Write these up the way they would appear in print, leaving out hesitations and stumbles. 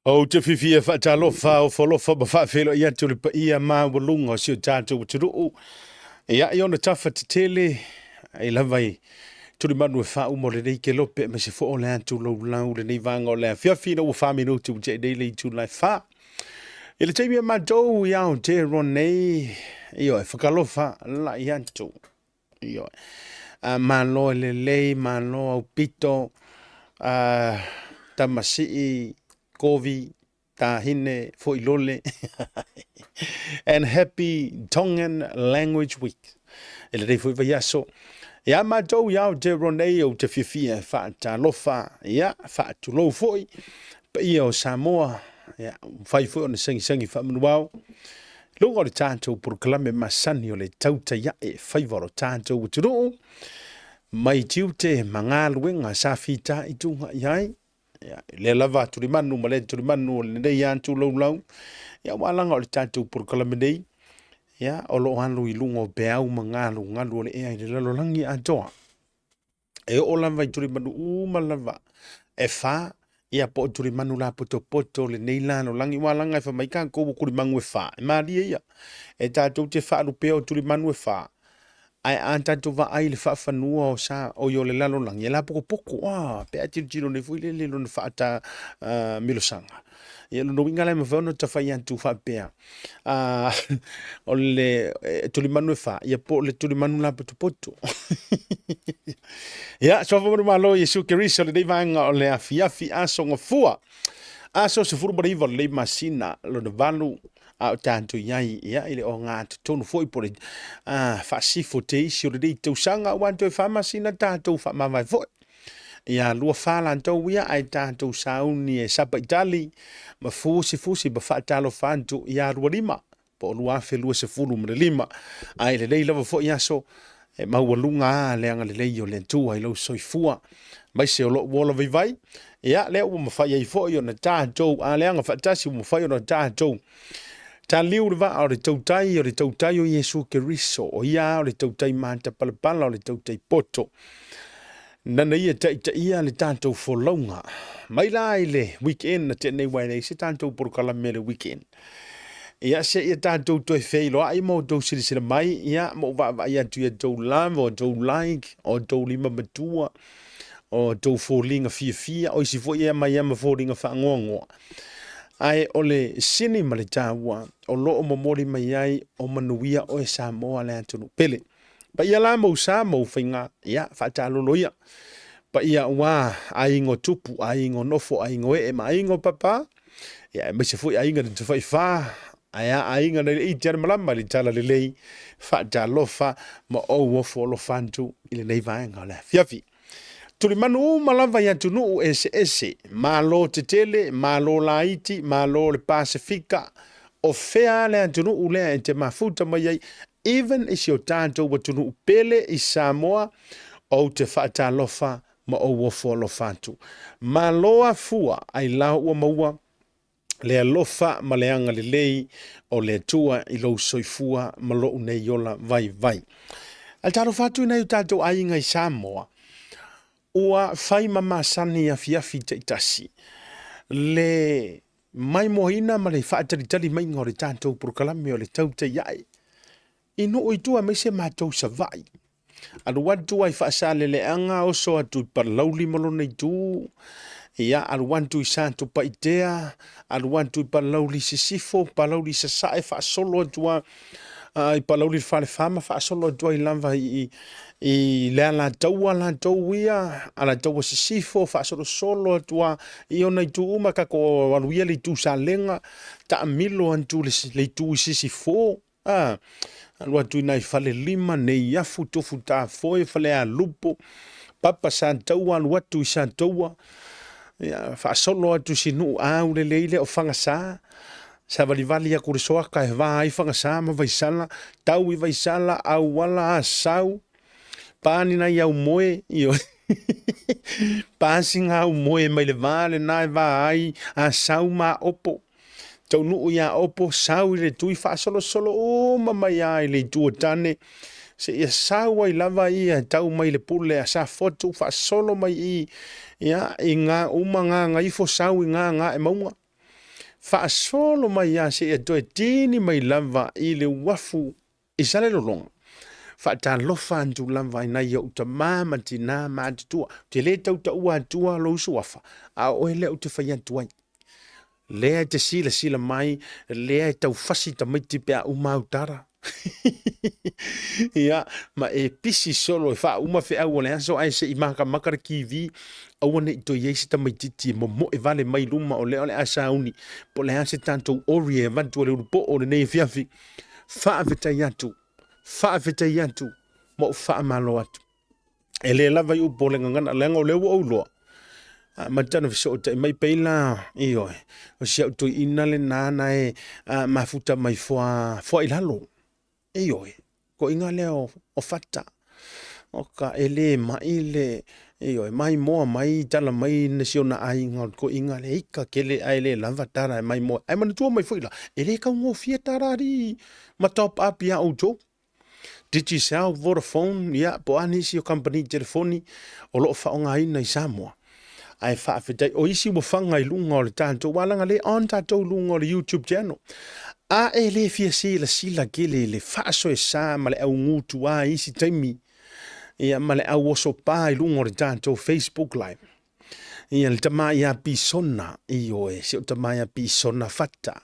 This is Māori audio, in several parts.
O te whiwhia whaatalofa o wholofa ma whaafelo ia te ulipa ia mā walunga o sio tātou te ruu. Ia i ona tawha te tele, i lawai turi manu e whau mo le nei ke lope ma se fo o le atu lau lau le nei vanga o le whiawhina o whamino tu te nei le tu lai wha. I le teimia ma dou i au te ron nei, io e whakalofa la i atu. Io ma lo le lei, ma lo au pito, tamasii, Kovi, tahine, foilole, and happy Tongan Language Week. Ele rei foi vai aso. Ia mātou iau te ronei o te whiwhia whaata lofa, ia whaatu lou foi, pa ia o Samoa, ia whai foi o na sangi whamanuau. Lunga o le tātou proklame masani o le tauta ia e whaivaro tātou uturu, mai tiute mangaluenga sa whita i tunga iai, le lava turi manu ma le turi manu le nei antu lau lau ia walanga o le tātou proklame nei ia o lo alu i lunga o beau mangalu ngalu o le ea i le lalolangi a doa e o lava i turi manu ma lava e wha ia po turi manu la poto le nei lalo langi walanga e wha maika kou kuri mangu e wha e maria ia e tātou te wha rupeo turi manu e wha ai anta to va ai le fa fanua o sa o yo le lalo lang la poko pe ati tiro ne fu le lo fa ta milosanga ye lo winga le mo no ta fa yan tu fa pe o le tu li manu fa ye po le tu li manu la poto ya so fa mo malo yesu keriso le vanga o le afi aso ngofua aso se furu bari le masina lo de valu a tanto iai ia ile o ngā tonu foi pore whaasifo te isi o rei tausanga wanto e whamasina tātou whamawai foi. Ia lua whala antou ia ai tātou sauni e sapa itali ma fusi ma whaatalo whantu ia rua lima po lua afe lua se furu mre lima ai le lei lava foi aso e maua lunga leanga le lei o le tua i lau soifua mai se o lo wola vai ia leo ma whai ai foi o na tātou a leanga whaatasi ma whai o na tātou ta liu le va o le tautai o Yesu Keriso o ia o le tautai manta palapala o le tautai poto. Nana ia ia le tātou wholaunga. Mai la i le weekend na te nei wai nei se tātou porukala me le weekend. Ia se ia tātou toi whei loa i mo tau sila mai ia mo va ia tu ia tau lava o tau like o tau lima matua o tau fōlinga fia o isi fo ia mai ama fōlinga whaangongoa. Ai ole sini male tawa o lo o momori mai ai o manuia o e Samoa le atunu pele. Pa ia la mo sa mo finga ia fatalo loia. Pa ia wa ai ngo tupu ai ngo nofo ai ngo e ma ai ngo papa. Ia me se foi ai ngo te fai fa. Ai ngo le i tia malama le tala le lei fatalo fa ma o wo fo lo fantu ile nei vai ngala. Fiafi. Turi manu malava ya tunu ese malo te tele malo laiti malo le Pasifika o fea le tunu ule te mafuta mai even is your tanto wa tunu pele i Samoa o te fata lofa ma o wofo lofatu malo afua ai la o maua le alofa ma le anga le lei o le tua i lo soifua malo nei yola vai al taro fatu nei tanto ai ngai Samoa ua fai mamasani a fiafi te itasi. Le mai mohina ma le whaatari mai ngore tātou prokalame o le tau te iai. Ino oi tua me se mātou sa vai. Alu watu ai whaasale le anga oso atu pa lauli malona i tū. Ia alu wantu i santo pa itea. Alu wantu i pa lauli sisifo, pa lauli sa sae whaasolo atua. I pa lauli whale whama whaasolo atua i lamba i lea la tau ia, ala taua sisifo, whaasoro solo atua, i ona i tu uma kako waluia le tu sa lenga, ta amilo antu le tu sisifo, alua tu nai fale lima, nei afu tofu ta foe, fale a lupo, papa sa taua, alua tu i sa taua, whaasolo atu sinu au le leile o whangasa, sa valivali a kure soaka e vai whangasa ma vaisala, tau i vaisala, au wala a sau, pani na iau moe io pasinga au moe mai le vale na va ai a sau ma opo tau nu ia opo sau le tui fa solo o mama ia le tu tane se ia sau ai lava ia tau mai le pule a sa foto fa solo mai ia inga uma nga ngai fo sau inga nga e maunga Whaasolo mai a se e toe tini mai lava I le wafu I sale lolonga. Whaatalofa antu lava ina ia uta mama tina mātutua. Te le tau ta ua atua lo usu wafa. A oe le uta whai atuai. Lea te sila mai, lea e tau fasi ta mai tipe a umautara. Ia, ma e pisi solo e wha uma whi au ole aso ai se I maka makara kiwi au ane ito yeisi ta mai titi mo e vale mai luma o le ole asa uni po le ase tanto ori e vantu ole urupo o le nei fiafi wha veta yatu mo wha malo atu e le lava I upo le ngangana lenga o lewa au loa matana fiso o te mai peila I oe o si au tui ina le nana e mafuta mai fua ilalo e oe ko inga leo o fata o ka ele mai le e oe mai moa mai tala mai na siona ai ngau ko inga le ika kele ai le lava tara e mai moa ai mana tua mai fuila ele ka ngofia tara ri ma top up ya auto Digicel, Vodafone, ia po anisi o company telefoni o loo whaonga ina I Samoa. Ai whaafetai o isi mo whanga I lunga o le tātou walanga le on tātou lunga o le YouTube channel. A e le fia sila gele le whaaso e sā ma le au ngutu a isi taimi. Ia ma le au oso pā I lunga o le tātou Facebook live. Ia le tamai a pisona I oe, se o tamai a pisona fata.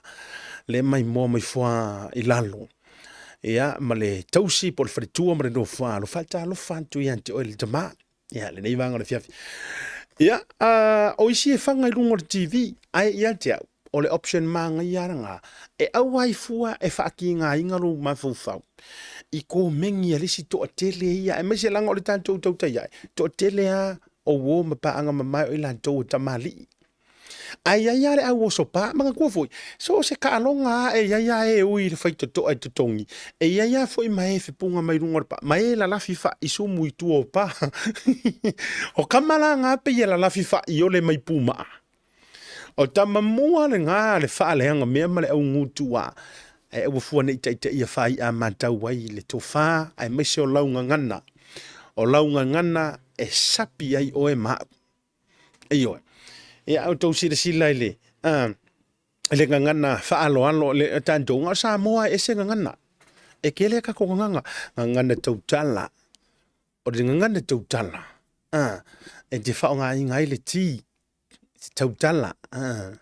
Le mai moa mai fua I lalo. Ia ma le tausi po le wharitua ma le no wha lo fata lo fantu I ante o le tama ia le nei vanga le fiafi ia o isi e whanga I lunga le TV ai ia te au o le option manga I aranga e au ai fua e whaaki ngā ingaro mawhauwhau I ko mengi a lisi to a tele ia e mese langa o le tātou tautai ai to a tele a o wo ma paanga ma mai o I lantou tamali ai le au oso pa manga kua foi so se ka alonga e e ui le faito to ai tutongi e foi mai fe punga mai runga pa mai la fifa isu mui tu o pa o kamala nga pe la fifa I ole mai puma o tama mua le nga le fa le nga me ma le au ngutua e o fu nei te ia fai a mata wai le tofa ai me se o launga ngana e sapi ai o e ma e ia au tau sila ile le ngangana whaaloalo le tanto ngā Samoa e se ngangana e kele ka ko ngangana tautala o le ngangana tautala e te whaonga I ngai le ti tautala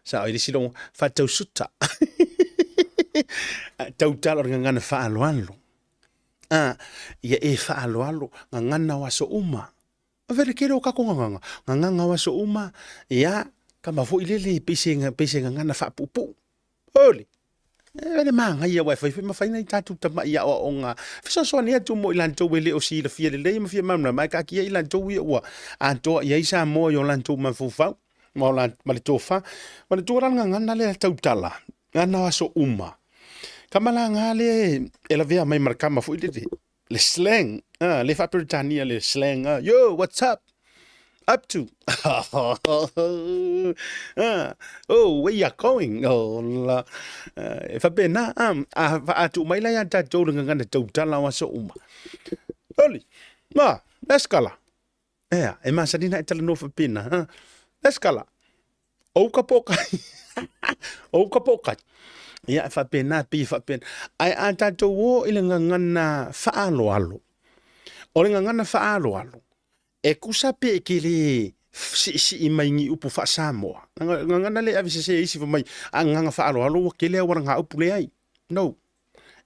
sa o i silong whatau suta tautala o le ngangana whaaloalo ia e whaaloalo ngangana waso uma a vere kere o kako nganganga waso uma ia kama fo ilele pese ngana fa pupu ole ele manga ia wa fa ma fa ina tatu tama ia o nga fisa so ne tu mo ilan to wele o si le fie le ma fie mamna mai ka ki ilan to wi wa anto ia isa mo yo lan to ma fu fa mo lan ma le to fa ma le to ran ngana le tau tala ngana so uma kama la ngale ela vea mai marka ma fu le slang le fa Britannia le slang yo what's up to where you going la fa bena a tu mai la ya ta to ngana to tala wa so uma oli ma escala e ma sadina tala no fa pena escala o kapoka ia fa pena ai anta to wo ile ngana fa alo o le ngana fa alo e kusa pe kele si maingi upu fa Samoa ngana le avise se isi fa mai nganga fa alo kele waranga upu le ai no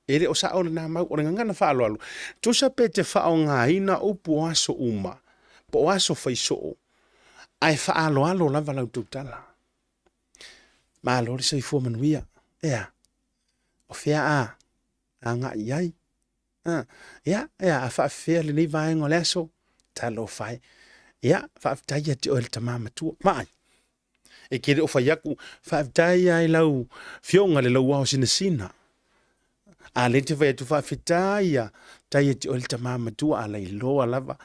ele o sa o na mau o ngana fa alo tu sa pe te fa o nga ina upu aso uma po aso fa iso ai fa alo la vala utala ma lo se fo manuia o fea anga iai fa fea le ni vai ngoleso talo fai fa taya ti o tamama tu mai e kere o fa yaku fa taya I lau fionga le lau au sina a le te vai tu fa taya ti o tamama tu ala I lo lava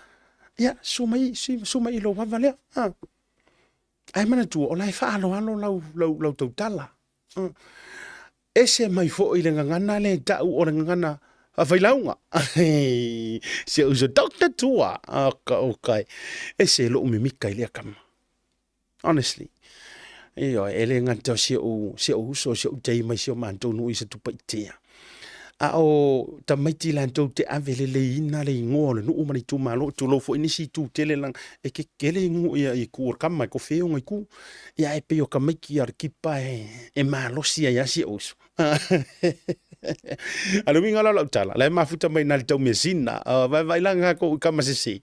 suma I lo lava le ai mana tu o lai fa alo lau tala ese mai fo I le ngana le tau o le ngana a vailaunga se uso doctor tua okay ese lo mimika I le kama honestly Iyo ele ngata se o so se o tei mai se o manto no isa tu paitea. A o tamaiti lan to te avele le ina le ngole no umani tu malo tu lo fo inisi tu tele lang e ke kele ngu ia I ku kama ko feo ngai ku ia e pe o kamaki ar kipa e malo sia ya si os. Alo mi ngala la tala la mafuta mai na tau mesina vai langa ko kama se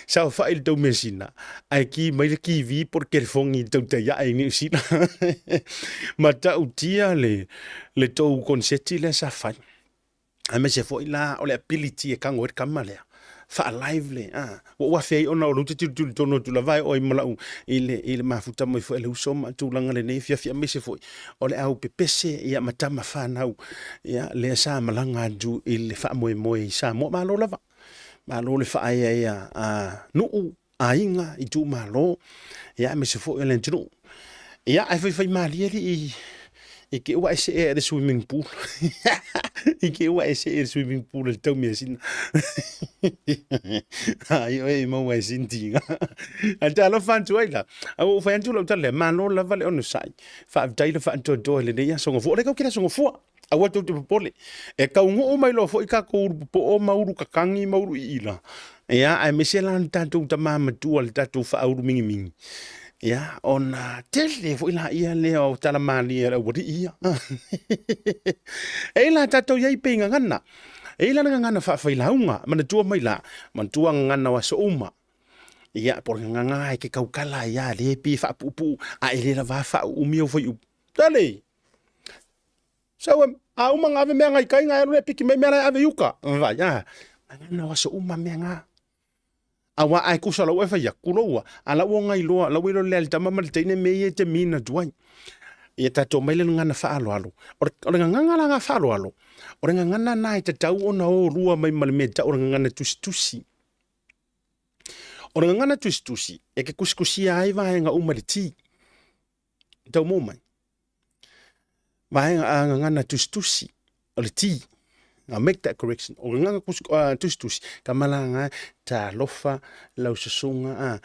sa fa il tau mesina ai ki mai ki vi porque el fongi tau te ya ni sina mata utia le tau konseti le sa fa a me se foi la o le ability e kango e kama lea fa lively wa fei ona o lutu tu tono tu la vai o mala ile mafuta mo foi le uso ma tu langa le nei fia me se foi o le au pepese ia matama fa nau ia le sa malanga du ile fa mo sa mo malo lava malo le fa ia no ainga I tu malo ia me se foi le tunu ia ai foi mali I ke wa ese e swimming pool. I ke wa ese e swimming pool le tau mea sina. Ai oi mo wa sintinga. Ata lo fan tu ila. Au fa antu lo tale mano la vale onu sai. Fa dai le fa antu do le ne ya songo fo. Le ka kira songo fo. A wa tu te pole. E ka ungo o mai lo fo I ka ko po o mauru ka kangi mauru I ila. Ya ai meselan tantu ta mama tu al tatu fa auru mingi mingi. Ya ona tele fo ila ia le o tala mali era wori ia e la tato ia pinga ngana e la ngana fa launga mana tua mai la man tua ngana wa so uma ia por nganga e ke kaukala ia le pi fa pupu a ele la va fa umio fo u tale so a uma ngave me ngai kai ngai le piki me me ave yuka va ya ngana wa so uma me nga awa ai ku sala wa fa ya kuloa ala wo ngai lo la wilo le tama mal tene me ye te mina duai e ta to mai le ngana fa alo o nganga la nga fa alo o ngana na te tau ona o rua mai mal me ta o ngana tusi o ngana tusi e ke kuskusi ai va nga uma le ti tau mo mai va nga ngana tusi o le ti I'll make that correction. O nganga tusi kamalanga ta lofa lau sasunga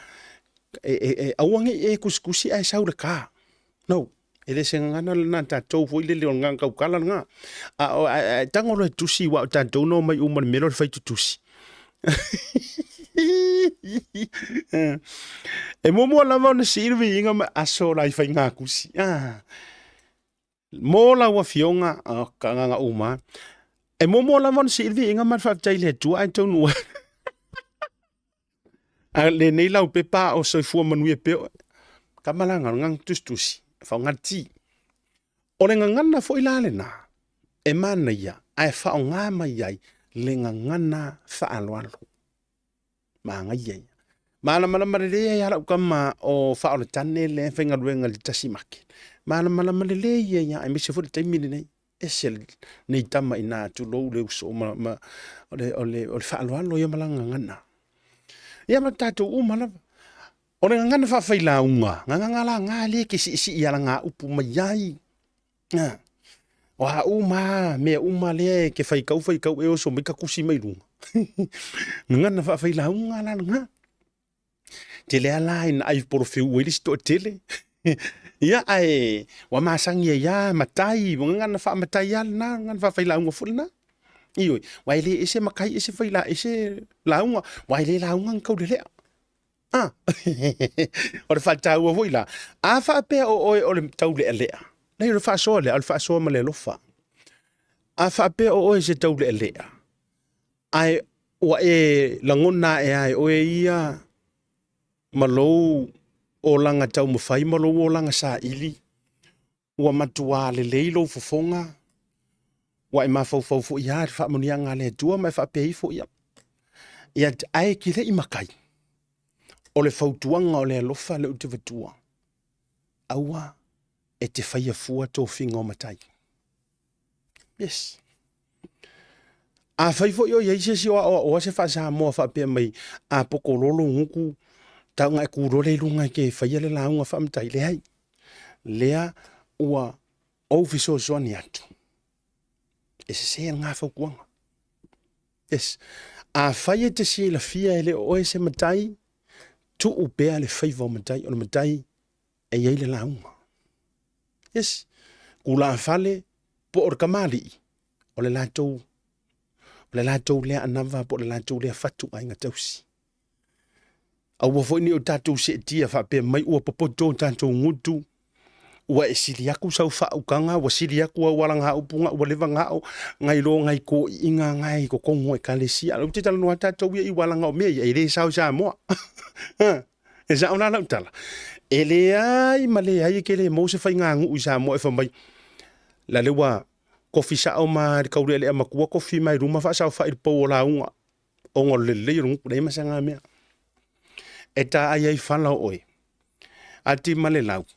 awangi e kuskusi ai saura ka. No, ele se ngana na ta tau foi le nganga kala nga. Tango le tusi wa ta dono mai umar melo fai tusi. E momo lava na sirvi inga ma aso lai fai nga kusi. Mo la wa fionga ka nga uma. E momo la mon silvi inga man fa tai le tu ai tonu. A le nei lau pepa o so fu manu e pe. Kamalanga ngang tustusi fa ngati. O le ngana fo ilale na. E mana ia ai fa nga mai ai le ngana fa alwalo. Ma nga ia. Mana le ya la kama o fa o tane le fenga ruenga le tasimaki. Mana le ya ai me se fo te mini nei. Esel nei tama ina tu lo le so ma ole fa alo ya malanga ngana ya mata tu umana ole ngana fa faila unga nganga la ngale ke si ya nga upu mai wa uma me uma le ke fai kau e o so me ka kusi mai lunga ngana fa faila unga la nga tele ala in ai por fe weli sto tele ia ai wa masangi ia matai ngana fa matai al na ngana fa faila unga fulna ioi wa ile ese makai ese faila ese launga wa ile launga kau le o fa tau o voila a fa pe o le tau le nei le fa so le al fa so ma le lofa a fa pe o ese tau le ai wa e langona e ai o ia malou o langa tau mo fai malo o langa sa ili wa matua le leilo fofonga wa e mafau fo ia fa mo nia ngale tua mai fa pe fo ia ai ki le imakai o le fautuanga o le alofa le ute vatua aua e te faia fua to finga o matai yes a fai fo yo ye se o se fa sa mo fa pe mai a poko lolo nguku ta nga ku ro le lunga ke faia le launga fa matai le hai lea ua ofiso zoni atu e se nga fa kuanga yes a faia te se la fia ele o se matai tu u bea le fai vo matai o matai e ye le launga Yes. Kula fale po or kamali. O le latou lea anava po le latou lea fatu ai ngatausi. Au wa foi ni o tatou se tia fa pe mai ua popoto tatou ngutu. Ua e sili aku sau whaukanga, ua sili aku a waranga upunga, ua lewa ngao, ngai lo ngai ko inga ngai ko kongo e kalesia. Alu te tala noa tatou ia i waranga o mea, e le sao sa moa. E sa ona lau tala. E le ai, ma le ai ke le mo se whai ngā ngu i sa moa e whamai. La lewa, kofi sa o ma ri kaure le amakua kofi mai ruma wha sao wha i po o la unga. O ngol le le rungu, le ma sa ngā mea. E ta ai ai whala oi. Ati ma le lau.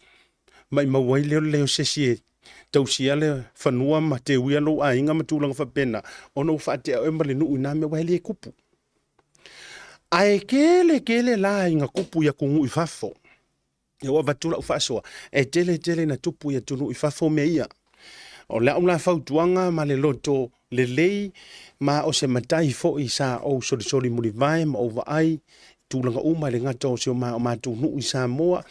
Mai mawai leo sesi e tausia le whanua ma te uia lo a inga matulanga whapena. Ono whate au ema le nuu ina me wai le kupu. Ai kele la inga kupu ya kungu i fafo. Ia wa vatula u fasoa. E tele na tupu ya tunu i fafo me ia. O le aula fautuanga ma le loto le lei ma o se matai fo i sa o soli muri vai ma over ai. Tūlanga uma le ngata o se o ma o matunu i sa moa.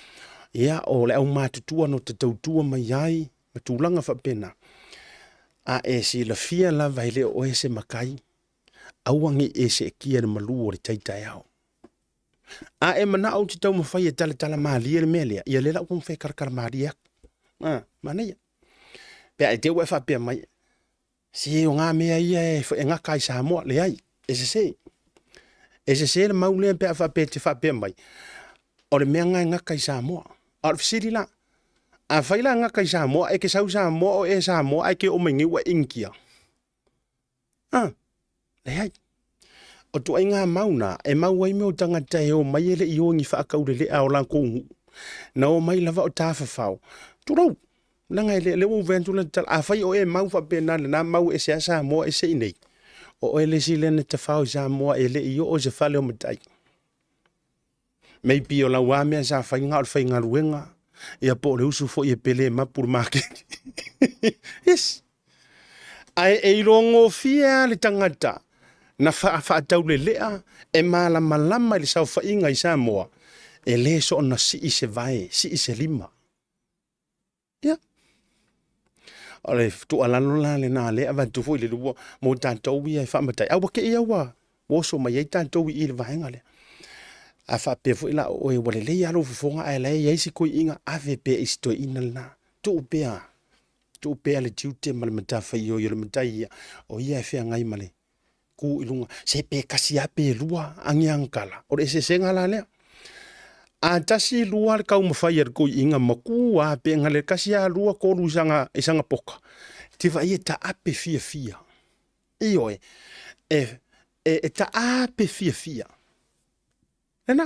Ia o le au mātutua no te tautua mai ai, matulanga whapena. A e si la fia la vai leo o e se makai, auangi e se e kia na malu o le taitai au. A e mana au te tau mawhai e tala maalia le melea, ia le lau kong whai karakara maalia. Mana ia. Pea e te ue whapea mai, si o ngā mea ia e ngā kai sa moa le ai, e se se. E se se le maulea pea whapea te whapea mai. O le mea ngai ngā kai sa moa. Ar fisiri la. A faila nga kai sa moa, e ke sau sa moa o e sa moa, e ke o maingi wa inkia. Le hai. O tu ai ngā mauna, e mau ai meo tangata e o mai ele i o ngi whaakaure le ao lan kongu. Na o mai lava o tāwha whao. Turau. Nanga e le o ventula tal. A fai o e mau whapena le na mau e se sa moa e se inei. O e le si le na te whao sa moa e le i o se whale o matai. Mei pi o la wamea sa whainga o whainga ruenga. Ia po le usu fo i e pele mapur make. Yes. Ai e rongo fia le tangata. Na whaatau le lea. E malama le sau whainga i sa moa. E le so na si i se vai. Si i se lima. Ia. O le tu alalo la le na le ava tu fo i le lua. Mo tātou ia e whamatai. Awa ke ia wa. Woso mai e tātou i le vahenga le. A whape fo ila o e wale lei alo fufonga ai lei eisi koi inga ave pe isto ina na. Tu upea le tiute ma le mata whai o le mata ia. O ia e whea ngai male. Ku ilunga. Se pe kasi ape lua angi angkala. O le se senga la lea. A tasi lua le kau mawhai ar koi inga maku a pe ngale kasi a lua kolu isanga poka. Te vai e ta ape fia. Iyo e ta ape fia. Ena.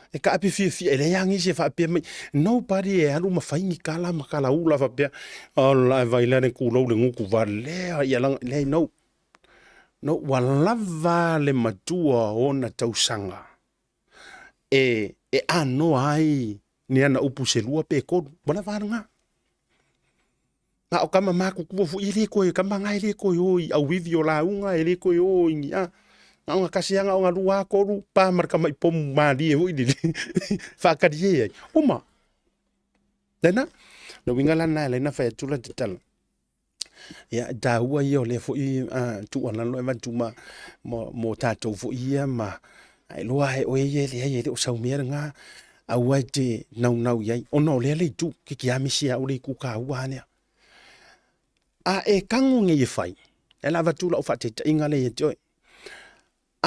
E ka api fia ele yangi se fa pe mai. Nobody e alu mawhaingi kala makala ula fa pe. Ala vai lene kulau le nguku va lea. Ia lang le no. No walava le matua ona tausanga. E ano ai ni ana upu se lua pe kodu. Bona varanga. Na o kama maku kuwa fu ile koe kama ngai le koe oi au vivi o la unga ele koe oi ni a. Nga kasianga o nga lua koru pa marka mai pomu mali e hui dili. Whakarie ai. Uma. Dena? No winga lana e na whai tula te tala. Ia da ua i o le fo i tu ana lo e vantu ma mo tātou fo ia ma ai loa he oe ye le o sau mea nga a ua te nau iai. O no le le tu ki amisi a ule ku ka ua nea. A e kango nge ye whai. E la vatu la o whate inga le ye te oe.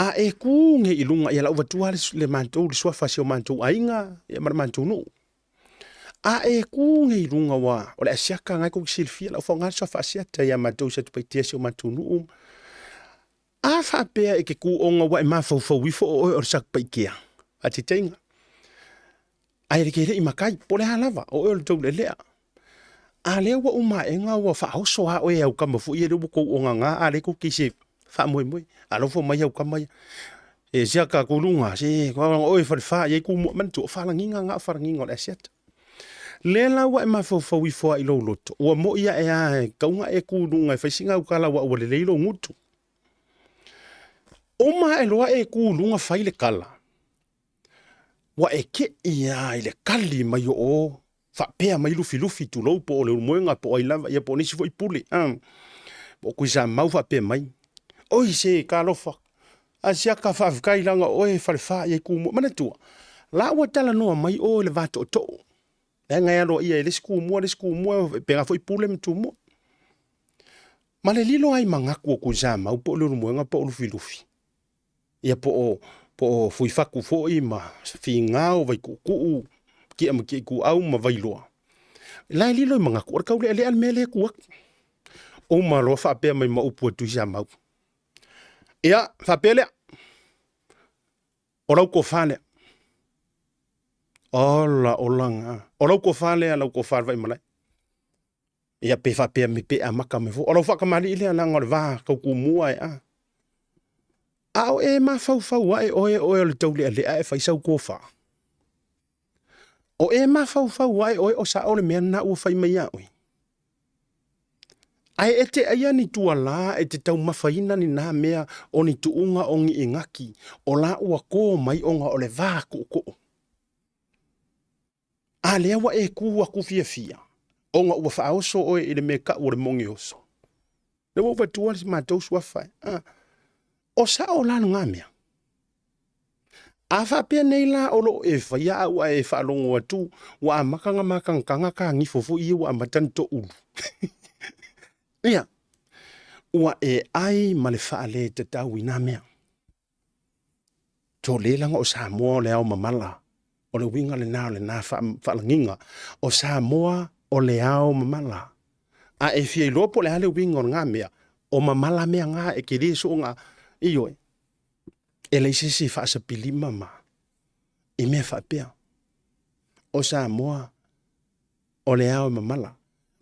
A e ku nge ilunga ia la uvatua le mantou le sua fasio mantou ainga ia mar mantou no. A e ku nge ilunga wa o le asiaka ngai ko silfia la fonga sua fasia ta ia mantou se tu paitia sio mantou no. A fa pe e ke ku onga wa e mafau wifo o sak paikia. A te tenga. A e ke le imakai po le halava o le tau le lea. A le wa uma e nga wa fa oso ha o e au kama fu i le ko onga nga a le ko kisi fa moi alo fo mai au kamai e sia ka kulunga si ko oi fa ye ku man tu fa langinga nga fa langinga le set le la wa ma fo wi fo i lo loto o mo ia e ka unga e kulunga fa singa u kala wa le leilo ngutu o ma e lo e kulunga fa ile kala wa e ke ia ile kali mai o Whapea mai lufi tu lau po o le moenga po ai lava ia po nisi fo i pule. Po kui sa mau whapea mai. Oi se ka lofa. A sia ka whawhikai langa oe whare ia kumu. Mana tua. La ua tala noa mai o le vato o to. E ngai alo ia le sku mua penga fo i pule me tu mua. Ma le lilo ai mangaku o kui sa mau po le moenga po lufi. Ia po o fui faku fo i ma fi ngao vai kuku. Kia ma kia ku au ma vailoa. Lai lilo i mangaku or kaule ale mele kuak. O ma lo whapea mai ma upu atu sa mau. Ia, whapea lea. O lau ko whane. Ola, olanga. O lau ko whane a lau ko whare vai malai. Ia pe whapea me pe a maka me fo. O lau whakamari ile ana ngore wā kau ku mua e a. Ao e ma fau ai oe o le taule ale a e whaisau ko wha. O e ma fau ai oe o sa o le mea na ua whai mai a oi. Ai e te aia ni tua la e te tau mawhaina ni nā mea o ni tuunga o ngi ingaki o la ua kō mai o nga o le vā ko. A lea wa e kua fia. O nga ua whaoso oe i le me ka ua le mongi oso. Le wa tua si mātou sua whai. O sa o la ngā mea. A whapea nei la o lo e whaia ua e whaalongo atu wa a makanga ka ngifofu i ua a matanto ulu. Ia, ua e ai ma le whaale te tau i nā mea. Tō le langa o Samoa le au mamala, o le winga le nā o le nā whaalanginga, o Samoa o le au mamala. A e fia i lopo le hale winga o ngā mea, o mamala mea ngā e ke reso ngā ioi. E le sisi whaasapili mama, i mea whapea. O Samoa o le au mamala.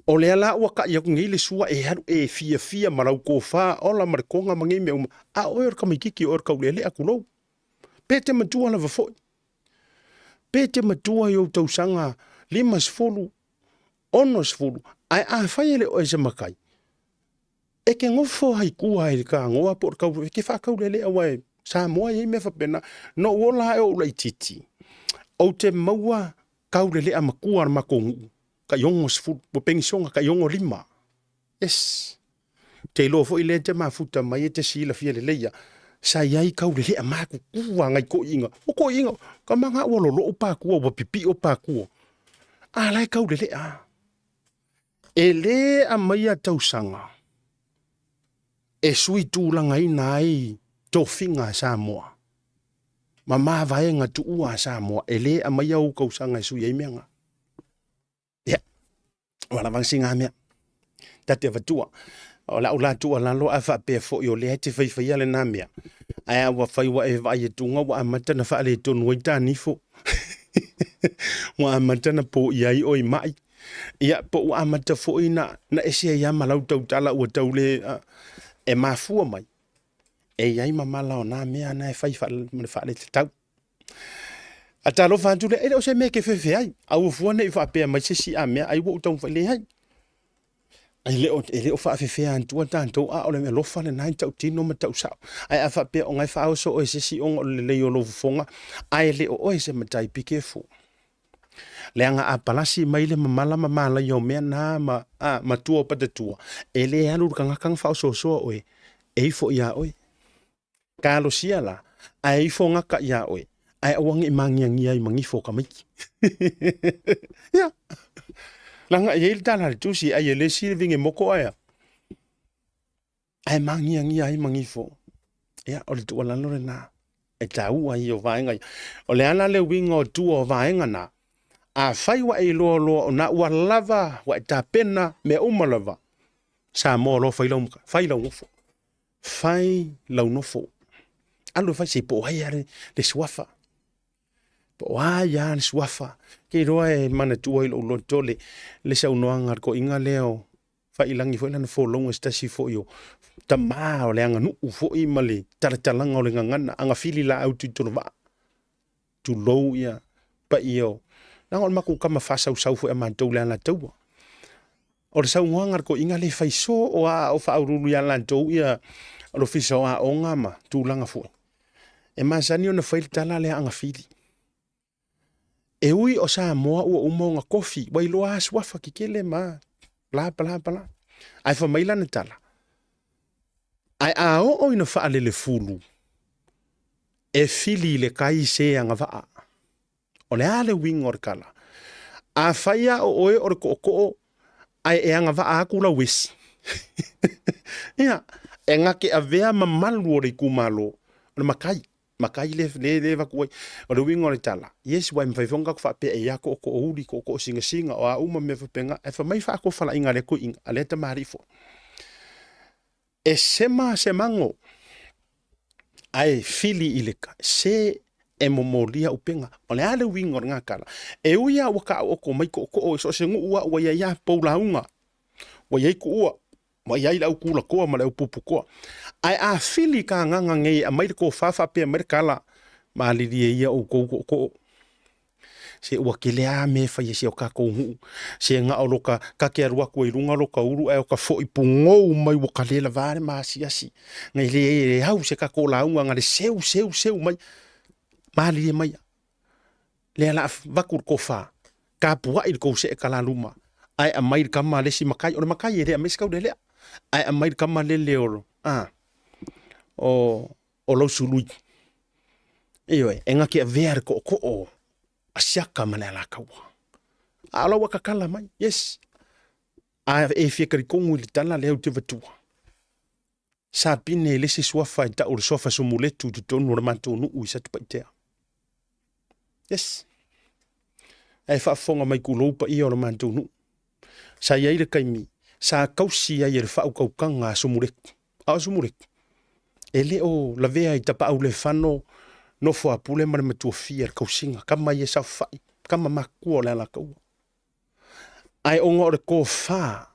O le ala ua ka ia ngi le sua e haru e fia marau ko fa ola mar konga mangi me a o ka mai kiki o ka ulele a kulo pete matua la vafoi pete matua yo tau sanga limas folu onos folu ai a fai le o se makai e ke ngofo hai kua e ka ngoa por ka ke fa ka ulele a wai sa moa i me fa pena no ola e o lai titi o te maua ka ulele a makua makongu ka yongo sfu po pensionga ka yongo lima yes te lo fo ile te mafuta mai te sila fia le leia sa yai ka ule a maku kua ngai ko inga o ko inga ka manga o lo pa ku o pipi o pa ku a lai ka ule a ele a mai a tausanga e sui tu la ngai nai to finga Samoa mama vai nga tu ua Samoa ele a mai au ko sanga sui ai menga wala vang singa mea tate vatua o la ula tua la lo afa pe fo yo le te fai fai le na mea ai wa fai wa e vai tunga wa amata na fa le tonu ita ni fo wa amata na po iai oi mai ia po wa amata fo ina na ese ya malau tau tala o tau le e mafua mai e iai mama la na mea na fai fa le tau ata lo fa tule e o se me ke fe ai au fu ne fa pe mai si a me ai wo tong fa le hai ai le o fa fe an tu tanto a o le me lo fa le nine tau tino ma tau sa ai a fa pe o ngai fa o so o se si on le yo lo fonga ai le o se ma tai pike fu le anga a palasi mai le mama la yo me na ma tu o pa de tu e le anu kang fa so o e fo ya o ka lo sia la ai fo nga ka ya o ai awang i mangiangi ai mangifo ka mai. Ya. Langa yel tala tu si ai le silving e moko ai. Ai mangiangi ai mangifo. Ya o le tu ala no na. E tau ai o vaenga. O le ana le wingo tu o vaenga na. A fai wa e lo na wa lava wa ta pena me umalava. Sa mo lo fai lo ngofo. Fai lo nofo. Alo fai se po ai le swafa. Po ya swafa ke roa e mana tua i lo tole le sa unoanga ko inga leo fa ilangi fo lana fo longa stasi fo yo tama o le anga nu fo i male tartalanga o le ngana anga fili la au tu va tu lo ya pa io na ngol maku kama fa sau fo e man tau lana tau o le sa unoanga ko inga le fai so o fa urulu ya lan tau ya lo fiso a onga ma tu langa fo e masani ona fai tala le anga fili e ui o sa moa ua umaunga kofi, wai loa suafa ki kele ma, bla bla bla. Ai fa maila na tala. Ai a o ina faa lele fulu. E fili le kai se anga vaa. O le ale wing or kala. A faia o oe or ko ai e anga vaa kula wisi. Ia, e ngake a vea mamalu o le kumalo. O le makai. Makai le vakuai. O le wing or tala. Yes, wai mwhaifonga ku whape e ako o uri ko singa singa o a uma me whapenga. E wha mai wha ako whala inga le ko inga. A leta marifo. E sema semango. Ai fili ileka. Se e momolia upenga. O le ale wing or ngakala. E uia waka o ko mai ko o so se ngu ua ua ia paulaunga. Wa yai ku ua. Wa yai lau kula koa ma lau pupu koa. Ai a fili ka nganga ngei a mai ko fafa pe mai kala. Ma li ia o ko. Se ua kele a me fa ye se o ka ko hu. Se nga o loka ka ke arua ko i runga loka uru ai o ka fo i pungo mai wa kalela vare ma si. Ngai le hau se ka ko launga ngale seu mai. Ma li mai. Le la vakur ko fa. Ka pua i ko se kala luma. Ai a mai kama le si makai o makai e me skau le ai a mai kama le oro o lo sului e enga ke ver ko o asiaka mana la ka a lo ka kala mai yes a e fie kri kongu li tala le te vetu sa pine le si sofa ta o sofa so muletu tu tonu le manto nu u sa tu paite yes ai fa fonga mai ku lo pa i o le manto nu sa ia ile kaimi sa kausi ia fa u kau kanga sumurek a sumurek ele o la vea i tapa au le fano no fo apule ma me tu fier kausinga kama ia sa fai kama maku la kau ai o ngore ko fa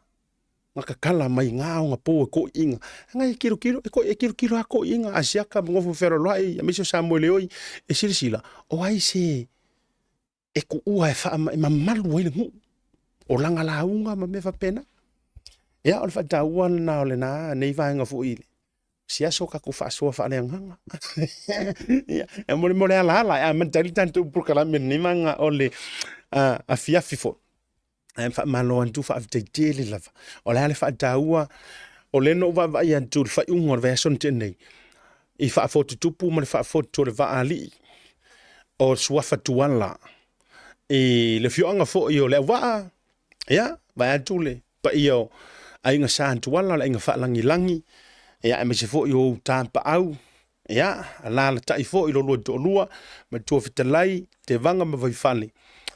ngaka kala mai nga nga po ko inga ngai kiro ko ko inga asiaka ngofo fero lai a miso samuel oi e sirsila o ai se e ku ua e fa ma malu ile ngu o langa la unga ma me fa pena ya o fa tauan na o le na nei vai nga fu ile si aso ka ku fa so fa le nganga ya e mo le ala a mentali tanto por kala men ni manga o le a fia fifo e fa malo antu fa te tele lava o le fa taua o le no va vai antu fa un ve son tenei i fa fo tupu ma fa fo to le va ali o suafa tuala e le fio anga fo io le va ya va antu le pa io ai nga santu wala la nga fa langi ya e me se fo io tampa au ya la tai fo ilo lo to lua ma to fitalai te vanga ma vai fale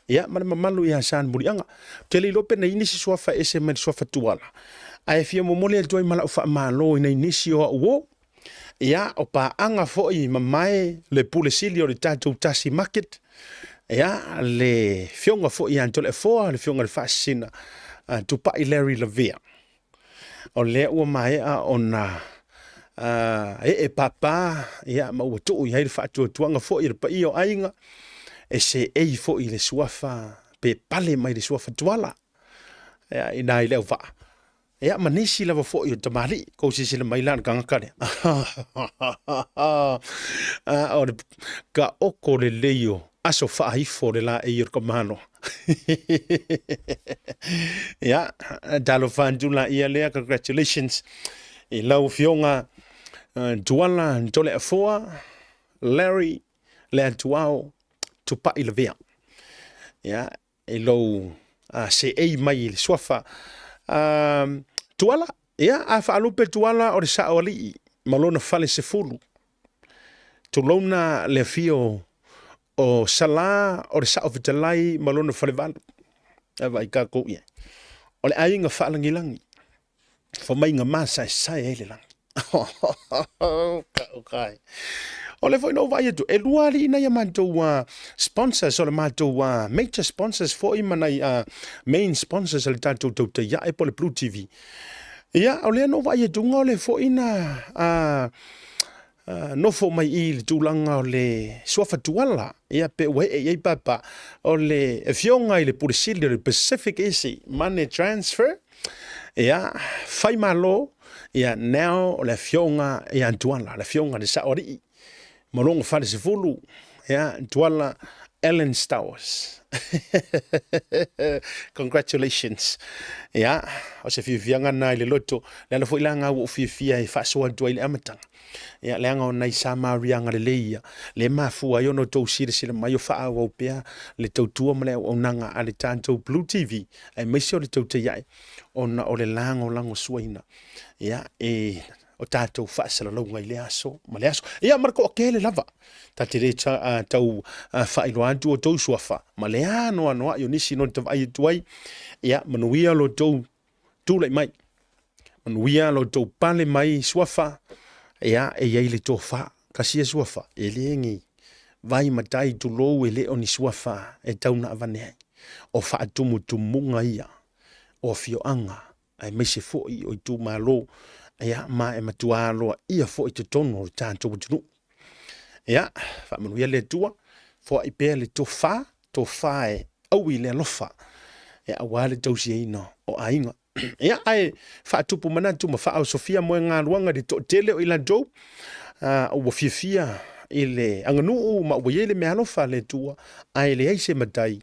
ya ma malu ya san murianga te li lope na inisi sofa ese me sofa tuala ai fia mo mole toi mala fa malo ina inisi o wo ya o pa anga fo i mamae le pulesilio le tatou tasi market ya le fionga fo i antole fo le fionga le fascina tu pa Larry Lavia o le ua mai a ona e papa ya ma o to ia fa tu tuanga fo i pa io ainga e se e fo i le suafa pe pale mai le suafa tuala ya ina i le va ya manisi lava fo i tamali ko si le mai lan kanga kare o ka oko le leio aso fa ai fo le la e ir komano ya dalo fanjula ia le congratulations i lau fionga tuala tole afoa Larry le tuao tupa i levea ya i lau se ei mai le sofa tuala ya a fa alupe tuala o le sa oli malona fale se fulu tulona le fio o sala o le sa o vitalai malona fale valu ava i ka ko ia o le ainga fa langilangi fo mai nga masa sai ele lang okay o le foi no vai tu e luari ina ia mantou sponsors o le mantou major sponsors for i manai main sponsors le tatou tau ia e po le Blue TV ia o le no vai tu ngole fo ina no fo mai i le tūlanga o le sofa tuala ia pe we e papa o le fionga i le purisili le Pacific Easy Money Transfer ia fai malo ia now o le fionga ia tuala le fionga de saori malonga fale se fulu ia tuala Ellen Stowers. Congratulations. Ya, o se fianga na le loto, le fo ilanga o fia e fa so do ile amatanga. Ya le anga na sama rianga le leia, le mafu ayo no to sire sire mai o fa o pea le tautua male o nanga ale tanto Blue TV. E mesio le tauta yai. Ona o le lango lango suaina. Ya e o tātou whaasala launga I le aso, ma le aso. Ia marako o kele lava. Ta te re tau whailo antu o tau suafa. Ma le ano anoa I o nisi no te vai tuai. Ia manuia lo tau tūlai mai. Manuia lo tau pale mai suafa. Ia e iei le tō wha. Kasia suafa. E le engi. Vai matai tu lou e le o ni suafa. E tau na avanei. O wha atumu tumunga ia. O fio anga. Ai meise foi o I tu malo. Ia ma e matua loa ia fo I te tono o tātou utunu. Ia, whamanuia le tua, fo I pēr le tō whā e au I le alofa. Ia awale tausi eino o ainga. Ia ai whaatupu manatu ma whaau Sofia moe ngā ruanga de tō tele o ila dou. O wafia I le anganuu ma ua yele me alofa le tua. Ai le aise matai.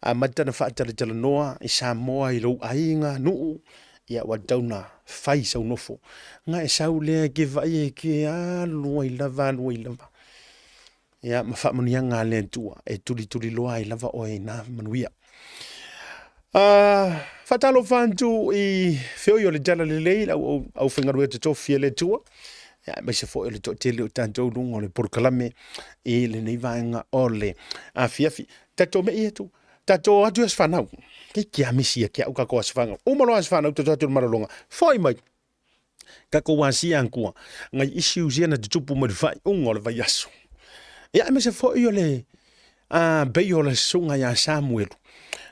Matana whaatale tala noa I Samoa I lau ainga nuu. Ia wa dauna fai sau nofo. Nga e sau lea ke vai e ke alua I lava. Ia ma whaamanuia ngā lea tua. E tuli loa I lava o e nā manuia. Whatalo whantu I whio I o le jala le lei au whengarua te tofia le tua. Ia mai se fo I le to tele o tātou lunga o le porukalame I le nei vaenga o le fiafi. Tato me I etu. Tato atu as whanau. Kia misia kia uka ko as whanau. Umalo as whanau tato atu maralonga. Foi mai. Kako wasi ankua. Ngai isi usiana te tupu mai vai unga le vai aso. Ia me se foi o le bei o le sunga ya Samuel.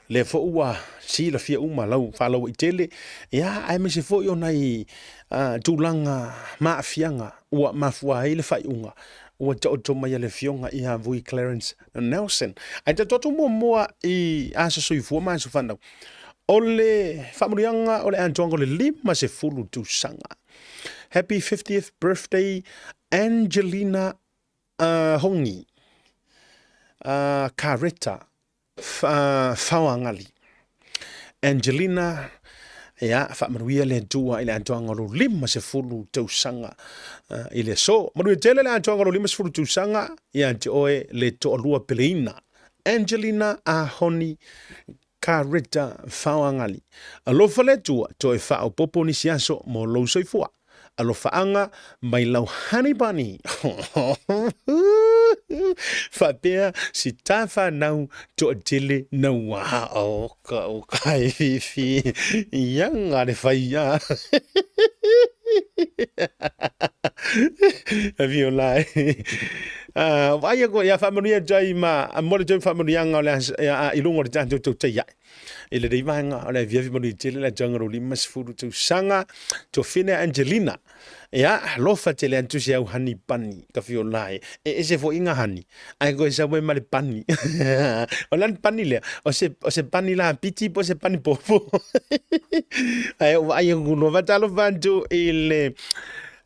Le fo ua si la fia uma lau whalau I tele. Ia ai me se foi o nei tūlanga maafianga. Ua mafua ele whai unga. Ua tau mai le fionga I ha vui Clarence Nelson. Ai te totu mua I asa sui fua mai su whanau. O le whamurianga o le antonga le lima se fulu tu sanga. Happy 50th birthday Angelina Hongi. Kareta Whawangali. Angelina Ia whaamaruia le tua I le antoanga lo lima se fulu tausanga I le so. Maruia tele le antoanga lo lima se fulu tausanga Ia te oe le to'alua peleina. Angelina Ahoni Kareta Whawangali. Alofa le tua toe whao popo ni siaso mo lo soifua. Alofa anga mai lau honey bunny. Whapea si tafa nau to tele na wa o ka e fifi. Ianga le whaia. Avio lai. Vai ko ia whamanuia jai ma mole jai whamanianga o le ilungo le tātou tau teia. I le reivanga o le viavi manu I tele la jangaro lima sifuru tau sanga to fine Angelina. Ia lofa tele antusi au hani pani ka fio lai. E se fo inga hani. Ai ko sa mo male pani. O lan pani le. O se pani la piti po se pani popo. Ai ko no vatalo vantu ile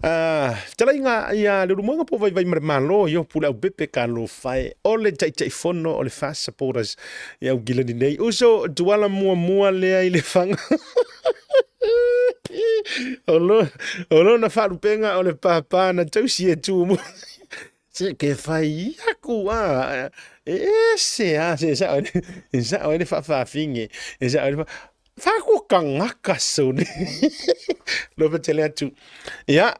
tala inga ia le rumonga po vai malo yo pula o bepe ka lo fai o le tai fono o le fast supporters ia o gila ni nei uso duala mua le ai le fanga Olo na wharupenga o le papa na tausi e tūmu. Se ke whai aku se sa o le whawhinge. E sa o le whako ka ngaka sone. Lopa tele atu. Ia,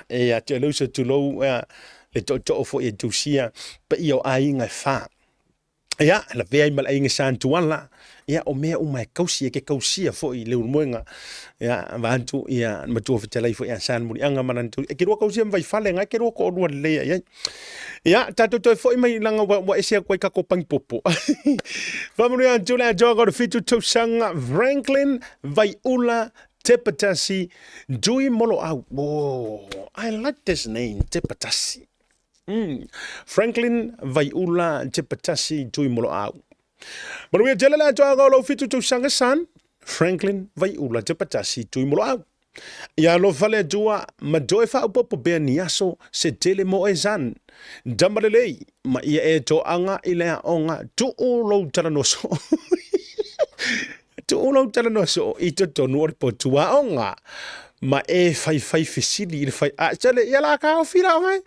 te alusa tulou le to fo e tausia pa I o ainga wha. Ia, la vea I mal ainga santuala. Ia o mea o mai kausia ke kausia fo I le urmoenga. Ia vantu ia matua fetela I fo ia san muri anga manantu. E ke roa kausia mvai fale nga ke roa ko onua lea ia. Ia tato toi fo I mai langa wa esia koe kako pangpopo. Vamuri antu le ajoga o fitu tausanga Franklin Vaiula Tepatasi Dui Molo au. Oh, I like this name, Tepatasi. Franklin Vaiula Tepatasi Dui Molo au. Maruia tele la toa lo fitu tu sanga san Franklin Vaiula Tepatasi Dui Molo au. Ia lo fale tua ma doe fa popo be ni aso se tele mo ezan. Damalelei ma ia e to anga ile onga tu lo tala no so. Tu lo tala no so I to tonu po tua onga. Ma e fai fesili il fai a chale ia la ka o fira onga.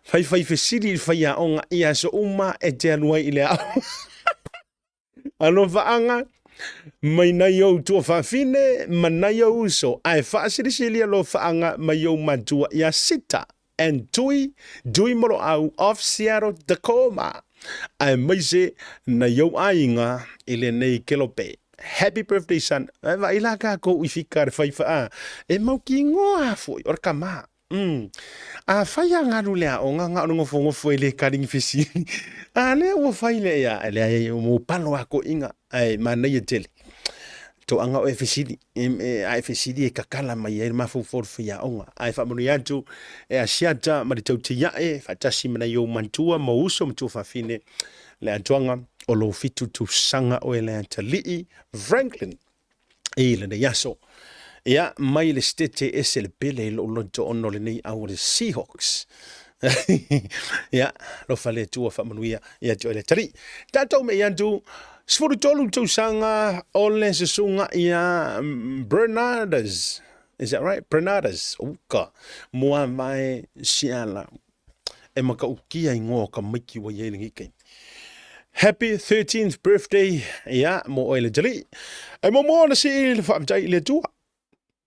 Fai fesili il fai a onga ia so uma e te anua ile a. Ano vaanga mai na yo tu fa fine mana yo so ai fa sili lo faanga mai yo matua ia sita and dui moro au of Seattle Tacoma ai mai se na yo ainga ile nei kelope. Happy birthday son. Va ila ka ko ifika fa fa e mau ki ngoa foi or kama. A faya ngaru le o nga ngofo ile karing fisi. A le o faile ya le mo palo ako inga ai mana ye tele. To anga o FCD ai FCD e kakala mai e mafu for fia onga ai fa mo yantu e asiata ma te tia e fatasi mana yo mantua mo uso mtu fa fine le antonga o lo fitu tu sanga o ele tali Franklin e le yaso ya mai le stete es el pele lo to ono le nei au le Seahawks ya lo fale tu fa manuia ya to le tali tato me yantu Sforu tolu tu sanga ole se sunga ia Bernardes. Is that right? Bernardes. Uka. Mua mai siala. E maka ukia ingo ka miki wa ye ngi. Happy 13th birthday. Ya mo oile jali. E mo na si le fa jai le tua.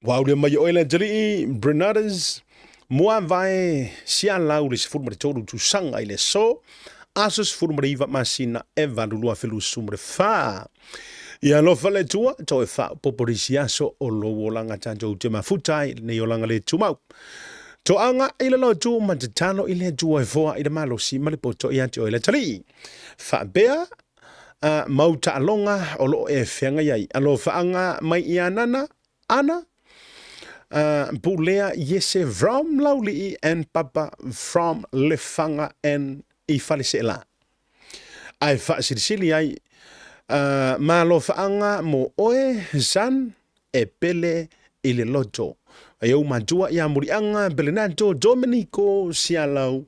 Wa le mai oile jali Bernardes. Mua vai siala ule se furu tolu tu sanga ile so. Asos furmariva masina eva lulua felu sumre fa. Ia lo fale tua, to e fa poporisiaso o lo wolanga tanto te mafutai ne olanga le tumau. To anga ila lo tu matatano ile tua e foa ila malo si malipoto ia te o ile tali. Fa bea mauta alonga o lo e whianga iai. Alo fa anga mai ia nana, ana, Bulea yese from lauli and papa from lefanga and I fale se la. Ai fa sili ai ma lo faanga mo oe zan e pele ile loto. Ai o matua ia murianga Belenanto Domenico Sialau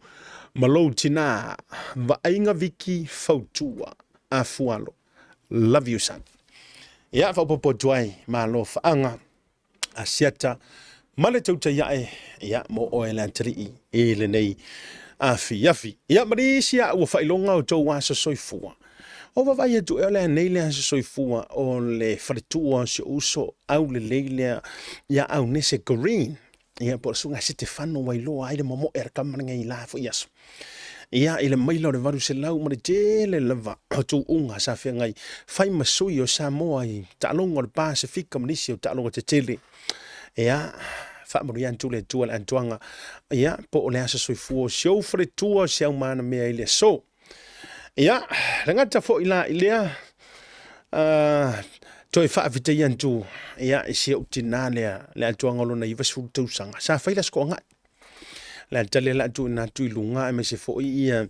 malo tina va ainga viki fautua a fualo. Love you son. Ia fa popo tuai ma lo faanga asiata male tauta ia mo oe lantri ile nei Afi. Ia marisia ua whailonga o tau wasa soifua. O wawai e tu ele neile asa soifua o le wharitua se uso au le leile ia au nese green. Ia por sunga se te whano wailoa aile momo e rakamanga I la fo iaso. Ia ile mailo le varu se lau mare tele lava o tu unga sa whea ngai whai masui o Samoa I ta'alonga o le Pasifika manisi o ta'alonga te tele. Ia Famurian tule tual antuanga ia po ole asa soifua show fre tua siau mana mea ile so ia rangata fo ila ilea toi fa vitian tu ia isi utina le antuanga lona iva su tu sanga sa faila sko nga la tale la tu na tu lunga me se fo ia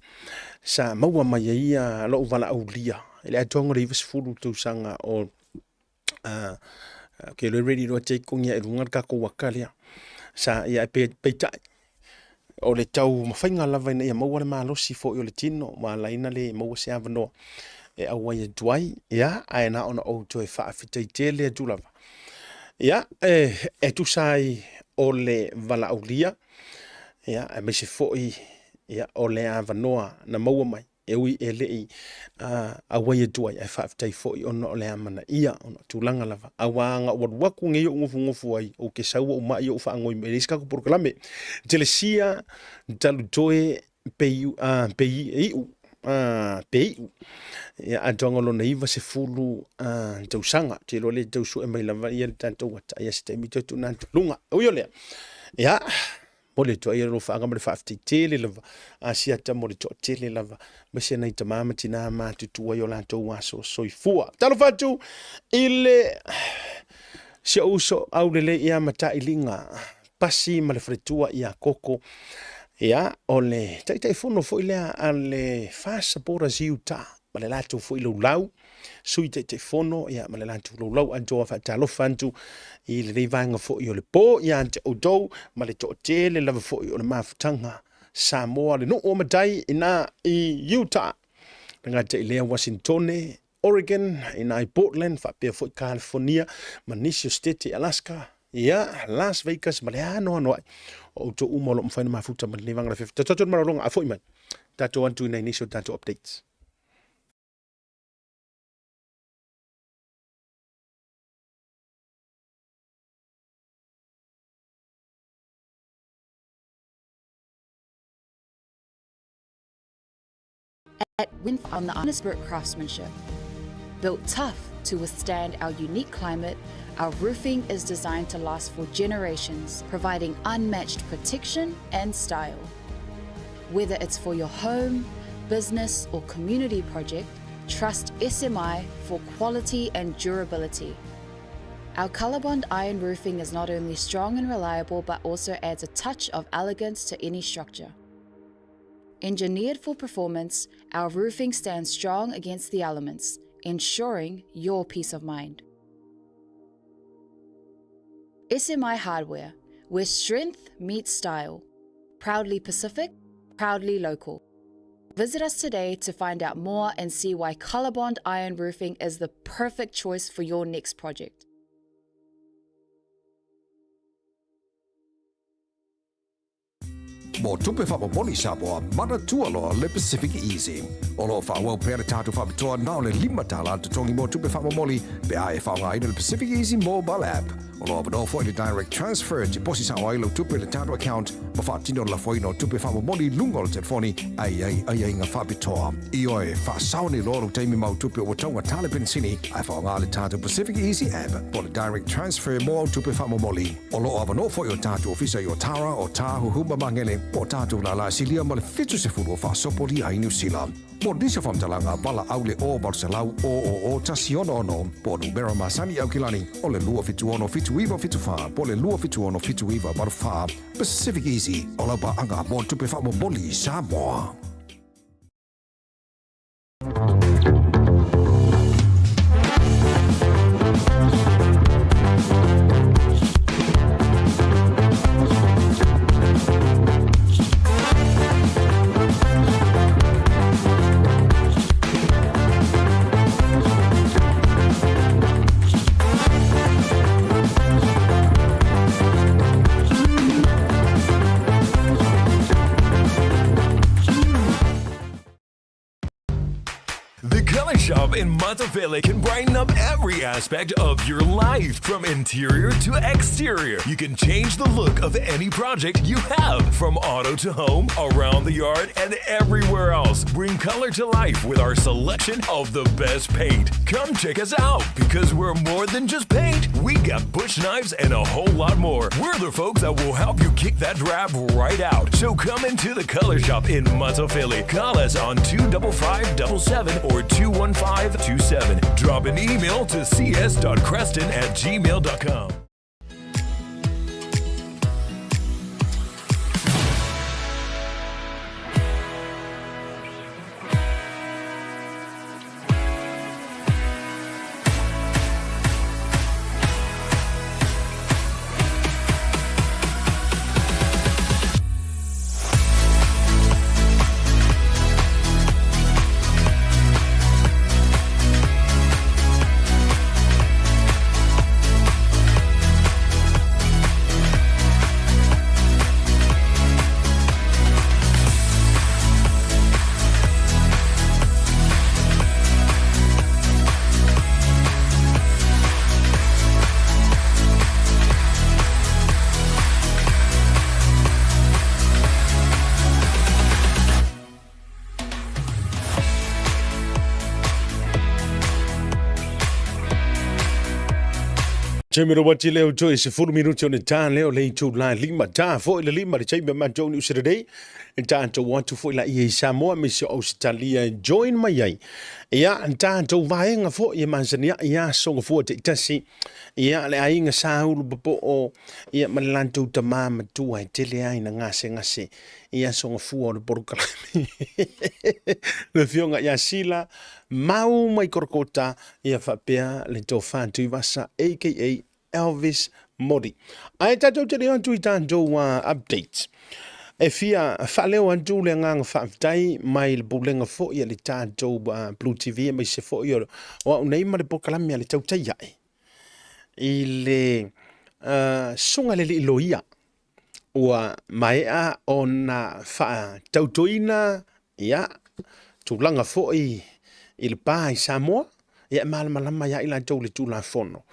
sa maua mai ia lo vala aulia le antuanga iva su tu sanga o ke le ready to take kungia lunga ka ko wakalia sa ia pe tai o le tau mawhainga lava ina ia maua le malosi fo I o le tino ma laina le maua se avanoa e awa ia duai ia aena ona o toi whaafitei tele a dulava ia e tu sai o le vala aulia ia e me se fo ia o le avanoa na maua mai e ui e lei awa ia duai e whaafitei fo I ono o le amana ia ono tūlanga lava awanga waku nge yo ngofu ai o ke saua o mai o whaangoi me riska ko proklame telesia talu toe peiu ia atonga lo naiva se fulu tausanga te lo le tausu e mai lava ia tanto wata ia se te mito tu nantu lunga o yo le ia Mole to ia lo faanga me faafti tele lava asia ta mole to tele lava me se nei tamama tina ma tu yo la to waso soifua talo fatu ile se uso au le ia mata ilinga pasi ma le fretua ia koko ia ole tai fono fo ile ale fasa pora ziuta ma le lato fo ile lau sui te fono ia ma le lantu lau anto fa talo fantu I le vanga fo I le po ia ante o dou ma le to te le lava fo I le mafutanga Samoa le no o matai ina I Utah nga te Lea Washington Oregon ina I Portland fa pe fo California Manisio State Alaska ia Las Vegas ma le ano o to umolo mfaina mafuta ma le vanga 50 tato maralonga a fo I mai tato antu ina initial tato updates At Winth on the honest brick craftsmanship. Built tough to withstand our unique climate, our roofing is designed to last for generations, providing unmatched protection and style. Whether it's for your home, business, or community project, trust SMI for quality and durability. Our ColourBond iron roofing is not only strong and reliable, but also adds a touch of elegance to any structure. Engineered for performance, our roofing stands strong against the elements, ensuring your peace of mind. SMI Hardware, where strength meets style. Proudly Pacific, proudly local. Visit us today to find out more and see why ColourBond Iron Roofing is the perfect choice for your next project. Mo tupe fa moli saboa mana tualo le Pacific Easy. Olo fa wa pere tatu fa toa na le lima tala to tongi mo tupe fa moli be ai fa ngai le Pacific Easy mobile app. Olo ba no for the direct transfer deposit sa wa lo tupe le tatu account ma fa tino la foi no tupe fa moli lungol telefoni ai nga fa bitoa. Io e fa sauni lo lo taimi mau tupe o tonga tale pensini ai fa ngai le tatu Pacific Easy app for the direct transfer mo tupe fa moli. Olo ba no for your tatu officer your tara o tahu huma mangele po tātou la silia ma le fitu se furu fa sopoli ai New Zealand. Mo disa famtalanga wala aule o Barcelau o tasiono ono po numero masani au kilani o le lua fitu ono fitu iwa fitu fa po le lua fitu ono fitu iwa barfa Pacific Easy o la ba anga mo tupe fa mo boli Samoa. Shop in Matavele can brighten up every aspect of your life, from interior to exterior. You can change the look of any project you have, from auto to home, around the yard, and everywhere else. Bring color to life with our selection of the best paint. Come check us out, because we're more than just paint. We got bush knives and a whole lot more. We're the folks that will help you kick that drab right out. So come into the Color Shop in Matavele. Call us on 25577 or 21527. Drop an email to cs.creston@gmail.com. Chemiro wati leo joy se fulu minuti on ta leo le tu la lima ta fo le lima le chembe ma joni usere tātou watu fo ila i Samoa me se Australia join mai ai. Ia tātou vaenga fo i Manzania ia songa fo te itasi. Ia le ainga saulu papo o ia malantou tamama tua e tele ai na ngase. Ia songa fo o le porukalami. Le fionga ia sila mau mai korokota ia whapea le tō whātui wasa aka Elvis Modi. Ai tātou te reo atu i tātou updates. E fia whaleo antu le ngang whaafitai mai le bulenga fo ia le tātou Blue TV mai se fo ia o unei ma le pokalami le tau tai ai. I le sunga le li loia ua maea o na tautoina ia tūlanga fo i le pā i Samoa ia malama ia i la tau le tūla fono.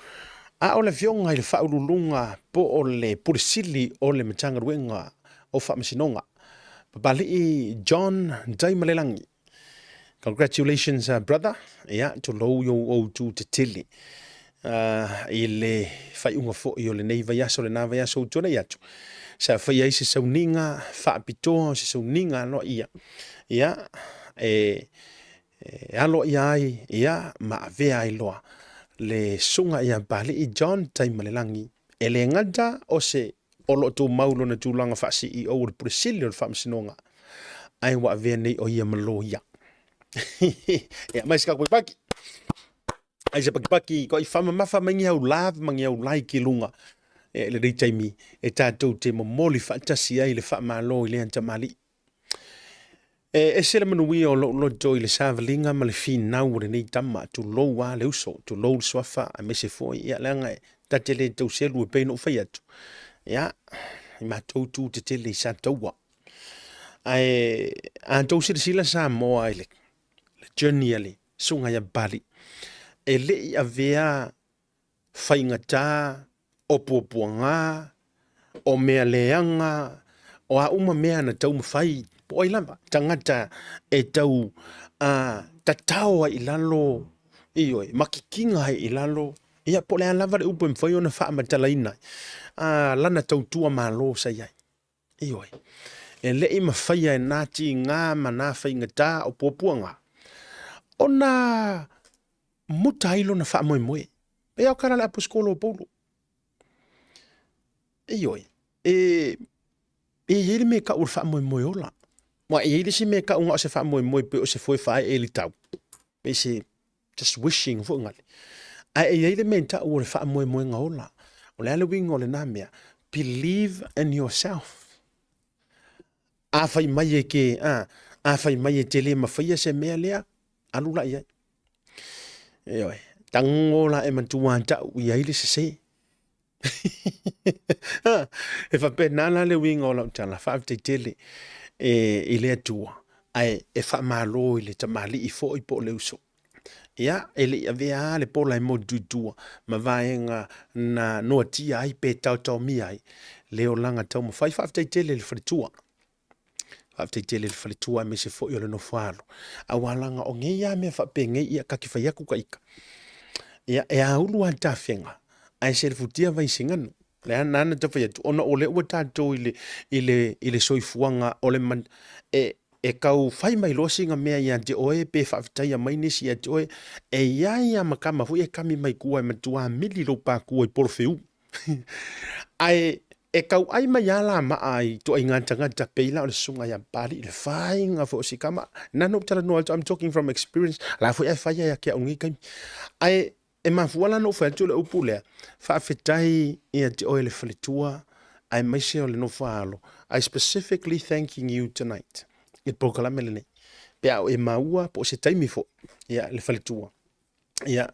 A o le fionga i le whaululunga po o le purisili o le matanga ruenga o whamasinonga. Papali i John Daimalelangi. Congratulations, brother. Ia, to lau yo o tu te tili. I le whaiunga fo i o le nei vaiaso le nā vaiaso o tona iatu. Sa whai se sauninga, whaapitoa se sauninga alo ia. Ia, alo ia ai, ia, ma vea ai loa. Le sunga ia bali i John Daimalelangi. E le ngata o se olo tu maulo na tūlanga wha CEO o le puresili o le whamasinonga. Ai wa vea nei o ia malo ia. Ia, mai sika koe paki. Ai se paki ko i whamamafa mangi au lave, mangi au lai ki lunga. E le reitaimi, e tātou te momoli whaatasi ai le whamalo i le antamali. E se le manui o lo to i le savalinga ma le finau o le nei tama, tu lou a le uso, tu lou le swafa a mese foi, ia leanga e tatele tau selu e peino whai atu. Ia, i mātou tū te tele i sa taua. Ai, tau sila sa moa ai le journey ale, sunga ia bali. E le i a vea whaingata, o puapuanga, o mea leanga, o a uma mea na tau mawhai, po ai lamba, tangata e tau tatawa i lalo, ioi, makikinga i lalo, ia po le lava le upo mwhai o na wha matalaina. Lana tautua malo sa iai. Ioi. E le i mawhaia e nāti ngā mana whaingata o puapuanga. O na mutailo na wha moe moe. E au kara le aposkolo o polo. Ioi. E yeri me ka ur wha moe moe ola. Wa e yeri si me ka unga o se wha moe moe pe o se foi whae e li tau. E se just wishing fo ngali. E yeri me ta ur wha moe moe nga ola. O le alewing o le namea, believe in yourself. A whai mai e ke, a whai mai e te le mawhaia se mea lea, alula iai. Eoi, tangola e mantua tau i aile se se. E whape nana le winga o lau tala, whaafte tele i le atua. Ai, e whaamalo i le tamali i fo i po le uso. Ia, ele ia vea le pola e mo tutua, ma vaenga na noa tia ai pe tau mi ai. Leo langa tau ma whai whaaftei tele le whalitua. Whaaftei tele le whalitua me se fo i ole no whalo. A walanga o nge ia mea whape nge ia kaki whaiaku ka ika. Ia, e a ulu a ta whenga. Ai se le futia vai singanu. Le ana ta whaiatu. Ona ole ua tātou i le soifuanga ole man. E kau whai mai losinga mea ia te oe pe whaafitai a mai nisi ia te oe e ia makama hui e kami mai kua e matua mili lo pā kua i porofeu. Ai e kau ai mai ala ma ai to ai ngata peila o le sunga ia pari le whai ngā fo si kama nano tala no I'm talking from experience la fu e whai ia kia ungi kai. Ai e mafuala no whai tu le upu lea whaafitai ia te oe le whalitua ai mai se o le no whaalo. I specifically thanking you tonight. I pokalame le nei. Pe au e maua po se taimi fo. Ia, le whalitua. Ia,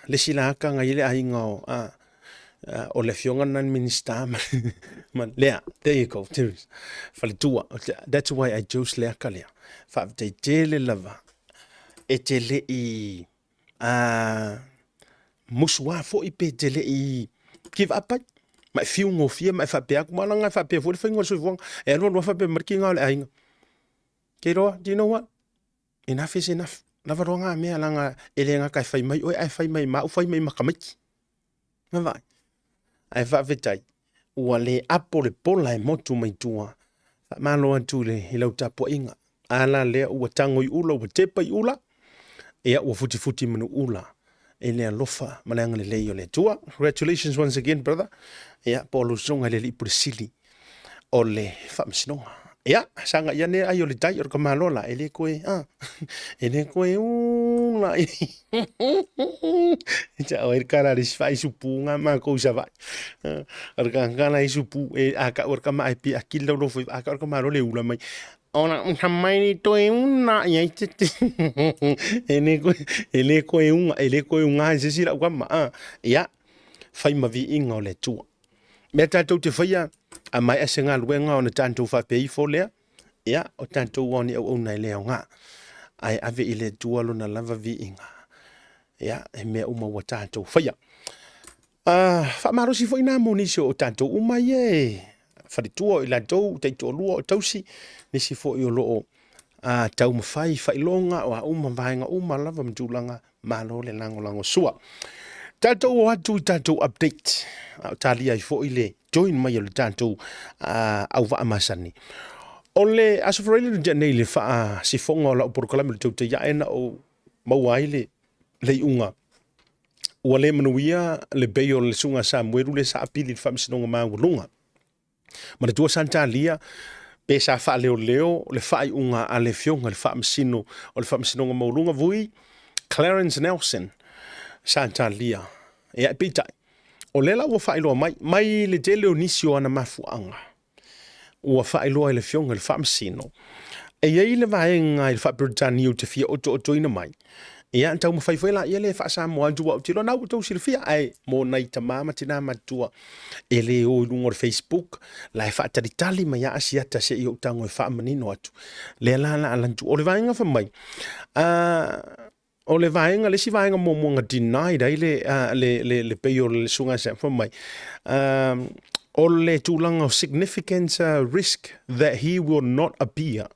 le silaka ngai le ainga o le fionga nan minista. Man, lea, there you go. Whalitua. That's why I chose lea ka lea. Whaafitei tele lava. E te le i musua fo i pe te le i give up ai. Mai fiu ngofia mai whapea kumala ngai whapea fo le whaingoa suifuanga. E anua lua whapea mariki ngā le ainga. Kei roa, do you know what? Enough is enough. Lava roa ngā mea langa ele ngā kai whai mai. Oi, ai whai mai ma, u whai mai makamiki. Ma vai. Ai whaawetai. Ua le apo le pola e motu mai tua. Malo atu le ilau tapo inga. Ala lea ua tango I ula, ua tepa I ula. Ea ua futi manu ula. E lea lofa, mananga le leo le tua. Congratulations once again, brother. Ea polo songa le li purisili. O le whamasinonga. Ea, sanga ia ne ai o le tai o ka malola. Ele koe, ele koe ula. Ita o kara le sifai supu ngā mā kou sa vai. Arka ngana I supu, aka orka mai pi akila lo foi, aka orka maro le ula mai. Ona mai ni toi una ia ite. Ele koe unga se sira kwa ma. Ea, fai mavi inga o le tua. Mea tātou te whaia, a mai ase ngā luenga o na tātou whapei fo lea, ia, o tātou wani au nei leo ngā. Ai ave I le tualo na lava vi inga. Ia, e mea uma wa tātou whaia. Whamarosi fo ina mo nisi o tātou uma ye. Wharitua I la tau, teito lua o tausi, nisi fo I o loo. Tau mawhai, whailonga, o a uma vaenga, uma lava mtulanga, malo le lango sua. Tātou o atu I tātou update. Tālia I fo I le join mai o le tātou au wa amasani. O le asofrele le janei le wha sifonga o la uporokalame le tauta iaena o mauai le unga. Ua le manuia le beio le sunga sa mweru le sa apili le whamisinonga maangulunga. Ma le tua Santalia, pe sa wha leo le wha I unga a le fionga le whamisino o le whamisinonga maulunga vui, Clarence Nelson, Santalia. Ea pitai. O lela ua whailoa mai le te leo nisio ana mafuanga. Ua whailoa le fionga le whamsino. E iei le vaenga I le whapiritani o te fia oto ina mai. Ia antau mawhaiwhaila ia le whaasamo antua o tilo nau tau sila fia ai mo nai tamama tina matua e le o ilungo le Facebook la e whaataritali mai a asiata se I o tango e whaamanino atu. Le lana alantu. O le vaenga whamai. O le vaenga, le si vaenga mo mwanga denied ai le peio le sunga sa whamai. O le tūlanga of significant risk that he will not appear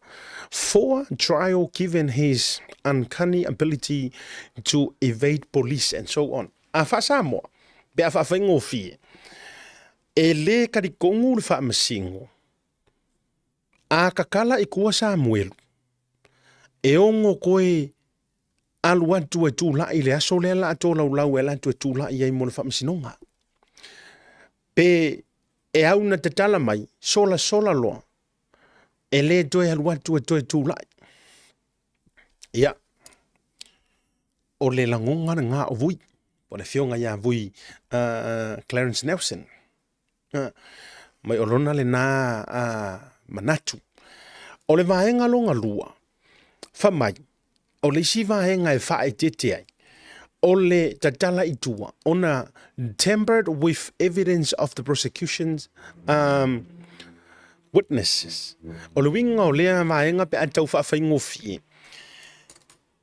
for trial given his uncanny ability to evade police and so on. A whasamoa, be a whawhaingo fie. E le karikongu le whaamasingo. A kakala I kua Samuelu. E ongo koe alu atu e tūlai le aso le ala ato lau e la atu e tūlai ai mo le whaamasinonga. Pe e au na te tala mai, sola loa. E le toe alu atu e toe tūlai. Ia. O le langonga na ngā o vui. O le fionga ia vui Clarence Nelson. Mai o lona le nā manatu. O le vaenga longa lua. Whamai. O le si vaenga e whae tete ai. O le tatala I tua. Ona tempered with evidence of the prosecution's witnesses. O le winga o lea vaenga pe atau whaafai fie.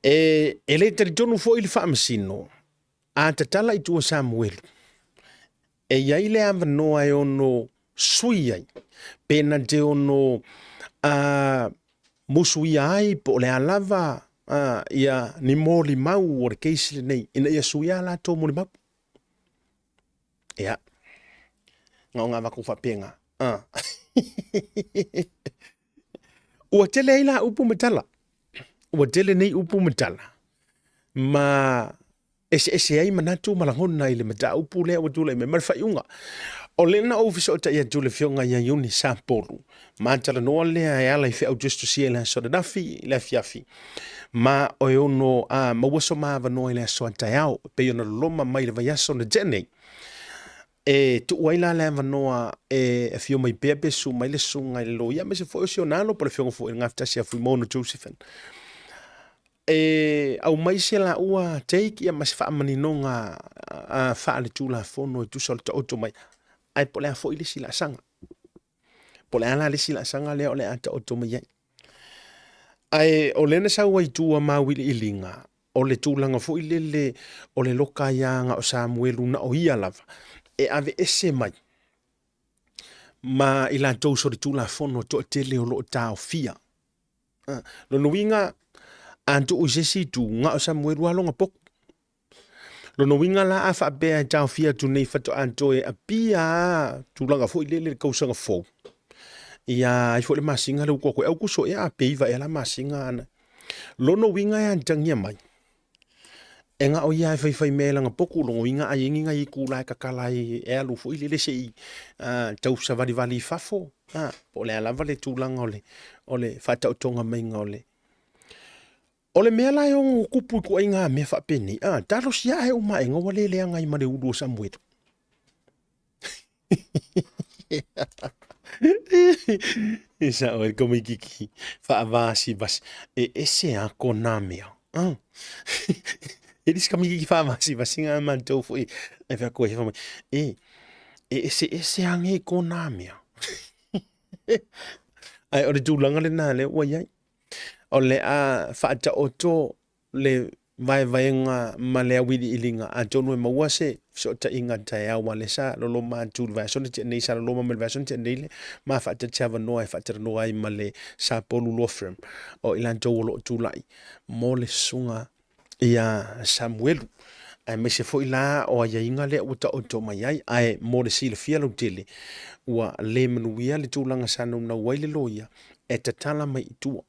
E le taritonu fo I le whaamasino. A tatala I tua Samuelu. E iai le awanoa e ono sui ai. Pena te ono musui ai po le alava ia ni moli mau o le keisi le nei. Ina ia sui ala tō moli mau. Ia. Ngā wako whapenga. Ua tele ai la upu matala. Ua tele nei upu matala. Ma ese ai manatu malangona I le mata upu lea ua tula I me marwhaiunga. O lena ofisa o ta ia tule fionga ia yuni sa polu. Mantala noa lea e ala I whiau justu si la soda nafi la fiafi. Ma o ono mawaso maava noa lea soa tai au. Pe ona loma mai le vaiaso na jenei. E tu waila le vanoa e fio mai pepe su mai le sunga I lo ia me se foi o nalo por fionga foi ngafta se fui mono Josephen. E au mai se la ua take ia mas fa maninonga fa le tula fono tu sol to auto mai. Ai po le foi le sila sanga. Po le ala le sila sanga le o le ata auto mai. Ai o le na sa wai tu ma wili ilinga. O le tūlanga foi le o le loka ianga o Samuelu na o ia lava. E ave ese mai. Ma ila tau sori tūla fono to tele o lo tau fia. Lo nuinga antu usesi tu nga o Samuelu alonga pok. Lo nuinga la afa bea tau fia tu nei fato anto e apia tūlanga foi le kausanga fo. ia ai fo le masinga le ko au kuso e a peiva e la masinga ana lono winga ya tangia mai enga o ia fai mela nga poku longo winga ai inga i kula ka kala e alu fo ile le sei tau sa vali fafo po le ala vale tulanga ole fata utonga mai ngole ole mea lai o kupu ko inga me fa peni talo sia e o mai ngo wale le ngai ma le udo samwetu isa o ko mi kiki fa avasi bas ese a konamia eles kami kiki fa avasi bas nga man to fo e fa ko ese a nge konamia ai o le tulanga le na le wa yai o le a whaata o tō le vai nga malea wili ilinga a tonu e maua se so ta inga tai awa le sa lolo ma tūl vai sone te nei sa lolo ma mele vai sone te nei le ma whaata teawa noa e whaata noa i male sa polu law firm o ilan tō lo tūlai mo le sunga ia Samuelu ai me se fo ila o ia inga le uta o tō mai ai ai mo le sila fia lo tele ua le manuia le tūlanga sanu na waile loia e tatala mai itua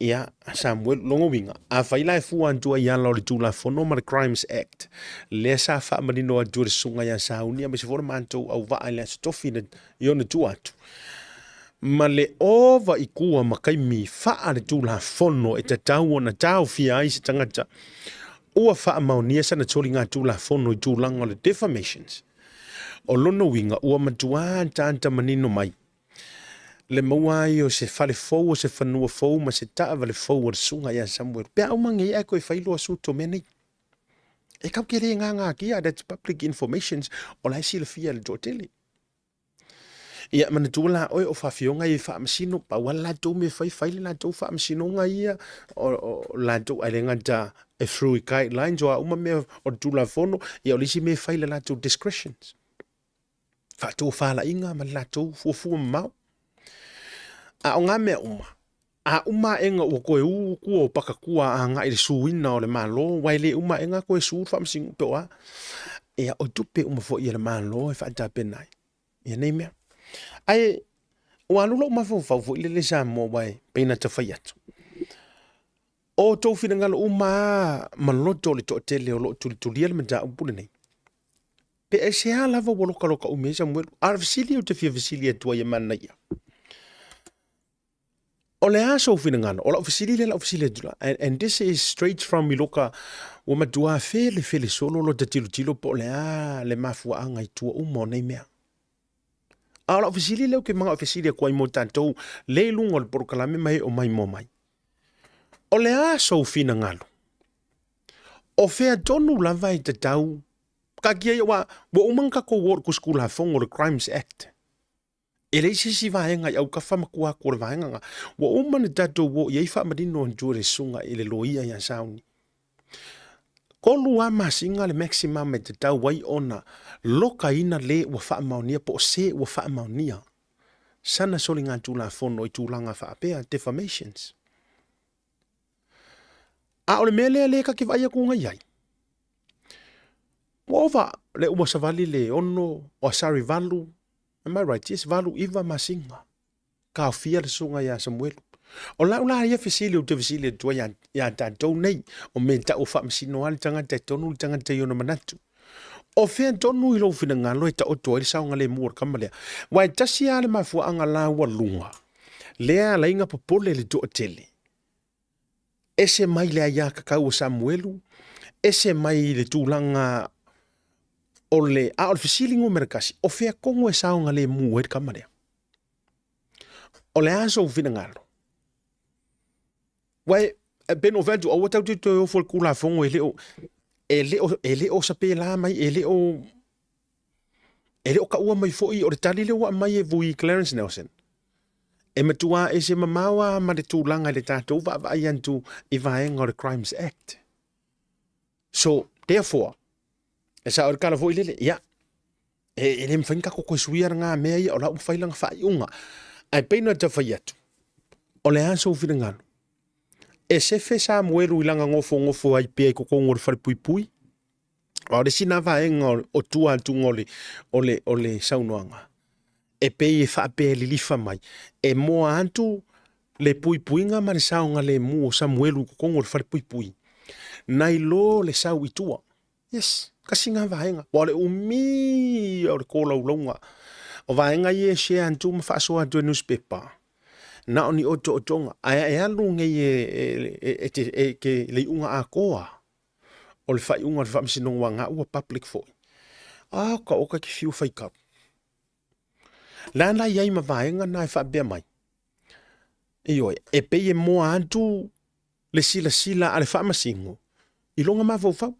ia Samuel longo winga a faila e fu antua ia lo le tula fono ma Crimes Act le sa fa manino a dur sunga ia saunia me se for manto au va ile stofina io ne tuatu ma le ova ikua makai mi fa le tula fono e tatau na tau fia ai se tangata ua fa maunia sana tolinga tula fono i tulanga le defamations o lono winga ua matua tanta manino mai le maua o se fale fou o se fanua fou ma se taa vale fou o sunga ia Samuel pe au mangi e koe failo asu to meni e kau kere nga kia that's public informations o lai sila fia le jotele ia mana tula oi o fafionga i fa masino pa wala to me fai la to fa masino nga ia o la to alenga da e through guidelines o uma me o tula fono ia o lisi me fai la to discretions fa to fa la inga ma la to fu mau a o ngā mea uma. A uma enga o koe kua o paka kua a ngā i le suina o le malo, wai le uma enga koe suu whamsingu pe oa. Ea o tupe uma fo i le malo e whaata penai. Ia nei mea. Ai, o anula uma fau fo i le sa mo wai peina ta whai atu. O tau whina ngalo uma maloto le to tele o lo tulia le mata upule nei. Pe e se ha lava o loka umesa mwelu. Ar visili o te fia visili atua ia mana ia. O le aso fina ngana, o la ofisili dula. And this is straight from Miloka, o matua fele solo lo te tilo po le mafua anga i tua umo nei mea. A la ofisili leo ke mga ofisili kwa imo tantou, le lungo le porokalame mai o mai mo mai. O le aso fina ngalo. O fea tonu lava i te tau, ka kia wa umanga ko wor kuskula fongo le Crimes Act. Ele si vaenga au ka famakua ko vaenga wa umane tato wo ye fa madino njure sunga ile loia ya sauni ko lua masinga le maximum te tau wai ona loka ina le wa fa maunia po se wa fa maunia sana solinga tula fono i tulanga fa apea defamations a ole mele le ka ki vai ku ngai ova le uma savali le ono o sari valu. Am I right? Yes, valu iva masinga. Ka fia le sunga ya Samuel. O la ia fisili o te fisili tua ya tatou nei. O me ta o fa masino ali tanga te tonu tanga te yona manatu. O fea tonu ilo fina ngalo e ta o toa ili saunga le muor kamalea. Wai tasi ale mafua anga la ua lunga. Lea la inga popole le toa tele. Ese mai lea ya kakau o Samuelu. Ese mai le tūlanga o le a o fisili ngo merakasi o fea kongo e saunga le muer kamarea. O le aso fina ngalo. Wai ben o ventu o watau te o fol kula fongo ele o sape la mai ele o ka ua mai foi o le tali le wa mai e vui Clarence Nelson. E matua e se mamawa ma le tūlanga le tātou va iantu i vaenga o le Crimes Act. So, therefore, e sa o kala foi lele ya le mfanka ko suia nga mea ia o la umfailanga fai unga ai peina te fai atu o le aso fina ngalo e se fe Samuelu ilanga ngofo ai pe ko ngor fai pui o le sina vaenga o tua tu ngole o le saunoanga e pe e whaape lilifa mai. E moa antu le puipuinga ma le saunga le mu o Samuelu kukongo le whare puipui. Nai lo le sau itua. Yes, kasi ngā vaenga. Wa le umi o le kola ulonga. O vaenga ye share antu ma whaasoa antu e newspaper. Na oni oto otonga. Aya e alu ngai ke le unga a koa. O le whai unga le whaamisinonga ngā ua public foi. Ka oka ki fiu whaikau. Lana iai ma vaenga na e whaabea mai. Ioi, e pe e moa antu le sila ale whaamasingo. I longa ma vau.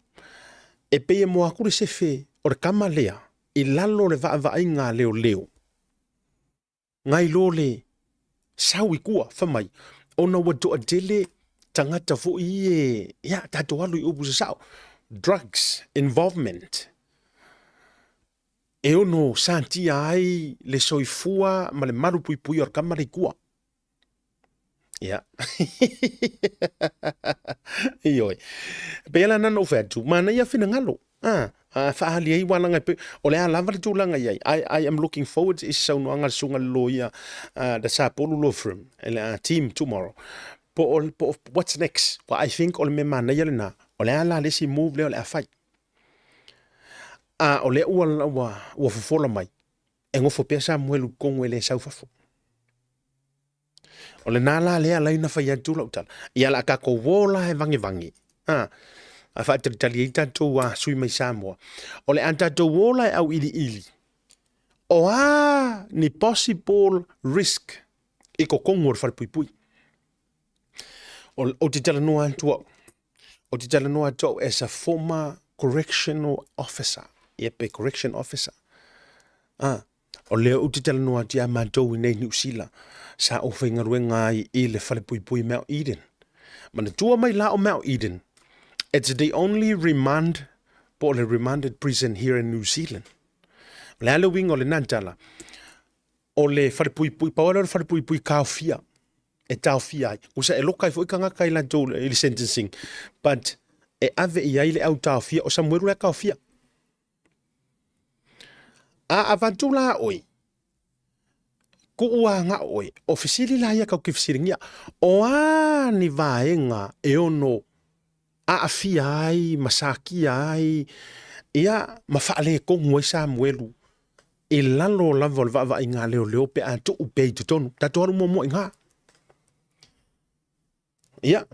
E pe e moa kure se fe o le kama lea. I lalo le vai ngā leo. Ngai lo le sau i kua whamai. Ona wadu a dele tangata fo i ya tato alu i upu sa sau. Drugs involvement. E ono santi ai le soifua ma le maru pui o kama le kua. Ya. Ioi. Pela nana o fetu. Mana ia fina ngalo. Whaali ai walanga pe. O le alava le tūlanga iai. I am looking forward to isa unuanga sunga loia the Sapolu law firm. A team tomorrow. Po what's next? Well, I think o le me mana ia le na. O le ala lesi move le o le afai. O le ua fofola mai. E ngofo pia Samuelu kongo ele saufafo. O le nala lea lai na whai atu lau tala. Ia la kako wola e vangi. A wha tali e tatou a sui mai Samoa. O le an tatou wola e au ili. O ni possible risk e ko kongo o wharpui. O te tala noa antua. O te tala noa antua as a former correctional officer. Ia pe correction officer. O leo te tala noa tia mātou i nei New Zealand. Sa o whainga ruenga i le whalepui Mount Eden. Mana tua mai la o Mount Eden. It's the only remanded prison here in New Zealand. Le ale winga o le nantala. O le whalepui, pawana o le whalepui kaofia. E taofia ai. Usa e lokai fo ikanga kai lantou i le sentencing. But e ave i ai le au taofia o Samuelu le kaofia. Avantu la oi. Ku ua nga oi. O fisili la ia kau ki fisili ngia. O ni vaenga e ono afia ai, masaki ai. Ia mawhaale kongu ai Samuelu. E lalo lavo le vava inga leo pe a tu upe i tutonu. Tato aru mo inga. Ia.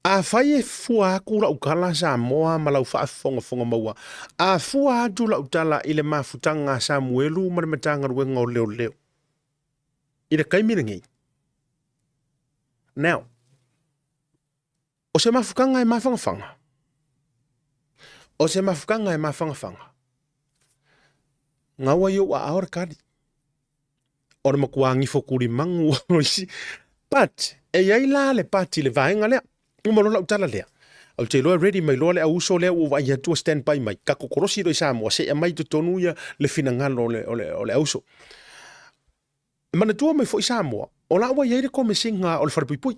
A fai e fua kura ukala Samoa ma lau whaafonga maua. A fua atu la utala i le mafutanga Samuelu ma le matanga ruenga o leo. I le kaimina ngai. Now, o se mafukanga e mafangafanga. O se mafukanga e mafangafanga. Ngawa yo a aor kadi. O le makuangi fokuri mangu o isi. But, e yai la le pati le vaenga lea. Umalo la utala lea. Au te loa ready mai loa le auso lea ua ia tua stand by mai. Kako korosi do i Samoa se mai to tonu ia le finangalo o le auso. Mana tua mai fo i Samoa. O la ua iai le komisinga o le wharpuipui.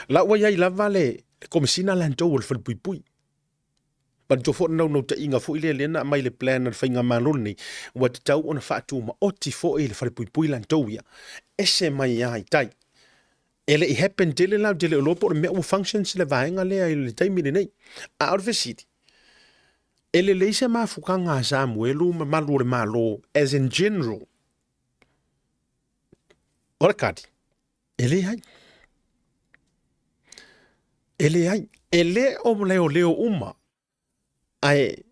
La ua iai lava le komisina lantou o le wharpuipui. But to fo no ta inga fo ile lena mai le plan na whainga maloni. Ua te tau ona whaatu ma oti fo i le wharpuipui lantou ia. Ese mai ai tai. Ele i happen dele lau dele o lopo o mea ua functions le vaenga lea i le taimine nei. A out of the city. Ele leise mafukanga a Samuelu ma malu o le malo as in general. Ora kati. Ele hai. Ele o leo uma. Ai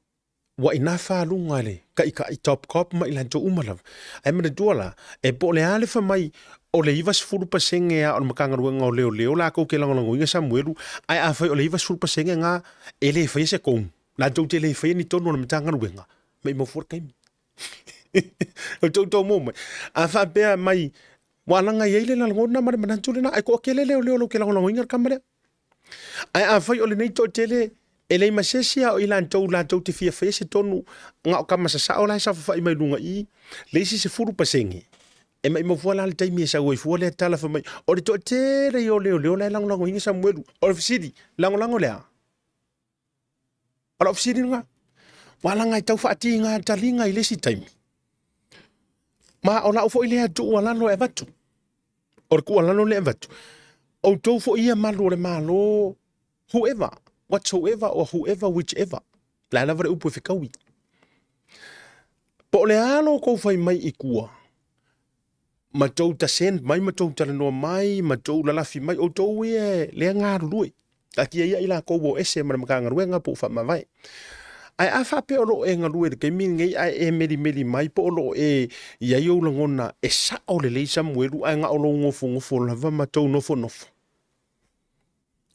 wa inafa lunga le. Ka i top cop ma ilanto uma lav. Ai mana duala. E po le ale fa mai o le iwa sifuru pasenge a o le makanga ruenga o leo la kou ke langolango inga Samuelu. Ai a fai o le iwa sifuru pasenge nga e le fai se kou. La tau te le fai ni tono na matanga ruenga. Mai mo fuar kaimi. O tau mo mai. A fa bea mai walanga yeile la ngona mare manantule na ai ko ke leo lo ke langolango inga kamare. Ai a fai o le nei to tele ele masesia o ilan tau te fia fai se tonu nga o kama sa o la sa fa mai lunga i le si sifuru pasenge. E mai mo fuala le taimi e sa oi fuala tala fa mai. O le to te re o leo la langolango inga Samuelu. O le fisidi langolango lea. O le fisidi nga. Wala ngai tau whaati ngā talinga I lesi taimi. Ma o la ufo I lea tu walano e vatu. O ku walano le vatu. O tau fo ia malo le malo. Whoever, whatsoever or whoever, whichever. La lava le upu e whikaui. Po le alo kou fai mai I kua. Ma tau ta send mai, ma tau ta noa mai, ma tau la lafi mai. O tau e lea ngā rului. A kia ia ila kou o ese ma maka ngaruenga po wha mawai. Ai a wha pe olo e ngarue de kei mingi ai e meri mai po olo e iai o langona e sa o le leisa mueru ai ngā olo ngofo lava ma tau nofo.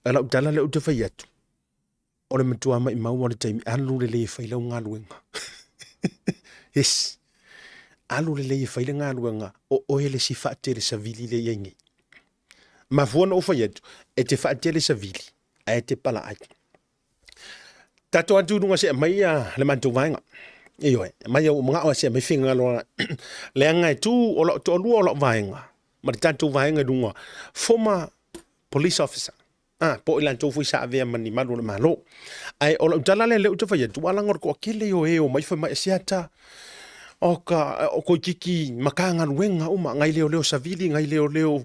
Ala utala le uta whai atu. O le matua mai mau ane taimi alu le lei whai lau ngā luenga. Yes. Alu le lei whai le ngā luenga o oele si whaatere sa vili le iengi. Ma fuana o whai atu e te whaatere sa vili. A e te pala ai. Tato atu nunga se mai le mantu vainga. Ioi, mai o mga o se mai finga lo le anga tu o lo to lu o lo vainga. Ma tato vainga nunga former police officer. Po ilan to fu sa ave mani malu le malo. Ai o lo tala le uta fa tu ala ngor ko kile o e o mai fa mai siata. O ko kiki makanga luenga uma ngai leo sa vili ngai leo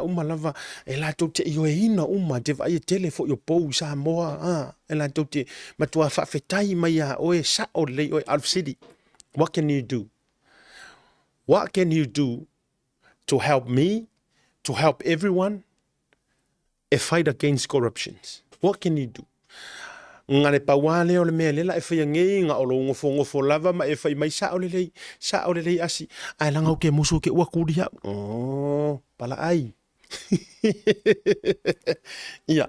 uma lava e la to te yo ina uma te vai telefo yo pou sa moa e la to te matua fa fetai mai o e sa o le o Alf City. What can you do? What can you do to help me, to help everyone a fight against corruptions? What can you do? Ngare pawale o le mea lela e whai ngei ngā olo ngofo lava ma e whai mai sa o le lei asi ai langa o ke musu ke ua kuri hau pala ai ia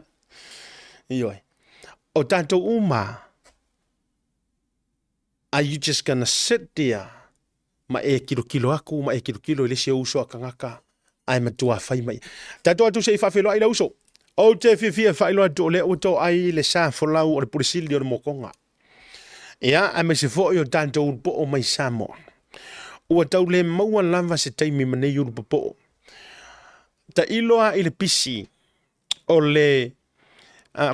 ioi o tanto uma are you just gonna sit there ma e kilo aku ma e kilo le se uso akangaka ai matua whai mai tanto atu se I whawhelo ai la uso o te fifia whailo atu o le o to ai le sa folau o le purisili o le mokonga. Ia, a me se fo o tanto po o mai Samoa. Ua tau le maua lava se taimi manei uru po. Ta iloa I le pisi o le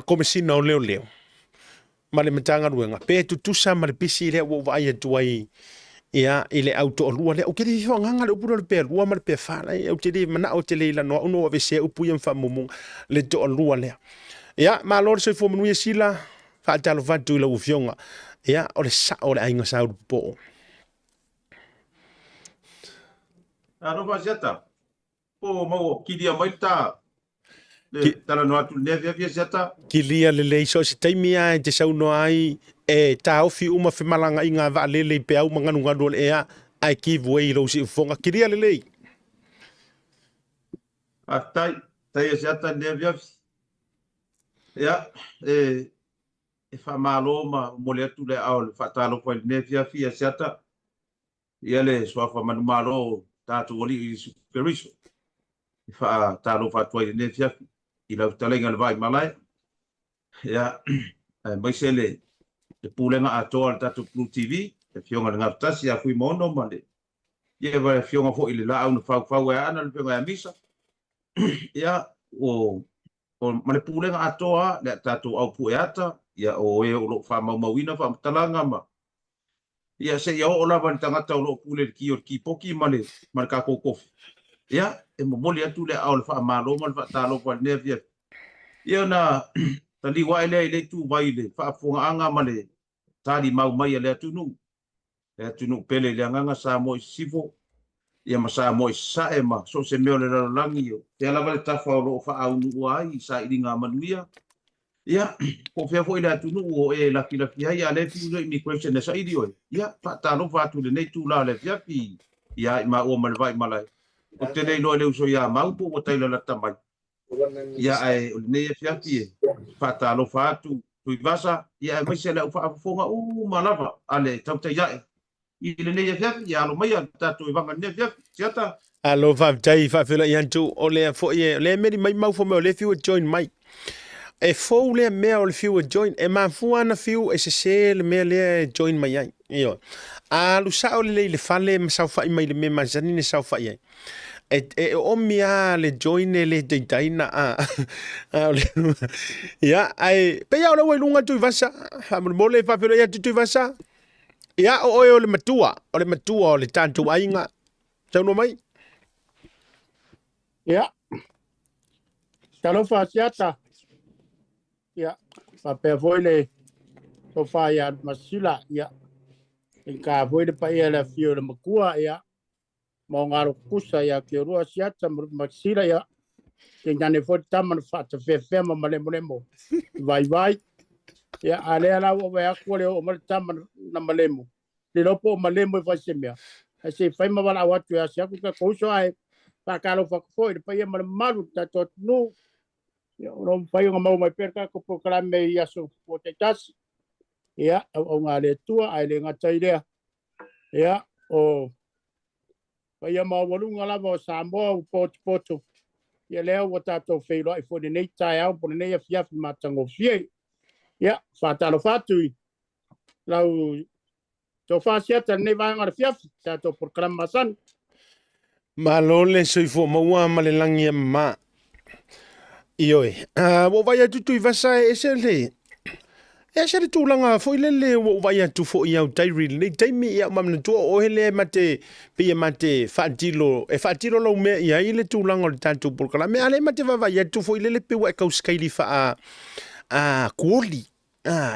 komisina o leo. Ma le matanga ruenga. Pe tutusa ma le pisi le o vai atu ai ia I le auto o lua le o kiri fo nganga le upuro le pe lua ma le pe fala o te le mana o te le la no uno o vese upu ia fa mumu le to o lua le ia ma lor se fo manu sila fa talo vatu le ufionga ia o le sa o le ainga sa po Aro vazeta po mo kidia mai ta le tala no atu le via zeta kilia le so se taimia te sau no ai e ta ofi uma fe malanga I ngā va lele pe au manganu ngado le ea ai give way lo si fonga kiria lele atai tai zeta le via ya e fa malo ma mo le tu le au fa talo ko le via fia zeta ia le so fa manu malo ta tu oli periso fa talo fa tu le via I la talenga le vai malai ya mai sele te pulenga atoa tatu Blue TV te fionga nga tasi a fui mono male ye va fionga fo ile la una fau e ana le fionga misa ya o male pulenga atoa le tatu au pueata ya o e o lo fa mawina fa talanga ma ya se ya o la van tangata o lo pule ki poki male marka ko kofi ya e mo mole atu le au fa malo mal fa talo kwa nevia ya na tali wa ile tu vai le fa fonga anga male tali mau mai le tunu pele le nganga sa mo sifo ia masa mo sa e ma so se meo le langi yo te ala vale tafa o fa au nu ai sa iringa manuia ia ko fe fo ile tunu o e la fila fia ia le fi no immigration sa idio ia fa talo fa tu le nei tu la le fia fi ia ma o mal vai malai o te nei lo le uso ia mau po o tai la tamai ia ai o nei fia fi fa talo fa tu vasa ia mai se la fa fonga malava ale tau te ia ile nei fia ia lo mai tatu vanga nei fia siata alo va tai fa fela yantu o le fo ye le meri mai mau fo me le fiu join mai e fo le me o le fiu join e ma fu ana fiu e se le me le join mai ai io alu sa o le fale ma sa fa mai le me ma zani ne sa fa ye o mia le join le taina ia ai pe ia o le lunga tu vasa mo le fa pelo ia tu vasa ia o le matua o le tantu ainga tau no mai ia talo fa siata ia fa pe foi le so fa ia masila ia ka foi de pa ia la fio le makua ia mo ngaro kusa ia ke rua siata masila ia ke ngane foi taman fa te fe ma malemo vai ia ale ala o vai aku le o mal taman na malemo le lopo malemo fa semia se fai ma wala watu ya sia ku ka koso ai pa kalo fa foi pa ia malu ta tot no rom fai nga mau mai perka ko proclame ia so potetas ia o ngale tua ai le ngatai le ia o pa ia ma walu ngala mo sambo poto ia le o tato fei lo fo de nei tai au po nei fia ma tango fie ia fa talo fatu lau to fa sia nei va ngar fia tato proclamasan malole soi fo maua malelangi ma Ioi, wo vai atu tui vasa ese le tūlanga foi le wo vai atu fo iau tairi le taimi ia mamna tua o hele mate pia mate fatilo lo me ia ile tūlanga le tatu pulkala me ale mate vai atu foi le pe wa kauskaili fa a kuoli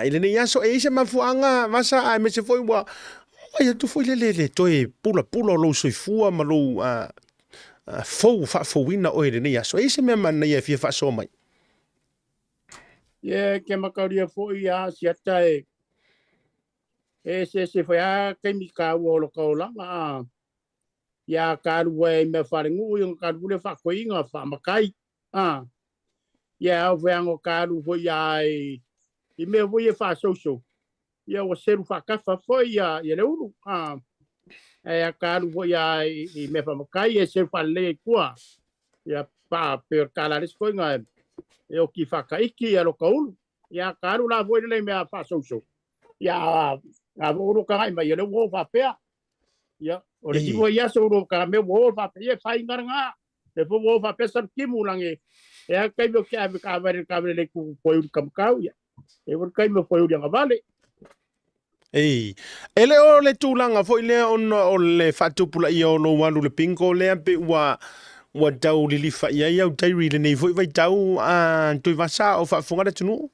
ile ne yaso e se mafuanga vasa a me se foi wa vai atu foi le toi pula lo soifua malo fou wina o ele nei aso. Eise mea mana ia fia wha so mai. Ye ke makauria fo ia siata e se foi a kemi ka wo lo ko langa. Ya ka ruwe me faringu yung ka ruwe fa ko inga fa makai. Ya vengo ka ruwe ya i me voye fa so. Ya o seru fa ka fa foi ya le uru. Ya ka ruwe ya i me fa makai e se fa le kwa. Ya pa per kala ris ko inga e o ki whakaiki a roka ulu. Ia karu la voe nei mea whasauso. Ia a uro ka ngai mai, ia le uo whapea. Ia, o le tivo ia so uro ka me uo whapea, ia whai ngaranga. Le po uo whapea san kimu lange. Ia kai meo kia me ka vare le ku poi uri kamkau. Ia, e uri kai meo poi uri anga vale. Ei, ele o le tūlanga foi lea o le whatupula i o lo walu le pinko lea pe ua tau lilifa ia iau tairi le nei foi vai tau tui vasa o whafungara tunu?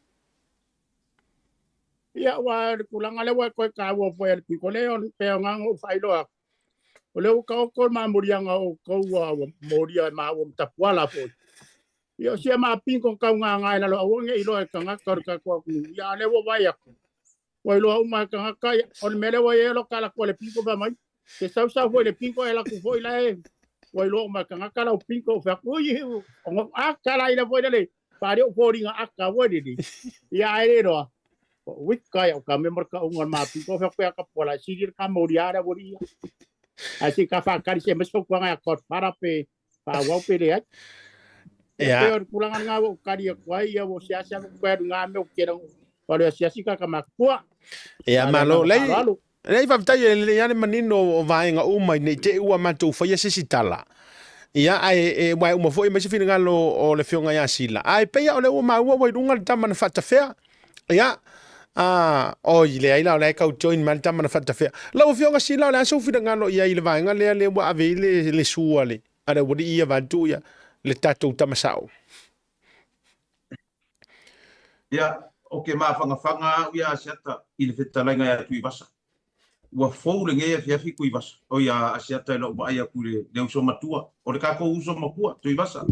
Ia ua kulanga le wa koe ka ua foi al pinko le o peo ngango whailoa. O leo ka o kol maa morianga o kaua moria maa o mtapuala foi. Ia sia maa pinko kau ngā ngai nalo awange ilo e ka ngakar ka kua kunu. Ia lewa vai aku. Wai loa uma ka ngaka on mele wa elo kala ko le pinko ba mai. Ke sau foi le pinko ela ku foi la e. Wai loa uma ka ngaka la pinko fa ko yi o akala ila foi le. Pare o foringa aka wo di. Ia ere ro. Wika ya ka member ka ungan ma pinko fa ko ka pola sigir ka moriara boria. Asi ka fa kari se meso ko nga ko para pe pa wa pe le. Ya. Pero kulangan nga wo kari ko ai ya wo sia ko nga me o kerang. Pare sia ka makua. Ia malo lei whaftai le ane manino o vaenga umai nei te ua matou whaia sisitala. Ia ai wai uma fo i masi whina ngalo o le whionga ia sila. Ai peia o le ua maua wai runga le tamana whatawhea. Ia o i le aila o le kau join man tamana whatawhea. Lau whionga sila o le aso whina ngalo ia i le vaenga lea le ua ave le sua le. Are wadi ia vantu ia le tatou tamasao. Ia. O ke mawhangawhanga ia asiata i le whetalainga ia tui vasa. Ua fou le ngea fiafi kui vasa. O ia asiata ila uba aia kui le uso matua. O le kako uso makua tui vasa.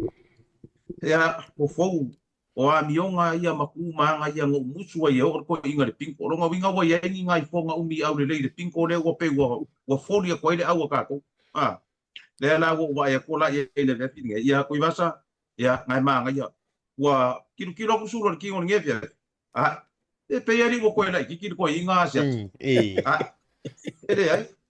Ia o fou o a mionga ia maku maanga ia ngau musu ia o ko inga le pinko. Ronga winga wa ia ingi ngai fonga umi au le pinko le ua pe ua foli a koe le au a kako. Le ala ua aia kola ia le vefi nge. Ia kui vasa ia ngai maanga ia. Ua kilo kusuro le kingo ngea fiafi. E pe ari ko la ki ko inga sia.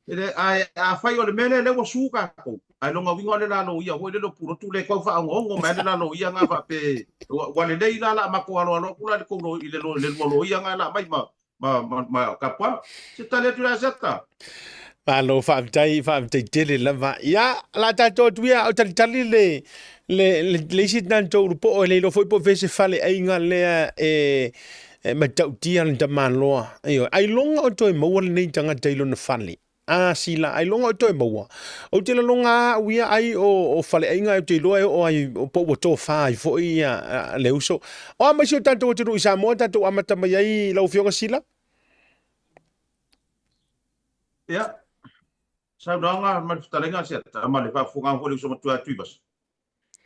Ele ai a fai o le mele le wo suka ko. Ai longa winga le la no ia ho le lo puro tu le ko fa ngo me le la no ia nga fa pe. Wa le dei la ma ko alo kula ko lo ile lo ia nga la mai ma ka pa. Se tale tu la seta. Malo whaamtai tele lava. Ia, la tato tuia au talitali le sit nan tau rupo o le lo foi po vese fale ainga lea matautia le tamanoa. Ai longa o toi maua le nei tanga teilo na fale. Sila, ai longa o toi maua. O te la longa uia ai o fale ainga o te loa o ai o po o tō whai fo i le uso. O ama si o tanto o te rui sa moa, tanto amata mai ai lau fionga sila? Ia, saudanga malfutalenga siata, male whafunga hole uso matua tuibas.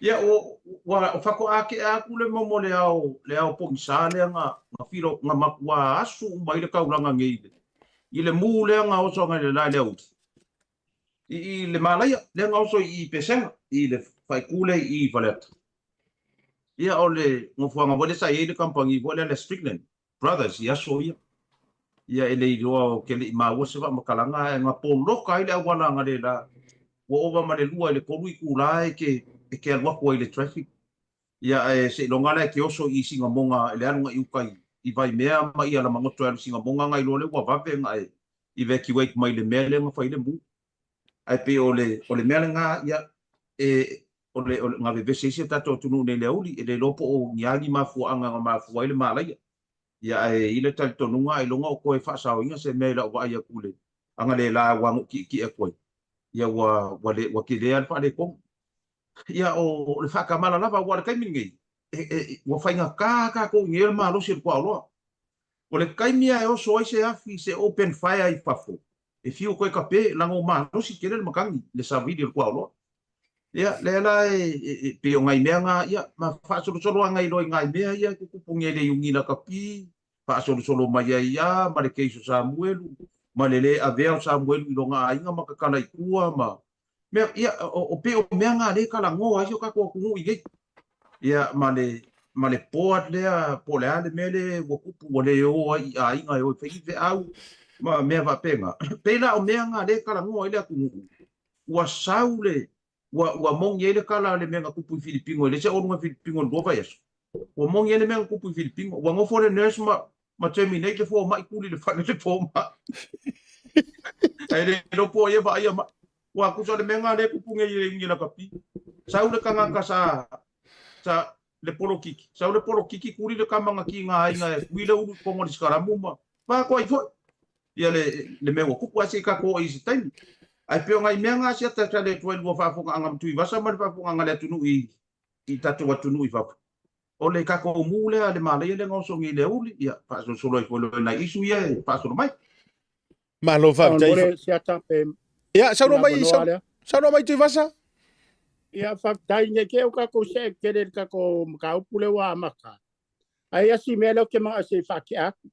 Ia, o whako ake aku le momo le au pongisa le nga whiro nga makua asu mai le kauranga ngeile. I le mū le nga oso ngai le lai le auti. I le malaya le nga oso I pesenga, I le whaikule I valeta. Ia o le ngofuanga wale sa i le kampangi wale le Strickland Brothers, ia so ia. Ia ele I roa o kele I maua se wa makalanga e nga poloka I le awana nga le la. Wa ova ma le lua I le koru I kula e ke alwako I le traffic. Ia se longa le ke oso I singa monga le anunga I ukai. I vai mea ma I ala mangoto alu singa monga ngai lo le wa vape ngai. I veki wait mai le mea le ngawhai le mu. Ai pe o le mea le ngā ia o le ngā vevese isi tato tunu ne le auli. E le lopo o ngiangi mafua anga ngā mafua I le malaia. Ia I le tali tonunga I longa o koe whaasao inga se mea la wa ia kule. Anga le la wangu ki e koe. Ia wa ki lea le wha le kong. Ia o le whakamala lava wa le kaimini wa whainga kā ko ngel ma lo sir kwa loa. O le kaimia e oso ai se afi se open fire I fafo. E fiu koe ka pe lango ma lo si kere le makangi le sa video kwa loa. Ia le la pe o ngai mea nga ia ma fa solo ngai lo ngai mea ia kupunge le yungi na kapi fa solo mai ia ma le keiso Samuelu ma le avea Samuelu lo nga inga makakala ikua ma mea ia o pe o mea nga le kala ngo ai o ka ko kungu I ia ma le poat lea po le ale mele wo kupu wo le o ai inga o fe ve au ma mea va penga pela o mea nga le kala ngo ile kungu wa saule wa mong yele kala le mea kupu Filipino le se o nga Filipino do va yes wa mong yele mea kupu Filipino wa ngo for nurse ma terminate fo ma ikuli le fa le fo ma ai le lo po ye va ia ma wa ku so le mea le kupu nge ngi la kapi saule kanga ka sa le polo kiki. Sa le polo kiki kuri le kamanga ki nga inga e wile uru kongo ni skaramu ma. Pa ko ai fo. Ia le mewa kupu ase ka ko isi taimi. Ai peo ngai mea nga sia ta le tuai lua whafunga anga mtui. Vasa ma le whafunga anga le atunu I tatu atunu I wapu. O le kako mule a le malaya le ngauso ngi le uli. Ia pa so solo I folo na isu ia e pa solo mai. Malo whaamtai. Ia, sauno mai tui vasa? Ia whaktai nge ke o kako se kere kako makaupule wa amaka. Ai asi mea leo ke maa se whake aku.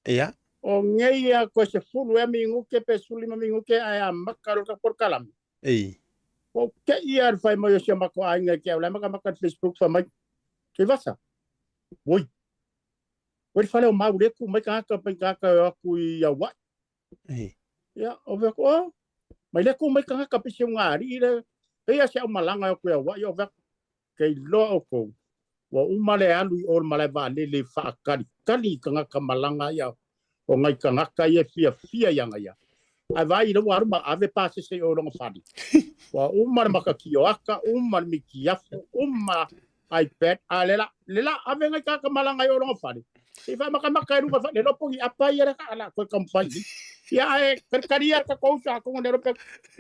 Ia. O ngei a ko se fulu e mingu ke pe sulima mingu ke ai amaka roka por kalam. Ei. O ke ia al fai mo yo se mako ai nge ke au maka Facebook fa mai. Ke vasa? Oi. Oi fale o mau reku mai kaka aku I awa. Ei. Ia o veko o. Mai leku mai kaka pe se ngari le. Ia se o malanga o koe wa yo vek kei lo o ko wa umale alu o male va le kali kanga kamalanga ya o ngai kanga kai fia yanga ya ai vai no waru ma ave passe se o longa fadi wa umale makaki o aka umale miki ya iPad lela ave ngai ka kamalanga yo longa fadi se va maka ru va le lopo apa ya ka ala ko kampai ya e perkaria ka ko sa ko ngero pe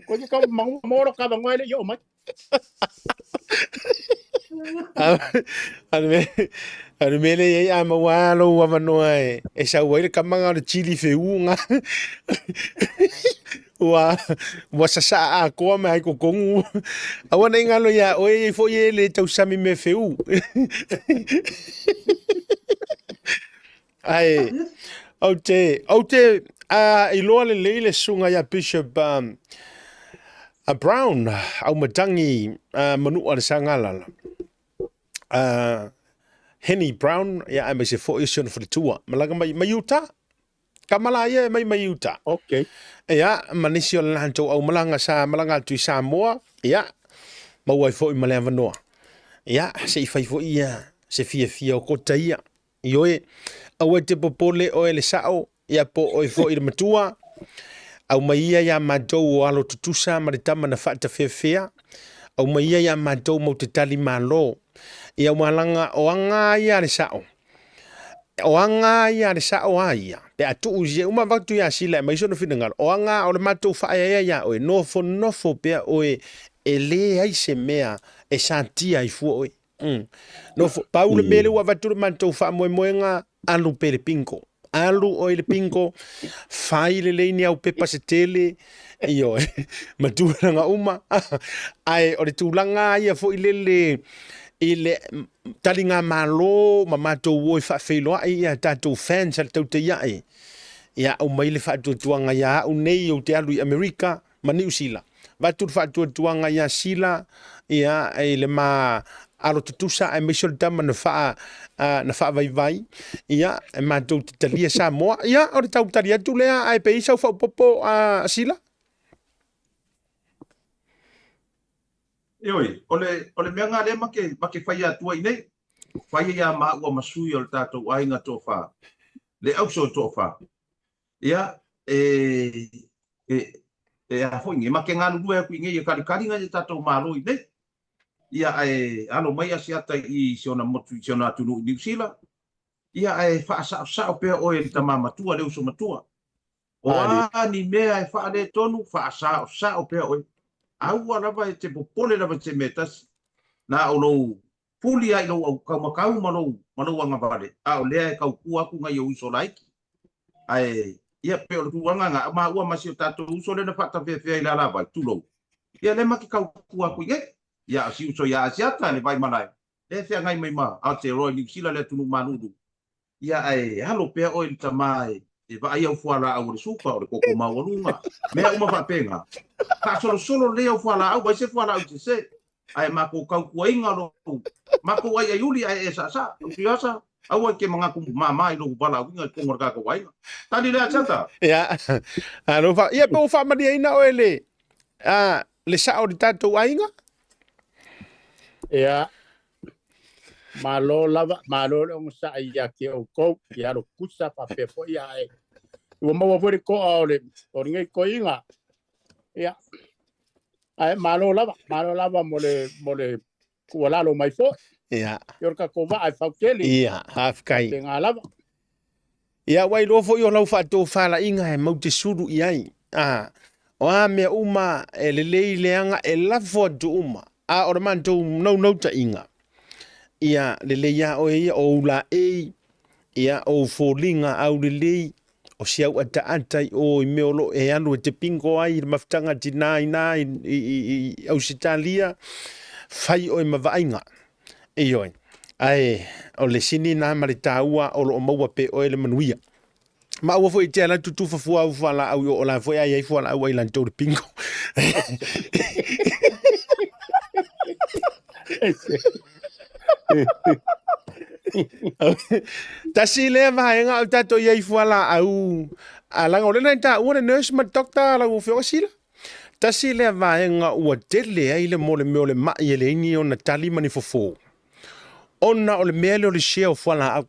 ko ka moro ka ngoi le yo mai Anu mele ye ama walo wa manoa e sa wai kamanga de chili feunga wa sa a ko mai ko kongu awana ngalo ya oi fo ye le tau sami me feu ai ote I loa le sunga ya Bishop Brown au matangi manu o le sangala Henny Brown ya ai se fo ision for the tour malaga mai Utah kamala ye mai Utah okay ya manisio lanto au malanga tu Samoa ya ma wai fo I malanga no ya se fai fo ia se fia o kota ia ioe awe te popole o ele sao ia po o fo I matua au maia ia matou o alo tutusa ma le tama na faatafeafea au maia ia matou mau te tali malo ia malanga o anga ia le sao o anga ia le sao ia pe atu uzie uma vatu ia sila mai sono finanga o anga o le matou faia ia o nofo pe o e le ai se mea e santia i fu o no Paulo mele wa vatu matou fa moenga alu pele pinko alu o le pinko fai le leini au pepa se tele io maturanga uma ai o le tulanga ia fo ile talinga malo mamatou o fa felo ai ia tatou fans al tau te ia o mai le fa tuanga ia o nei o te alu i America ma New Zealand vatu fa tuanga ia sila ia ai le ma alo tutusa ai misol tama na fa vai ia e matou te talia sa moa ia o le tau talia tu lea ai pe isa fa popo sila Ioi, ole mea ngā le make whai atua i nei. Whai ia maa ua masui o le tātou ainga tō whā. Le auso tō whā. Ia, a hoi nge, make ngā lulu e kui nge i karikari ngai tātou mālo i nei. Ia alo mai asiata i siona motu i siona atunu i New Zealand. Ia wha sao pēr oe li ta matua leo so matua. O ni mea wha le tonu wha sao pēr oe. Aua lava e te popole lava te metas na o no puli ai no au makau mano anga vale a o lea e kau ku aku ngai o iso laiki ai ia pe o tuanga nga ma ua masio tato uso le na fata fe la lava tulo ia le maki kau ku aku ngai ia si uso ia asiata le vai malai le fe ngai mai ma a te roi ni sila le tunu manudu ia halo pe o il tamai e vai au fuala au le supa o le koko maunga me uma fa penga ka solo leo fuala au vai se fuala au te se ai mako kau kuinga lo mako ai yuli ai sa fiasa au ke manga ku mama i lo bala winga ko ngorga ko wai tani le chata ia alo fa ia pe fa madia ina o ele le sa o tato ainga ia malo le sa ia ke o ko ia lo kusa pa pe fo ia e o mo fo ko ole o ngai ko inga ia ai malo lava mo le ku la lo mai fo ia yorka ko va ai fa keli ia half kai tenga lava ia wai lo fo yo lau fa to fa la inga e mau te suru iai o a me uma e le leanga e la fo tu uma a o man tu no ta inga ia le ia o ia o la ia o folinga au le o siau ata o meolo e anu te pingo ai maftanga tina ina i Australia fai o mavainga ioi ai o le sini na maritaua o lo maua pe o le manuia ma o foi te ala tutu fa au fala au o la foi ai fala au lan to pingo tasi le vai nga tato ye fala au ala ngole na ta o nurse ma doctor la o fio sila tasi le vai nga o tele ai le mole mole ma ye le ni ona tali mani fofo ona o le mele o le share fala au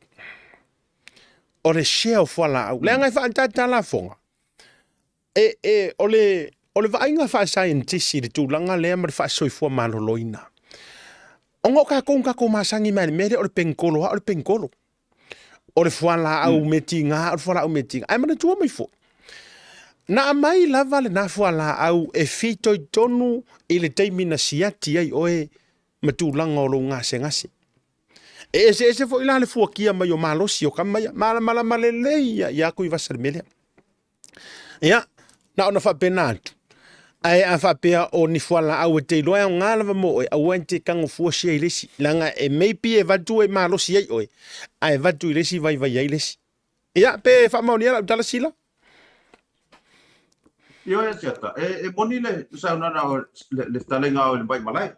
o le share fala au le nga fa ta la fonga o le vai nga fa scientist le tu langa le ma fa so fo maloloina ongo ka ko masangi mai mere o penkolo o le fuala au metinga o fuala au metinga ai mana tua mai fo na mai lava le na fuala au e fito tonu ile taimina siati ai oe matulanga o lo ngase ese fo ila le fuakia mai o malosi o kamai mala malele ya ku ivasar mele ya na ona fa penatu ai a fa pea o ni fuala au te loa ngala mo au ente kango fuasia ilesi langa e maybe e vatu e malosi ai oi ai vatu ilesi vai ilesi ia pe fa mauni ala tala sila yo ya chata bonile sa na le talenga o le vai malai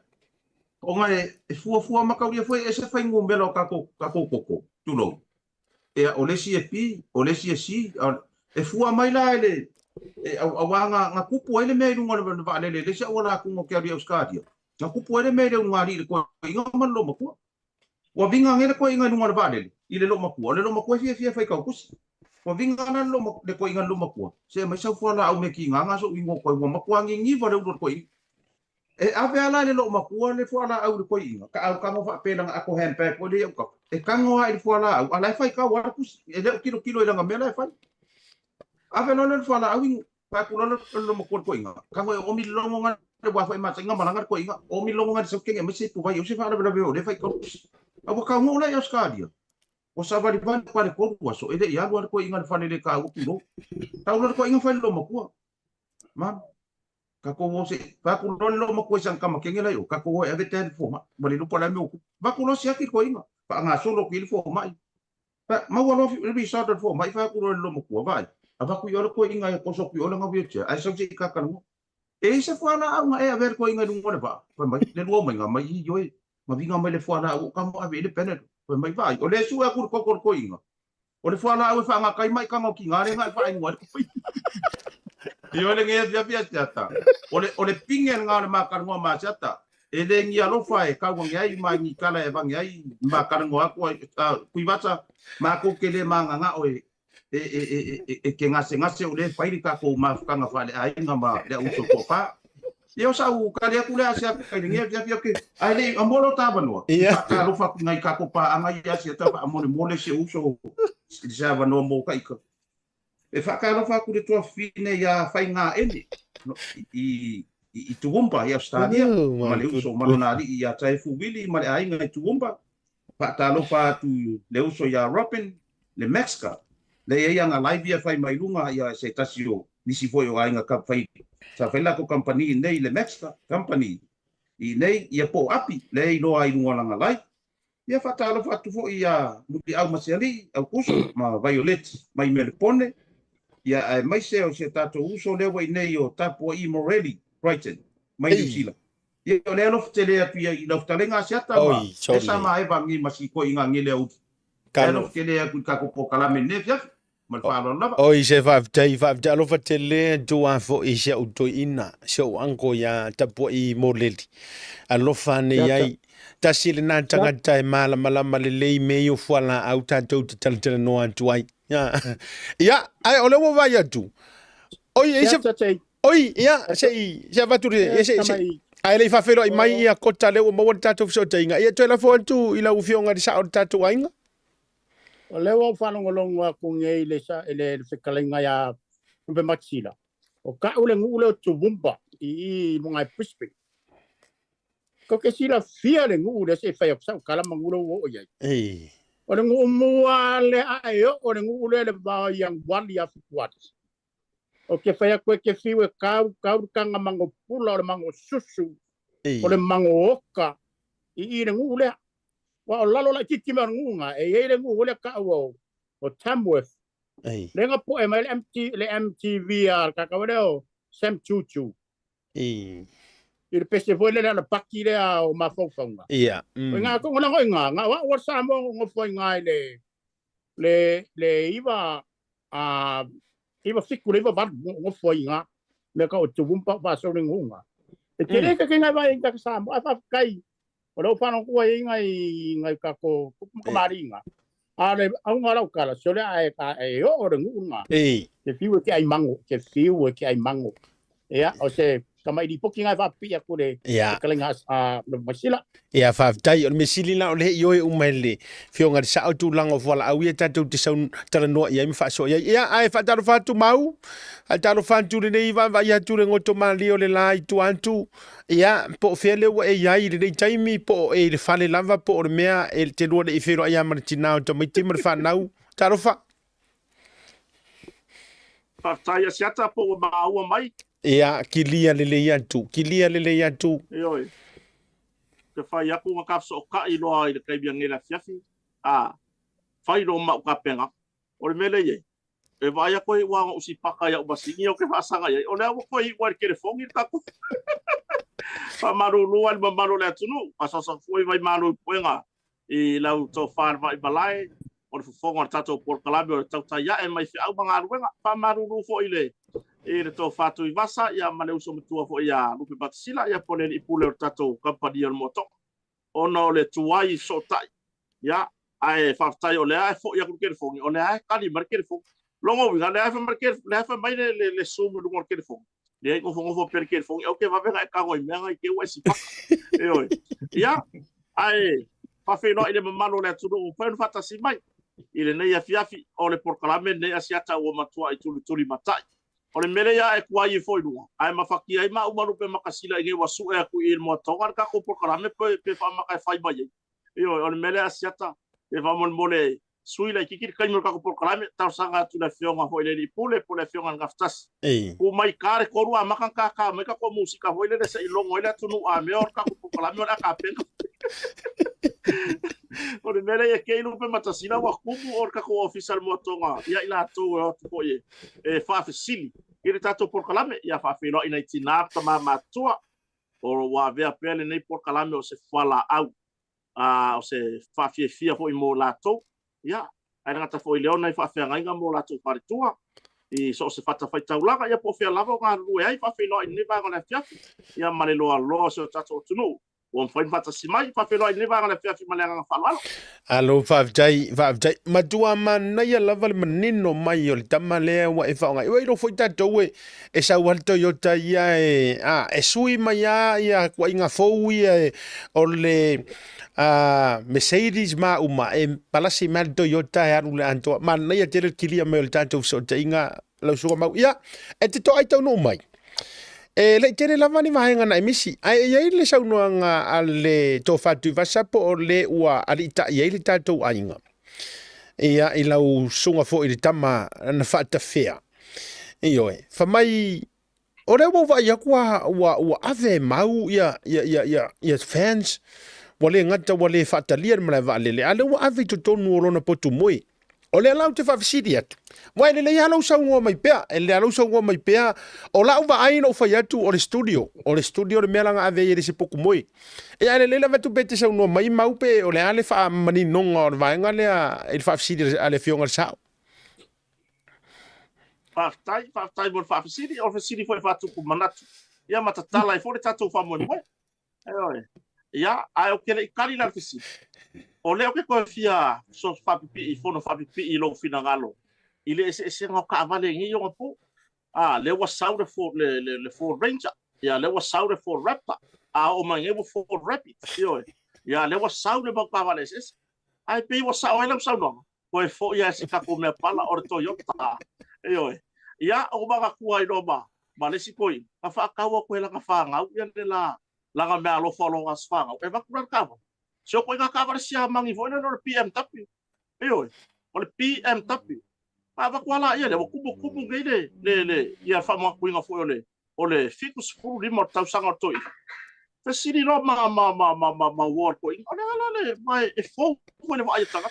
o ngai e fua makauria foi ese fai ngumbelo kako koko tulo o lesi e pi o lesi e si e fua mai la ele awanga nga kupu ele me lunga le vale le se wala ku ngo kia euskadia nga kupu ele me le ngari ko inga man lo maku wa vinga ngere ko inga lunga le vale ile lo maku fia fai ka kusi Ko vinga na lo de ko inga lo makua. Se mai sa fala au me ki nganga so ingo ko mo makua ngi va do ko i. E ave ala le lo makua le fala au ko inga. Ka au ka mo fa pela ako handbag ko le ko. E kango ai fala au ala fai ka wa ku e le kilo ile nga mela fai. Ave no le fala au ingo pa ku lo makua ko inga. Kango o mi lo nga le wa fai ma singa malanga ko inga. O mi lo nga so ke me se tu vai o se fala bela le fai ko. Abo ka ngo la ya skadia. O sa vali van pare ko so ele ya luar ko inga fane le ka u no ta luar ko inga fane lo makua mam ka ko mo se pa ku lo makua sang kama kengela yo ka ko e veten fo ma bali lu pala me ba ku lo sia ki ko inga pa nga so lo ki fo ma pa ma wa lo bi sa do fo ma fa ku lo makua vai aba ku yo ko inga ko so ku yo nga bi che ai so si ka kan e se fo na nga e ver ko inga du mo ba pa ma le lo ma nga ma i yo ma vinga ma le fo na u ka mo ave le pene mai vai o le sua ku ko inga o le fala au fa nga kai mai ka ngo ki ngare nga fa ngwa yo le nge ya pia tata o le pingen nga ma ka ngo ma tata e le ngi alo fa e ka ngo ngai ma ngi kala e bang ngai ma ka ngo ko ku bata ma ko ke le ma nga o e ke nga se o le fa ri ka ko ma ka nga fa le ai nga ma le u so ko pa yo sa u ka le ku le asia ka ngi ya ke ai le amolo ta banua ka lo fa ngai ka ko pa anga ya sia ta amole mole se uso já va no mo ka ika e fa ka lo fa ku le to fine ya fa nga ene i tuumba ya stadia ma le uso ma na ri ya tai fu wili ma le ai ngai tuumba fa ta lo fa tu le uso ya Robin le Mexica le ia nga live ya fa mai lunga ya se tasio ni si foi o ai nga ka fai sa fela ko company nei le Mexica company i nei ia po api le no ai lunga nga live ia fatalo fatu fo ia muti au masiali au kuso ma violet mai melpone ia mai se o se tato uso le wai nei o tapo i Morelli Brighton mai New Zealand ia le lo ftele ia i lo ftele nga siata ma esa ma e bangi masi ko inga ngile u ka lo ftele ku ka ko kala menne fia mal falo lava oi se va lo ftele do fo i se o to ina so anko ya tapo i Morelli alo fane yai tasile na tangata e mala le me yo fala au tatou te tala no atu ai ya ai ole wo vai atu oi ya se va tu se ai le fa felo mai ia kota le o mo tatou so tinga ia to la fo tu ila u fionga di sa o tatou ainga o le wo fa ngolonga ku ngei le sa ele se kalenga ya be maxila o ka ule ngule tu bumba i mo ngai Brisbane ko ke sila fia le ngu de se fa yo sa kala mangulo wo ya o le ngu mua le ayo o le ngu le ba yang wali ya fuat o ke fa ya ko ke fiwe ka kanga mango pula le mango susu o le mango oka i le ngu le wa lalo la kiki ma ngu nga e le ngu le ka wo o Tamworth le nga po e mai le MTV ka ka o Sam Chuchu il pese foi le na paki le o mafonga ia nga ko nga wa sa mo ngo foi nga le iba iba fiku le iba ngo foi nga me ka o tubumpa ba so nga e kere ka nga ba inga sa mo fa kai o lo fa no ko nga ka ko mari nga ale au nga la kala so le ai ka e o nga ke fiu ke ai mango ia o se kama i poki ngai va pia kule kalenga no masila ia fa tai o mesili la o le yo e umele fionga sa o tu lango vola au ia tatu te saun tala no ia mi fa so ia ai fa talo fa tu mau al talo fa tu le nei va ia tu le ngoto mali o le lai tu antu ia po fele o e ia i le taimi po e le fale lava po o mea e te lo le ifero ia martina o to mai te fa nau talo fa tai asiata po mau mai ia kilia lele atu Ioi. Ke fai aku nga kapso ka i loa i le kaibia ngela fiafi. Fai lo ma ka penga. O le mele ye. E vai ako i wanga usi paka ya ubasingi o ke fasanga ye. O le ako i wa ke le fongi ka ko. Pa maru lual ba maru le tunu. Asasa foi vai maru poenga. I lau to far vai balai. O le fonga tato por kalabi o tau tai ya e mai fi au manga ruenga. Pa maru lu fo ile. E le to fatu i vasa ia mane uso mtua fo ia lupe batsila ia pole i pule o tato kampani al moto ono le tuai so tai ia ai faftai o le ai fo ia ku ke fongi o le ai kali mar ke fongi longo winga le fa market le fa mai le sumu lu ngor ke fo le ngo per ke fo o ke va venga ka ngoi menga ke wa si pa e oi ya ai fa fe no ile mamalo le tudo o fa fata si mai ile nei afiafi o le porkalame nei asiata o matua i tuli matai o le mele ya e kuai fo i lua ai mafaki ai ma umaru pe makasila i nge wasu e ku il mo tonga ka ko porkalame pe fa makai fai mai e o le mele asiata e va mon mole suila kiki kai mo ka ko porkalame tau sanga tu le fionga ho ile pule fionga ngaftas ku mai kare ko rua makan ka me ka ko musika ho ile se ilongo ile tunu a me or ka ko porkalame ora ka penga o le mele e ke ilu pe matasila wa kumu or ka ko official mo tonga ya ila to o to e fa fasili ile tato porkalame ya fa filo ina itina ta matua o wa vea pele nei porkalame o se fala au o se fa fia fo i mo lato ya ai ngata fo i leona i fa fia nga mo lato paritua i so se fata fai taulaga ya po fia lava nga lu ai fa filo ni va ngana fia ya malelo lo so tato tunu o fai fata simai fa filo ni va ngana fia male nga falalo alo fa jai madua mana ya lava le manino mai o le tamale wa e fa nga i ro foi tato e sa walto yo ta ya e sui mai ya kwa inga fo o le Mercedes ma uma e palasi ma Toyota ya rule anto ma na ya tere kilia me o tanto so tinga lo so ma ya e te to ai tau no mai e le tere la vani ma nga na emisi ai ye le sa no nga ale to fatu va sapo o le ua ali ta ye le tato ainga e ya i lau sunga fo i tama na fata fea e yo e fa mai o le mo va ya kwa wa ave mau ya fans wale ngata wale fatalia mala vale le ale wa avi to tonu rona potu moi ole lau te fafisidi atu mai le ya lau sa ngo mai pea le lau sa ngo mai pea o lau va ai no fa yatu o le studio le melanga ave ye se poku moi e ale le lava tu bete sa no mai mau pe ole ale fa mani nonga o va ngale e fafisidi ale fionga sa faftai bon fafisidi o fafisidi foi fatu ku manatu ya matatala i fo le tatu fa moi ai ya ai o kele kali la fisi o le o ke ko fia so fa pipi i fono fa pipi i lo fina ngalo ile ese ngo ka vale ngi yo po le was saude for le for ranger ya le was saude for rapper o mangevo for rapid yo ya le was saude ba ka vale ese ai pe was saude le saude ko fo ya se ka ko me pala or to yo ta yo ya o ba ku ai do ba le si koi ka fa ka wa ko la ka fa ngau ya la langa me alo follow as fanga e va kuran kava so ko nga kava sia mangi vo no PM tapi yo o le PM tapi va kwala ia le kubu ngeide le ia fa mo ku nga fo o le ficus fu limo tau sanga toi te siri no ma wor ko ole mai e fo ko le va ia tanga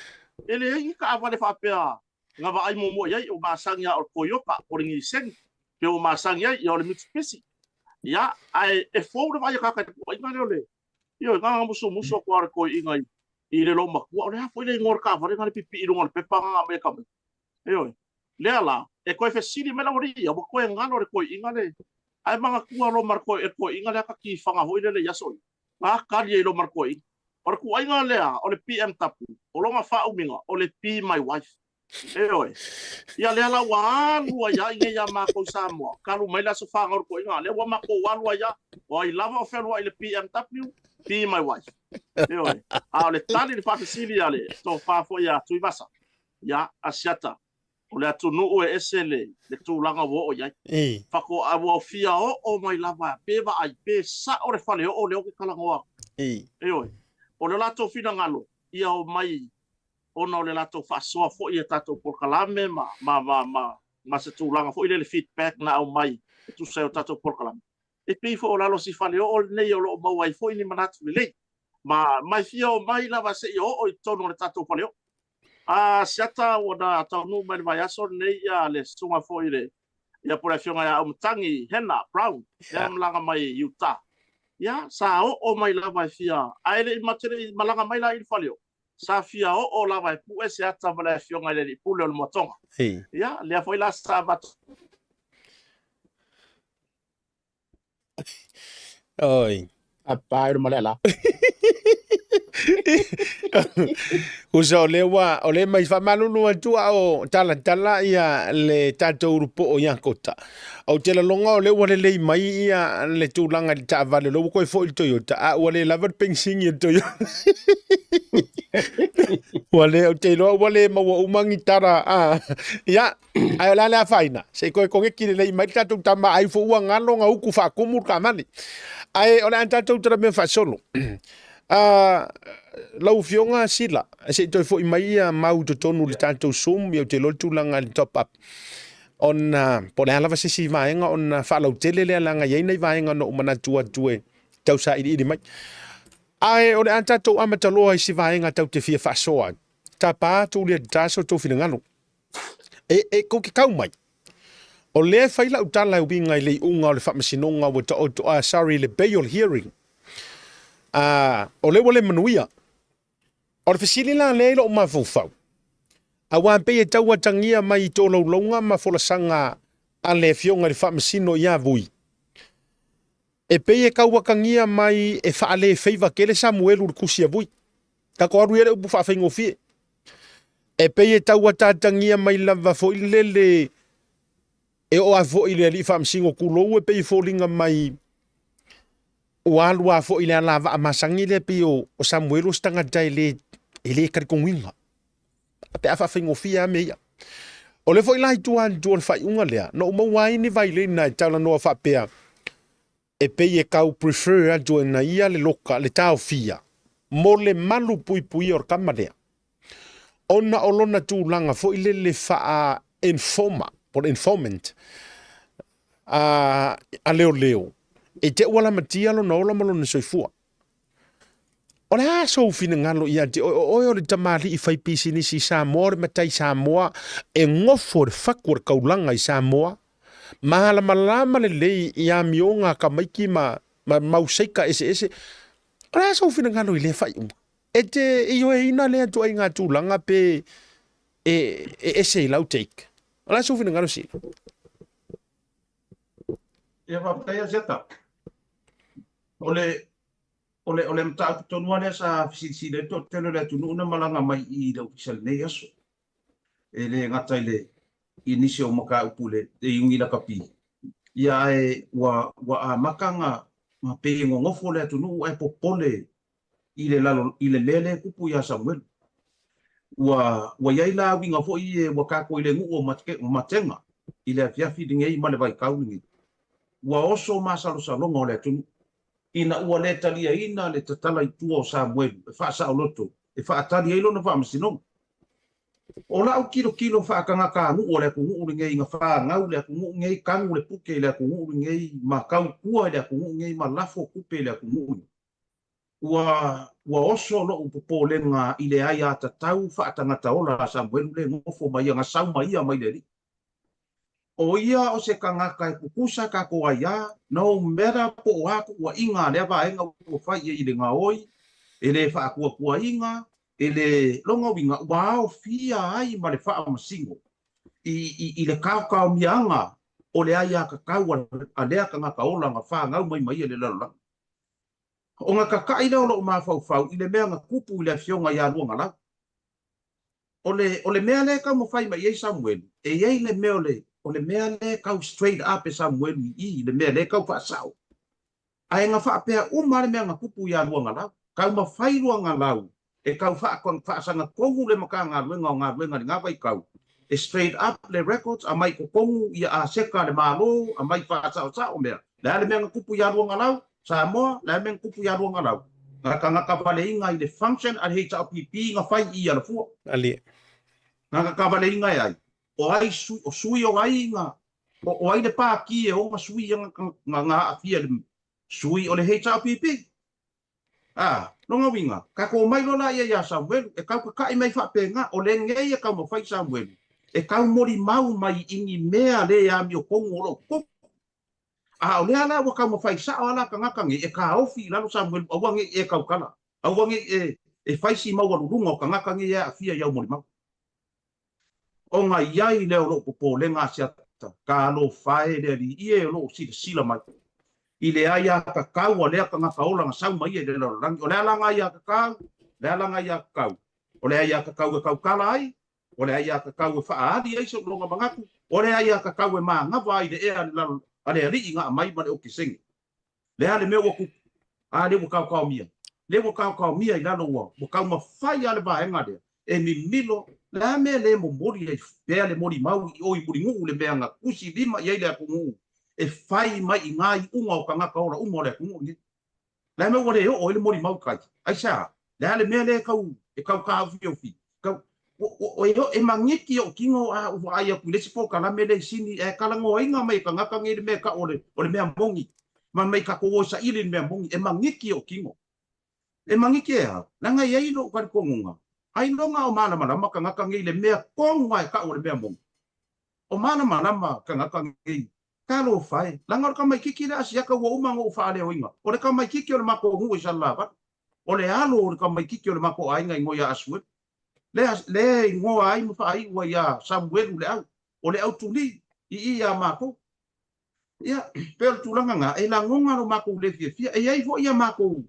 ele i ka va le fa pe nga va ai mo ia o ma sanga o ko yo pa o ngi sen pe o ma sanga ia o le Mitsubishi ya ai e fo le vai ka ko inga le yo nga muso ko ko inga i le lo ma ko le fo le ngor ka va le ngal pipi i ngor pe pa nga me ka yo le ala e ko fe siri me la ori o ko nga lo ko inga le ai manga ku lo mar ko e ko inga le ka ki fanga ho le yaso ma ka le lo mar ko i or ko inga le o le PM tapu o lo nga fa uminga o le P my wife oi ia le ala wa lua ya nge ya ma ko samo kalu mai la so fa ngor ko inga le wa ma ko wa lua ya o I love of fellow ile PMW be my wife oi a le tali le fa sili ale to fa fo ya tu basa ya asiata o le atu no o esele le tu langa wo o ya fa ko a wo fia o mai lava pe va ai pe sa o le fale o le o ke kala ngoa oi o le lato fina ngalo ia o mai ona le lato fa so fo ia tato por kalame ma se tu langa fo ile le feedback na au mai tu se tato por kalame e pe fo la lo si fale o ne o lo ma wai fo ini manatu le ma mai fia o mai la va se o tono le tato fale o siata ona ta no mai vai aso ne ia le sunga fo ile ia por afionga ya umtangi Hena Brown ya langa mai Utah ya sa o mai la vai fia ai le matere malanga mai la il fale sa fia o la vai pu ese ata vala fionga le pu le motonga ya le foi la sabat oi apa ir malela Usa o le mai whamalulu atua o tala ia le tātou rupo o Iakota. Au te la longa o le wale lei mai ia le tūlanga di tāwale lo koe fo i Toyota. A wale lavar pensingi i Toyota. Wale o te loa wale maua umangi tara. Ia, ai o lale a whaina. Se koe konge kire lei mai tātou tama ai fo ua ngalo ngā uku whakumur ka mani. Ai o le an tātou tara mea whasolo. Lau fionga sila se toi fo mai mau to tonu le tanto sum yo te lotu langa le top up on po le ala va se vaenga on fa lau tele le langa ye nei vaenga no mana tua tue tau sa i mai ai o le anta to amata lo ai si vaenga tau te fia fa soa ta pa tu le taso to fina ngano e ko ki kau mai o le fa ila utala u binga le unga le fa masinonga wo to sorry le bail hearing o le wale manuia o le fesili la leilo o mafufau a wan pe tau tangia mai to lo longa ma folasanga a le fionga le famasino ia vui e pe ka wakangia mai e fa le feiva kele Samuel u kusia vui ta ko ru ele u fa fengo fi e pe tau tangia mai lava fo ile e o avo ile li famsingo kulo e pe folinga mai Walua fo ile lava amasangi le pio o Samuel stanga dai le kar konginga pe afa fingo fia me o le fo ile tuan fai unga le no mo wai ni vai le na tala no fa pe e pe e kau prefer do na ia le loka le tau fia mo le malu pui or kamale ona olona tu langa fo ile le fa informa por informant a leo e te wala matia lo no lo malo ne soifua ona so fina ngalo ia te o le tamali I fai pisi ni si Samoa matai Samoa e ngofo le fakur kaulanga I Samoa mahala malama le lei ia mionga ka maiki ma mauseika ese ona so fina ngalo I le fai e te io e ina le atu ai ngā tūlanga pe ese lau take ona so fina ngalo si ia whapataya zeta ole mta tonu ale sa fisi le to tele le tunu na malanga mai I le official nei aso ele ngata ile inisio maka upule e yungi la kapi ia e wa makanga ma pe ngofo le tunu e popole ile lalo ile lele kupu ya Samuel wa yaila winga fo I wa ka ko ile ngu o matenga ile afia fidinge male vai kauni wa oso masalo salonga le tunu ina ua le talia ina le tatala I tua o Samuel e wha sa o loto e wha atali eilo na wha masino o la o kilo wha kanga ka ngu o le ku ngu ngei nga wha ngau le ku ngu ngei kangu le puke le ku ngu ngei ma kau kua le ku ngu ngei ma lafo kupe le ku ngu ua oso lo upopo le nga ile ai a tatau wha atangata ola Samuel le ngofo mai nga sau mai a mai le ri o ia o se kangaka e kukusa ka ko ia no mera po aku wa inga le va enga o fai I le ngaoi ele fa ku inga ele longa winga wa o fia ai ma le fa masingo I le ka mianga o le ai ka a le ka ngaka ola nga fa ngau mai le la o nga ka ile o ma fa ile mea nga kupu ile fionga ya luanga la o le mea le ka mo fai mai Samuel e ye le mea o le mea le kau straight up e Samuel I le mea le kau whaasau. Ai ngā whaapea umare mea ngā kupu ia luanga lau. Kau ma whai luanga lau. E kau whaasanga kongu le maka ngā luenga ni ngā vai kau. E straight up le records a mai ko kongu ia a seka le malo a mai whaasau mea. Le mea ngā kupu ia luanga lau. Samoa, le mea ngā kupu ia luanga lau. Ngā kawale inga I le function a le HRPP ngā whai I ala fua. ali Ngā kawale inga ai. O ai sui o ai nga o ai le pa ki e o sui nga afia sui o le HRPP longa winga ka ko mai lola ia Samuel e ka ka mai fa penga o le ngei ka mo fai Samuel e ka mori mau mai ingi mea le ya mi o kongo lo ko o le ala wa ka mo fai sa ala ka ngaka ngi e ka ofi la Samuel o wangi e ka kala o wangi e fai si mau lunga ka ngaka ngi ya afia ya mori mau o nga iai leo lo popo le ngā siata ka lo fae le li ie lo sila mai I le ai a ka kau a lea ka ngaka ola nga sau mai e le lo rangi o le ala ngai a ka kau le alanga ia kakau o le ia kakau e kaukala ai o le ia kakau e whaadi ai so longa mangaku o le ia kakau e maangava ai le ea ale ri nga mai ma le o kisengi le ale me o ku a le kau mia le kau mia i lalo wa mo kau ma fai ale ba enga de e mi milo la me le mo mori e pe ale mori mau o i muri ngu le meanga kusi lima ia ile ku ngu e fai mai i ngai unga o kanga ka ora unga le ku ngu la me o le o le mori mau kai ai sa le ale me le kau e kau ka fi kau o e mangiki o kingo a o ai ku le sipo kala me le sini e kala ngo inga mai kanga ka ngi me ka o le me mongi ma mai ka ko sa ile me mongi e mangiki o kingo e mangiki e nanga ia ilo ka ko ngunga ai longa o mana mana ka ngaka ngi le mea konga ka o le mea mongi o mana mana ka ngaka ngi ka lo fai langa ka mai kiki la sia ka wo uma ngo fa le oinga o le ka mai kiki o le mako ngu sa lava o le alo o le ka mai kiki o le mako ai ngai ngo ya asu le ngo ai mo fa ai wa ya Samuel le au o le au tuli i ia mako ia pel tulanga nga e la ngonga no mako le fia e ai vo ia mako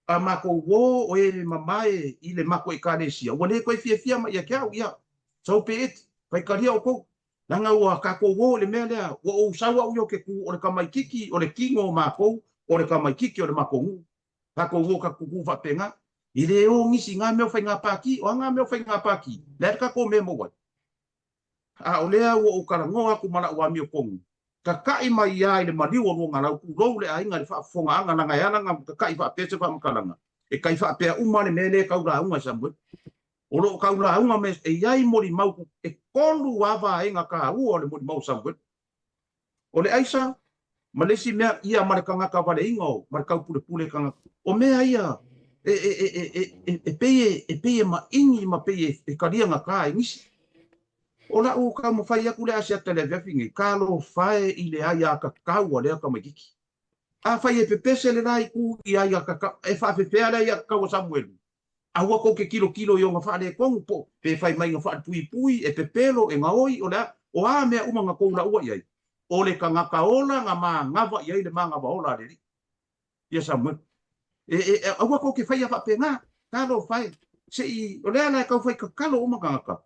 a mako wo o e mamae i le mako e kalesia o le ko fia ma ia kia ia so pe it pai kalia o ko langa wa ka ko wo le mele o sawa o ke ku o le kamai kiki o le kingo mako o le kamai kiki o le mako ngu ka ko wo ka ku va penga i le o ngisi nga me fa nga paki o nga me fa nga paki le ka ko me mo wa a o le o ka ngoa ku mala wa mi ko ka kai mai ai le mali o nga la ku lo le ai nga fa fonga nga nga ya nga ka kai fa pe se fa mkalanga e kai fa pe uma le mele ka ula unga sambu o lo ka ula unga me e ai mori mau e kolu wa va ai nga ka u le mori mau sambu o le aisa malesi me ia marka nga ka vale ingo marka pule ka o me ia e peye ma ingi ma peye e kalia nga ka ngisi o la o ka mo fai aku le asia television ka lo fai i le ai ka ka o le ka magiki a fai e pepese le rai ku i ai ka e fa pepe ala ia ka o Samuel a wa ko ke kilo yo nga fa le kong po pe fai mai nga fa pui e pepelo e nga oi o la o a me uma nga ko la o ia o le ka nga ka ola nga ma nga va ia le ma nga va ola le ia Samuel a wa ko ke fai fa pe nga ka lo fai se i o le ala ka fai ka kalo uma ka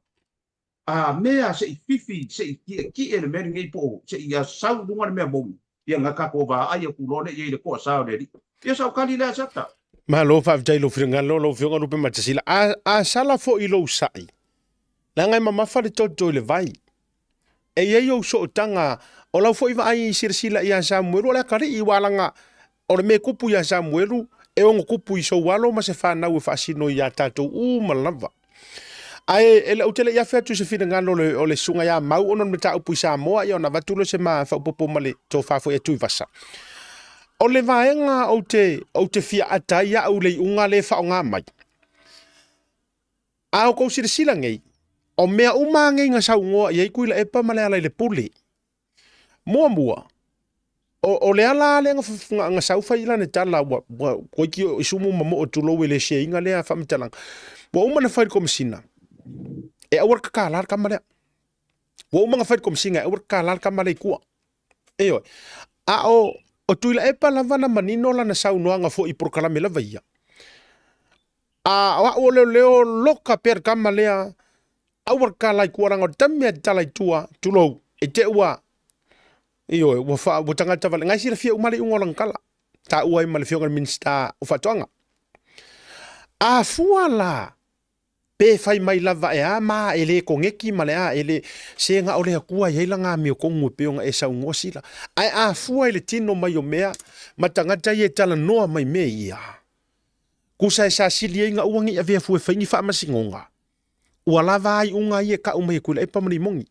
a mea se i fifi se i ki ele meri ngai po se i sau dunga le mea bongi ia ngaka ko va ai ku lone ia le ko sa le ia sau kali la sata ma lo fa tai lo fringa lo fionga rupe matasila a sala fo i lo sai la ngai mama fa le toto le vai e ia yo so tanga o la fo i vai sirsila ia Samuel la kari i walanga o le me kupu ia Samuel e o kupu i so walo ma se fa na u fa sino ia tato malava ai ele utele ia fetu se fina ngalo o le sunga ya mau ono meta upu sa moa ia na vatulo se ma fa popo male to fa fo e tu vasa o le vaenga o te fia ata ia o le unga le fa nga mai a ko sila ngai o mea uma ngai nga sa ngoa ia ku le epa male ala le puli mua o le ala le nga sa fa ila ne tala ko ki isumu mamo o tulo le she inga le fa mtalang bo uma na fa ko msina e awar ka lar kamale wo mga fight kom singa awar ka lar kamale ku eyo a o tuila e pala vana manino la na sau noanga fo i proclame la vaia a wa o leo loka per kamale awar ka lai ku ranga tamme talai tua tulo e te wa eyo wo fa wo tanga tava ngai sira fia umale ungolang kala ta uai male fio minsta o fatonga a fuala pe fai mai lava e ama ele ko ngeki male a ele senga ole akua ye langa mi ko ngu pe nga esa ngosila ai a fua ele tino mai o mea matanga tai e tala noa mai me ia kusa esa silia nga uangi ave fu e faingi fa masingonga wala vai unga ye ka umai kula e pamani mongi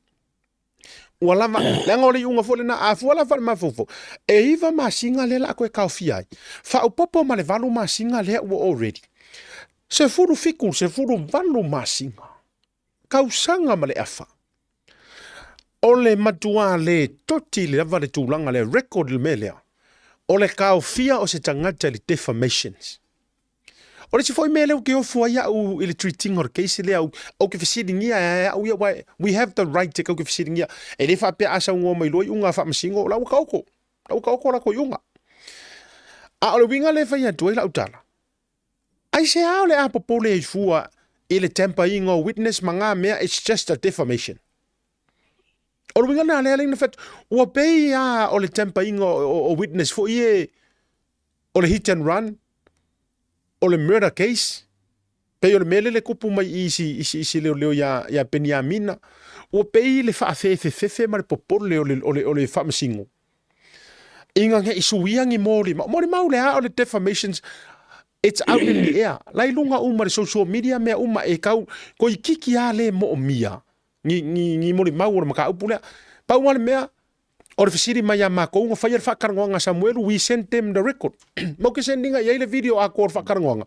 wala va langa ole unga fo na a fua la fa ma fofo e iva masinga lela ko e ka ofia fa o popo male valu masinga le already se furu fiku, se furu valu masinga. Kausanga male afa. Ole matua le toti le lava le tūlanga le record le melea. Ole kaofia o se tangata le defamations. Ole si foi mele u ke ofua ia u ili treating or case le au ke fesiringia we have the right to ke fesiringia. E le fa pe asa ungo mai loi unga fa masingo la u kauko. La u kauko la ko yunga. A ole winga le fa ia tuai la utala. Ai se ao le a popole i fua i le tempa ingo witness manga mea, it's just a defamation. O winga na le na fet o pei a o le tempa ingo o witness fo ie o le hit and run o le murder case pe o le mele le kupu mai isi leo ya Beniamina o pei le fa fe ma le popole o le fa masingo inga nge isuia ngi mori mau le a o le defamations. It's out in the air. Lai lunga uma le social media mea uma e kau ko i kiki a le mo mia. Ni mori mau o maka upule. Pa wale mea o le fisiri mai a mako unga whaiar whakarangonga Samuel, we sent them the record. Mau ke sendinga i le video a kor whakarangonga.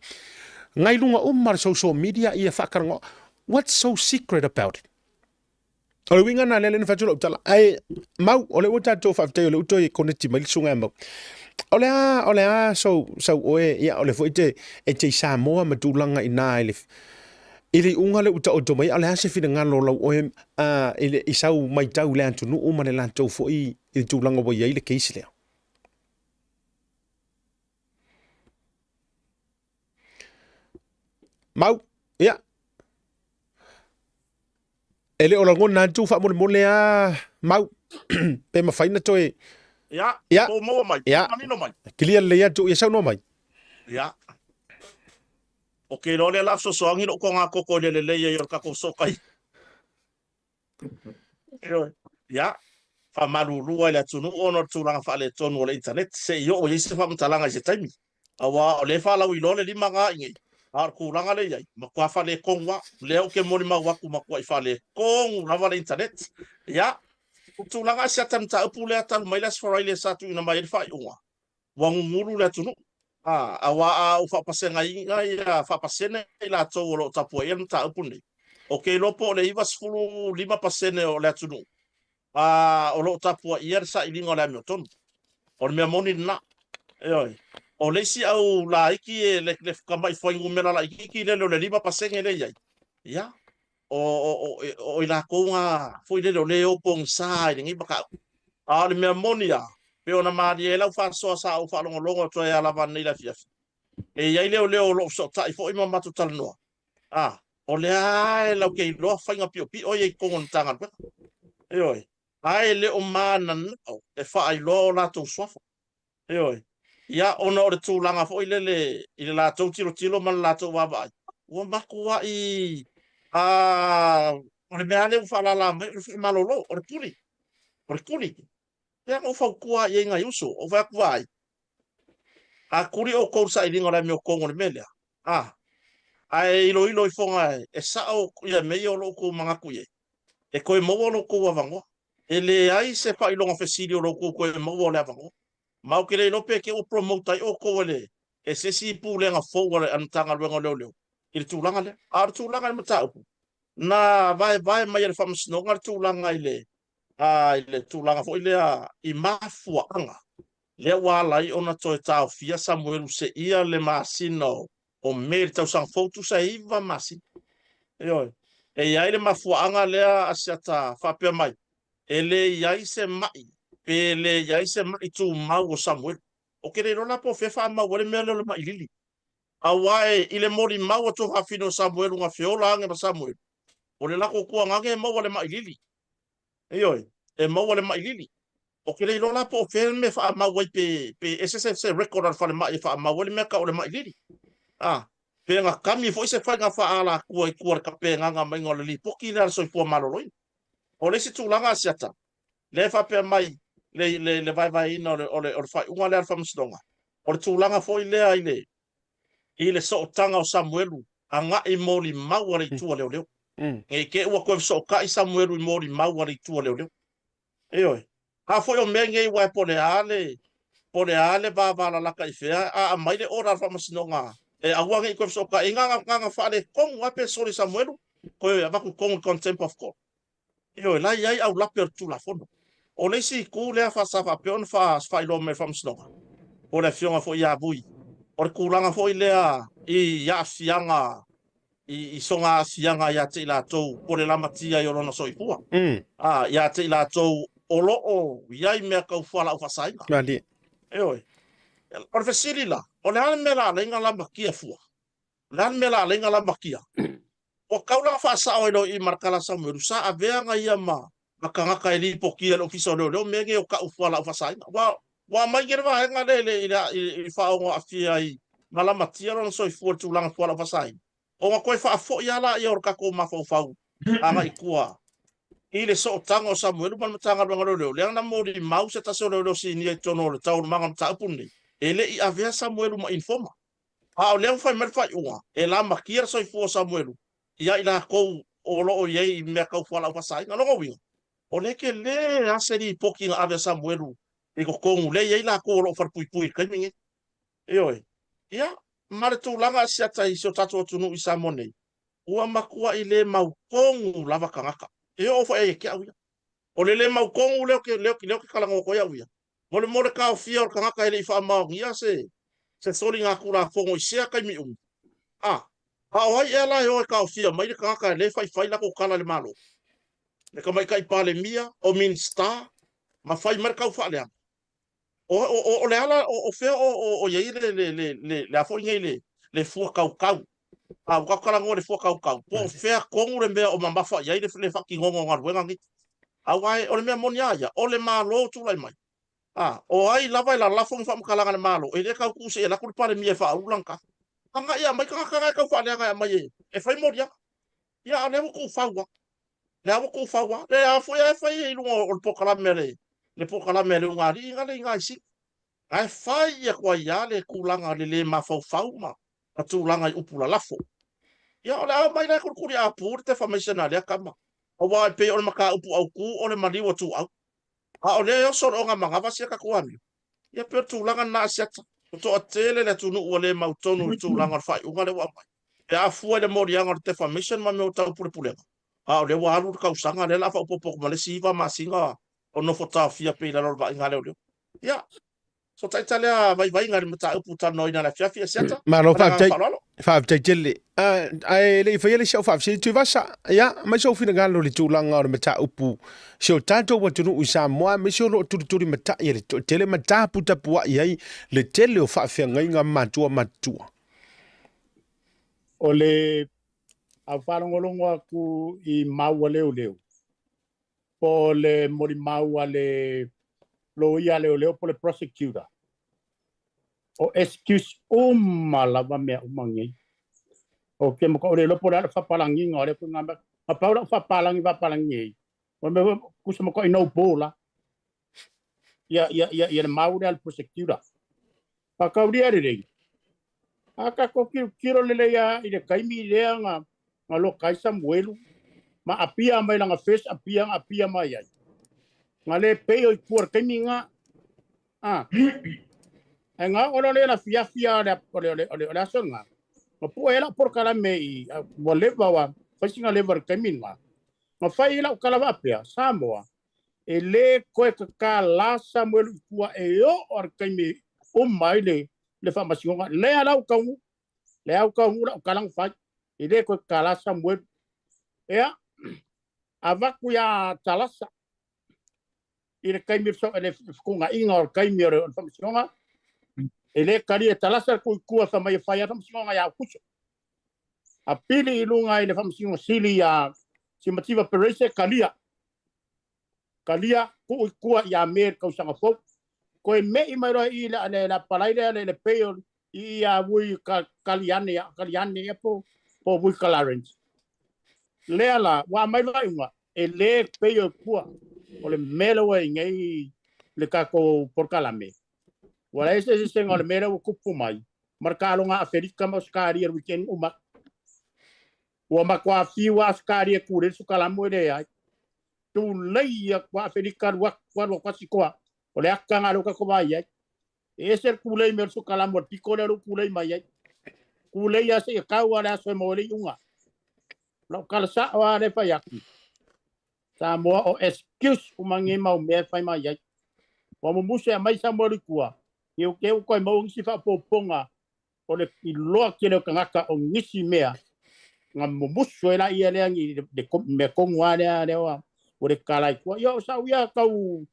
Ngai lunga uma le social media i a whakarangonga. What's so secret about it? O le winga na le whatula utala. Ai mau o le uta to whafte o le uto i koneti mai sunga mau. Ole a so oe ia ole fo ite Samoa matulanga ina ile unga le uta o mai ole a se fina ngalo lo oe ile isau mai tau le antu no uma le lanto fo i tulanga bo ia ile case le mau ia ele ola ngona tu fa mo le a mau pe ma faina toe Ya, o mo mai. Ya. Manino mai. Kilia le ya tu ya sa no mai. Ya. O ke lo le la so so ngi no ko nga ko le yo ka ko so kai. Ya. Fa malu lu ala tunu ono tulanga fa le tonu le internet se yo o yese fa mtalanga se taimi. Awa o le fa la wi lo le lima nga ngi. Ar ku langa le yai. Ma kwa fa le kongwa le o ke moni ma wa ku ma kwa fa le kong na le internet. Ya. Tulanga sia tam ta upule ata mai las for ile satu ina mai fa unga wang ngulu le tunu awa u fa pasenga inga ya fa pasene ila to lo tapo en ta upuni okay lo po le ivas fulu 5% o le tunu o lo tapo ier sa ilinga le moton o me moni na o le si au la iki le kamai foi ngumela la iki le 5% le ya o ila konga foi le o pong sai ngi baka le memonia pe ona mari ela fa so sa o fa longo to ya la van ni la fia e ia le lo so tai foi ma matu tal no o le ai la ke lo fa nga pio pi o ye kongon tanga ai le o mana no e fa ai lo la to so ia ona o tu langa foi le la to tiro man la to wa ba o makua i o le mea leo whalala malolo, o le kuli. Pea o whau kua i inga iuso, o whai kua ai. A kuri o kousa i ringa rai meo kongo le melea. Ai ilo i whonga e sao ia mei o loko mga kuye. E koe maua loko wa vangoa. E le ai se pa ilonga fesiri o loko koe maua le vangoa. Mau ke le lope ke o promotai o koe le. E se si pu le nga fōua le anutanga luenga leo. I tūlanga le. A tūlanga le mata upu. Na vai mai le famasno ngar tūlanga ile ile tūlanga fo ile I mafua anga le wala I ona toe tau fia Samuel se ia le masino o mer tau sang fotu sa iva masi e ia le mafua anga le asiata fa pe mai ele ia se mai pe le ia se mai tu mau o Samuel o ke le rola po fe fa ma wole me le mai lili awai ile mori mau to ha fino Samuel nga fiola anga Samuel o le lako kua ngange mau le mai lili. E mau le mai lili. O ke le lola po me fa mau pe SSC record al fa le mai fa mau le meka o le mai lili. Pe nga kami fo se fa nga fa ala kua ka pe nga mai ngol li poki le so po maloloi. O le situ langa siata. Le fa pe mai le vai ina o le fa unga le fa msdonga. O le tu langa fo ile so tanga o Samuelu anga I moli mau le tu leo. E ke ua koe so ka I Samuelu I mori mau ari tua leo. Ha foi o menge I wai pone ale va la laka I fea a mai le ora fa masinonga. E a ua ngai koe so ka inga fa le kong wape sori Samuelu koe avaku kong contempt of court. La iai au laper tu la fono. O le si ku le fa sa fa peon fa ilo me fa masinonga. O le fionga fo ia bui. O le kulanga fo I lea I ya fianga I songa sianga ya te la tou po le lamatia I orona soifua. Ya te la tou o loo iai mea kau whala u whasainga. O le fesiri la, o le ane mea la inga lama kia fua. lan mela lenga la makia o kaula fa sa o no I markala Samuel sa avea nga ia ma makanga ka eli pokia lo fiso lo mege o ka ufala fa sa wa mai gere va nga le I fa o afia I ngala matia ron so I fu tu langa fala fa sa o nga koe fa fo ia la I or ka ko ma fa fa anga ikua ile so tango Samuel man tanga ngalo lo le na modi mau se taso lo si ni tono le tau manga ta pundi ele I avea Samuel ma informa a o le fa mer fa ua e la makia so I fu Samuel ia ila ko o lo o ye me ka fala fa sa ngalo ko wi o le ke le aseri poki nga avea Samuel e ko ko le ye ila ko lo fa pui ka mingi e oi ia mare tu langa sia tai so tatu tunu I Samone ua makua I le mau kongu lava kangaka e o fa e ke awia o le mau kongu leo ke kala ngoko ya awia mole ka o fia o kangaka ele I fa mau ia se soli nga kura fongo I sia kai mi a o ai ela e ka o fia mai le kangaka le fai la ko kala le malo le ka mai kai pale mia o minsta ma fai mer ka fa le o le ala o fe o ye le afo ngele le fu kau a ka kala ngore fu kau po fe kongu le me o mamba fa ye le fa ki ngongo ngar wenga ngi a wai o le me monia ya o le malo tu lai mai o ai lava la fo fa kala ngale malo e le ka ku se la ku pare mi fa ulanka anga ya mai ka fa le nga mai e fai moria ya le ku fa wa le afo ya fai lu o po kala mele le po kala mele ngari ngai si ai fai ya kwa ya le kulanga le mafau ma atulanga I upula lafo ya ola mai la kuri a pur te formation ale kama o wa pe o maka upu au ku o le mali o tu au o le o so nga manga va sia ka kuami ya pe tulanga na sia to atele le tunu o le mautonu tulanga fai o le wa ya fu le mori anga te formation ma me o tau pule o le wa alu ka usanga le la fa popo ma le siva ma singa o no fota fia pe la va ngale o ya so tai tale vai ngar mata upu tano ina la fia siata ma lo fa tai jelle ai le fa yele show fa si tu vasa ya ma so fina galo le tu langa o mata upu so tanto wa tunu usa mo me so lo tu mata yele tele mata puta pua yai le tele o fa fa ngai nga matua o le a whanongolongo aku I maua leo po le mori maua le lo ia leo po le prosecutor o excuse lava mea umangi o ke mo ko le lo po la whapalangi ngore ko ngamba a paura whapalangi o me kusa mo ko no bola ia le maua le prosecutor pa ka uri ari aka ko kiro le ia I le kaimi le nga lo kai Samuel ma apia mai langa face apia mai ai ngale pe o por kaminga nga o le la fia le songa ma pu ela por kala mei mo le wa fasinga le ver kaminga ma fai la kala va pia Samoa e le ko ka la Samuel tua e o or kaimi o mai le fa masinga le ala ka la kalang fa e le ko kala Samuel ya avaku ya talasa ile kaimi so ele kunga inga or kaimi or famsionga ele kali talasa ku fa mai fa ya famsionga ya kuso a pili ilunga ile famsionga sili ya simativa perese kalia ku ya mer ka usanga fo ko me I mai ro ile la palaile le peyo ia wui kaliane ya po wui kalarens Leala, wa mai lai unga, e le peyo kua, o le melo e ngai le kako por kalame. Wala ese se ngol melo kupu mai. Markalo nga Afrika mo skari weekend uma. Wa makwa fiwa skari kure su kalamo de ai. Tu leia kwa Afrika wa sikoa. O le akanga lo ka ko mai ai. Ese kulei mer su kalamo pikole lo kulei mai ai. Kulei ya se ka wala so mo le unga. Lo kala sa wa le fa yaki Samoa o excuse umangi mau me fa mai yai wa mo musa mai Samoa le kua eu ke ko mo ngi fa poponga o le ilo ke le kanga o ngisi mea nga mo muso ela ia le ngi de me kongwa le wa o le kala kua yo sa uia ka u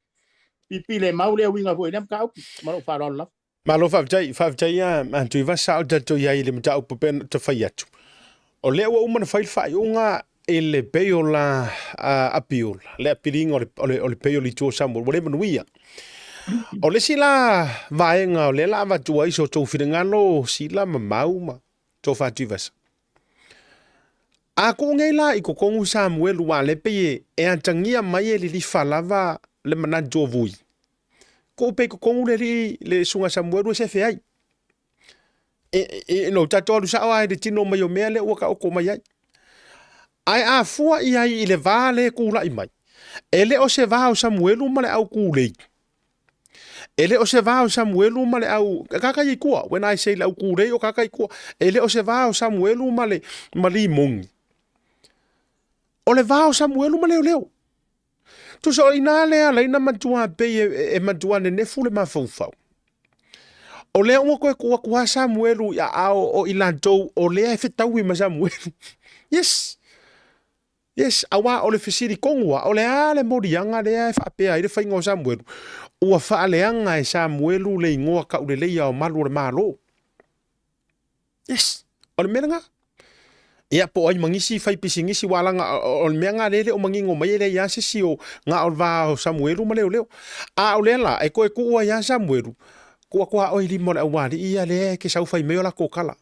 pipi le mau le winga foi nem ka ma fa ron la Malo whawtai ia, tui wa sao tato ia i le mta upo pen ta whai atu. O lea wa umana whai unga e le peo la apiola, le apiringa o le peo li tō Samuel, wale manuia. O le sila vaenga o le la matua iso tō whiringalo sila mamau ma tō whatui wasa. A ko ngai la i ko kongu Samuel wa le peye e antangia mai e li whalawa le mananto vui. Ko pe ko kongu le sunga Samuel se fe ai. No tato alu sa ai de tino mai o mea le waka o ko mai ai. Ai a fua i ai i le vale kula i mai. Ele o se va o Samuel ma le au kulei. Ele o se va o Samuel ma le au kaka i kua when I say le au kulei o kaka i kua. Ele o se va o Samuel ma le mongi. O le va o Samuel ma leo. Tu so ina lea leina matua pe e matua ne fule mafaufau. O lea ua koe kua Samuelu ia ao o ilantou o lea e whetau i ma Samuelu. Yes. Yes, awa o le fisiri kongua, o lea le morianga lea e whapea i le whainga o Samuelu. Ua whaaleanga e Samuelu le ingoa ka ule leia o malu o le malo. Yes. O le menanga. Ia po ai mangisi fai pisingisi walanga o le menga lele o mangingo mai le ia sisi o nga o va o Samuelu ma leo. A o lela e koe kua ia Samuelu. Kua o ili mo le wali ia le ke sau fai meo la kokala.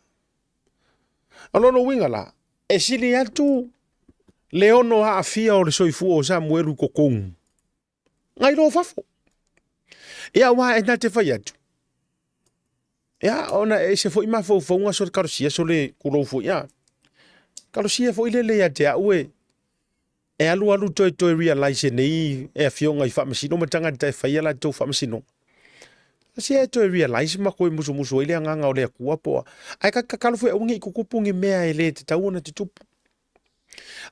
Alono winga la. E sili atu leono ha afia o le soifu o Samuelu kokong. Ngai lo fafo. Ia wa e na te fai atu. Ia ona e se fo ima fo nga so karosia so le kulofu ia. Karosia fo ile le ia te aue. E alu toi realize nei e afionga i whamasino matanga te fai ala tau whamasino. Si e toi realize ma koe musu ile nganga o le kua poa. Ai ka kalofu e ungi kukupungi mea e le te tauna te tupu.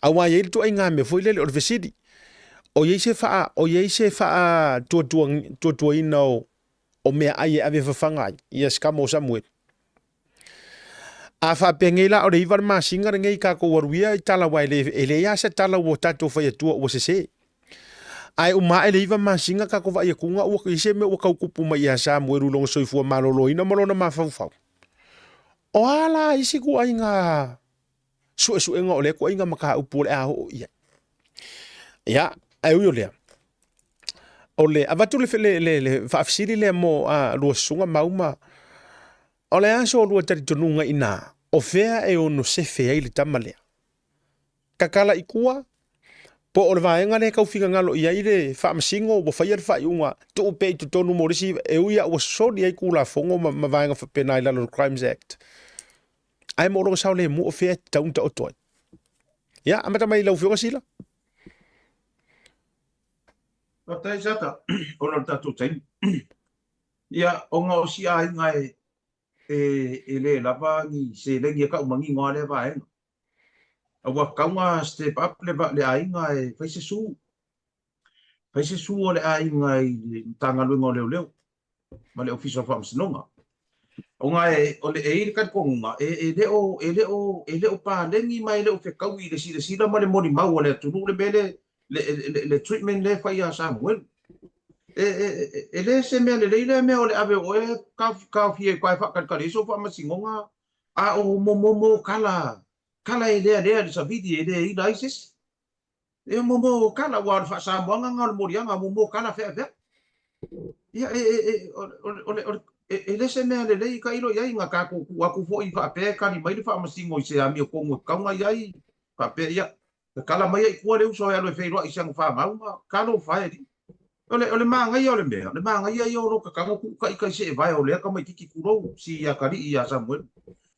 Awa ye tu ai ngā me fo ile le o le vesidi. O ye se faa tua ina o mea ai e ave whawhanga i a skamo Samuel. A whapengela o le iwar masinga ngei ka ko waruia i tala wai le ia se tala o tato whai atua o se. Ai uma ele iwa masinga ka ko vai kunga o i se me o ka kupu mai a Samuel longo soifua malolo ina malona mafau. O ala isi ku ai nga su enga o le ko inga maka upu le a o ia. Ya, ai o le. Ole avatu le fafsiri le mo a lo sunga mauma. Ole aso lo tari tonunga ina. O fea e ono se fea i le tamalea. Kakala ikua. Po o le vaenga le kauwhinga ngalo ia i le whaamasingo o whaiar whaiunga. Tu upe i tutonu morisi e uia o sori ai kula fongo ma vaenga whapena i lalo Crimes Act. Ai mo longa sao le mu o fea taunta o toi. Ya, amata mai lau whionga sila. Tai sata, ona tatu taini. Ia, o ngā o si ai ngai e le lava ni se lengi ka umangi ngā le vaenga. Awa kaunga step up le ainga e faise su. Faise su o le ainga i tanga luenga o leo. Ma le office of Amsinonga. O ngā o le eiri kat konga e leo pa lengi mai leo whekau i le sila ma le mori mau o le atunu le mele le treatment le fai a Samuel. E le se mea le leile mea o le ave o e kau fie kai whakankariso wha masingonga a o momo kala e lea le savidi e le ila isis. E momo kala wa wha Samuanga ngā le morianga momo kala whea. Ia e le se mea le lei ka ilo iai ngā kako aku fo i whaapea kari mai le wha masingo i se ami o kongo kaunga iai whaapea ia. Kala mai ai kua le uso e alo e wheiroa i siang wha maunga kalo whae di. Ole maanga ia ole mea, ole maanga ia i oro ka kanga ku ka ika i se e vai o lea ka mai tiki kurou si ia kari i a Samuel.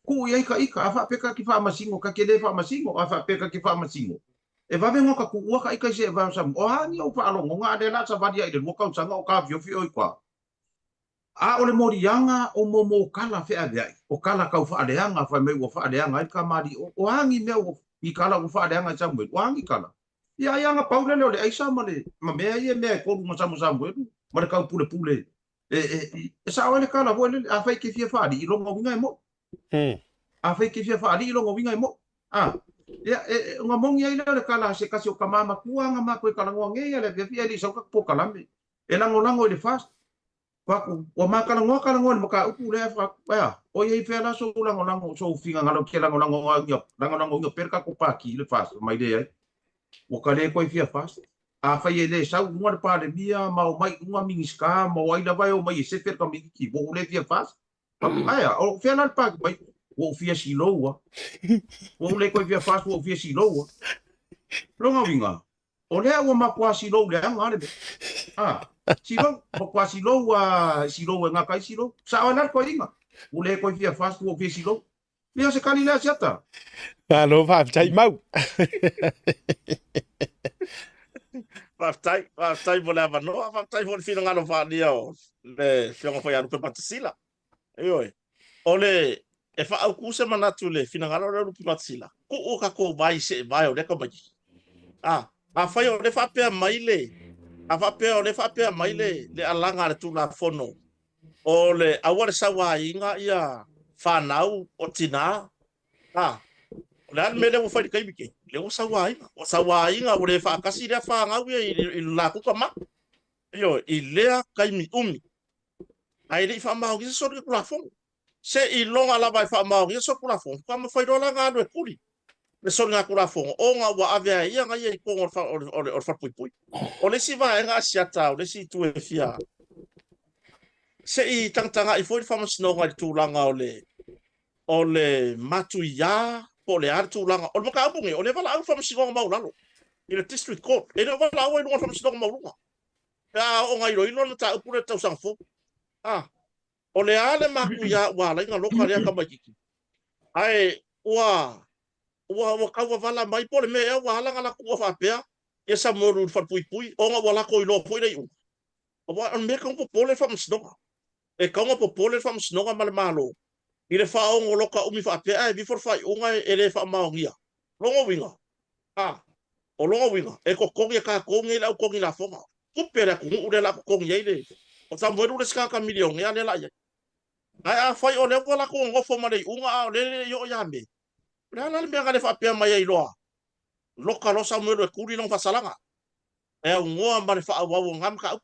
Ku iai ka ika a whaapeka ki wha masingo ka kele wha masingo a whaapeka ki wha masingo. E wawe ngoka ku ua ka ika i se e vai o Samuel. O hani au wha alongo ngā ade la sa vadia i le lukau sanga o ka fio fio i kwa. A ole morianga o momo kala whea veai. O kala kau wha aleanga wha mei ua wha aleanga i ka mari o hangi mea i kala ua wha aleanga i Samuel. O hangi kala. Ia nga paule leo le aisa ma le ma mea ia mea e koru ma Samuel. Ma le kau pule. E sa ole kala voe le a whai ke fia whaari i longa winga e mo. A whai ke fia whaari i longa winga e mo. Ia nga mongi ai leo le kala se kasi o ka mama kua nga mako e kala ngoa ngea le fia li sau ka po kalame. E lango i le fast. Paku, o makalangoa maka upu le fa ya. O ye fela so lango so finga ngalo ke lango ngio perka ko paki le fast mai de. O kale ko fia fast. A fa ye le sa ngua pa de bia ma o mai ngua mingiska ma o ida vai o mai se perka mi ki bo le fia fast. Aya, o fela pa mai o fia siloa. O le ko fia fast o fia siloa. Longa winga. O le o makwa silo le ngare. Silo, kwa silo nga kai silo. Sa ona ko inga. Ule ko fia fast wo fia silo. Leo se kali la siata. Alo whaptai mau. Whaptai mo le avanoa, whaptai mo le whina ngalo whaania o le whionga whai arupe matasila. Eoi. O le, e wha au kuse manatu le whina ngalo le arupe matasila. Ko o ka ko vai se vai o leka mai. A whai o le whapea mai le. A whapea mai le alanga le tūna whono. O le aware sawa inga ia whanau o tina. Le an mele mo whai kaimike. Le o sawa inga. O sawa inga o le whaakasi rea whangau ia i la kuka ma. Io, i lea kaimi umi. Ai le i whamau kisa sori ke kula whongo. Se i longa lava i whamau kisa sori kula whongo. Kama whairola ngā anu e kuri. Le sori ngā kula whongo. O ngā wa avea ia ngai ia i kongo o whapuipui. O le si vai ngā siata o le si tu e fia. Se i tangtanga i fwoi whamasinoga i tūlanga o le matu ia po le ar tūlanga. O le maka apungi, o le wala au whamasinoga maulalo. I le district court. E le wala au e lunga whamasinoga maulunga. Pea o ngai roilo na ta upure tau sangfo. O le ale maku ia wala inga loka rea kamaikiki. Ai, ua kaua wala mai po le mea wala ngala kua whapea. E sa moru whapui o ngā wala ko i loa pui rei unga. O wa an mea kaunga pole whamasinoga. E kaunga pole whamasinoga ma le malo. I le whaongo loka umi whapea e bifor whai unga e le whamaongia. Longa winga. O longa winga. E ko kongi e ka kongi e lau kongi la whonga. Kupere kungu ure la kongi e le. O ta mweru le skaka milion e ale la ia. Ai a whai o le wala ko ngofo ma rei unga o le yo yame. Le ala le mea ka le whapea mai e loa. Loka losa mweru e kuri long fasalanga. E ngoa ma le whaawau ngam ka upu.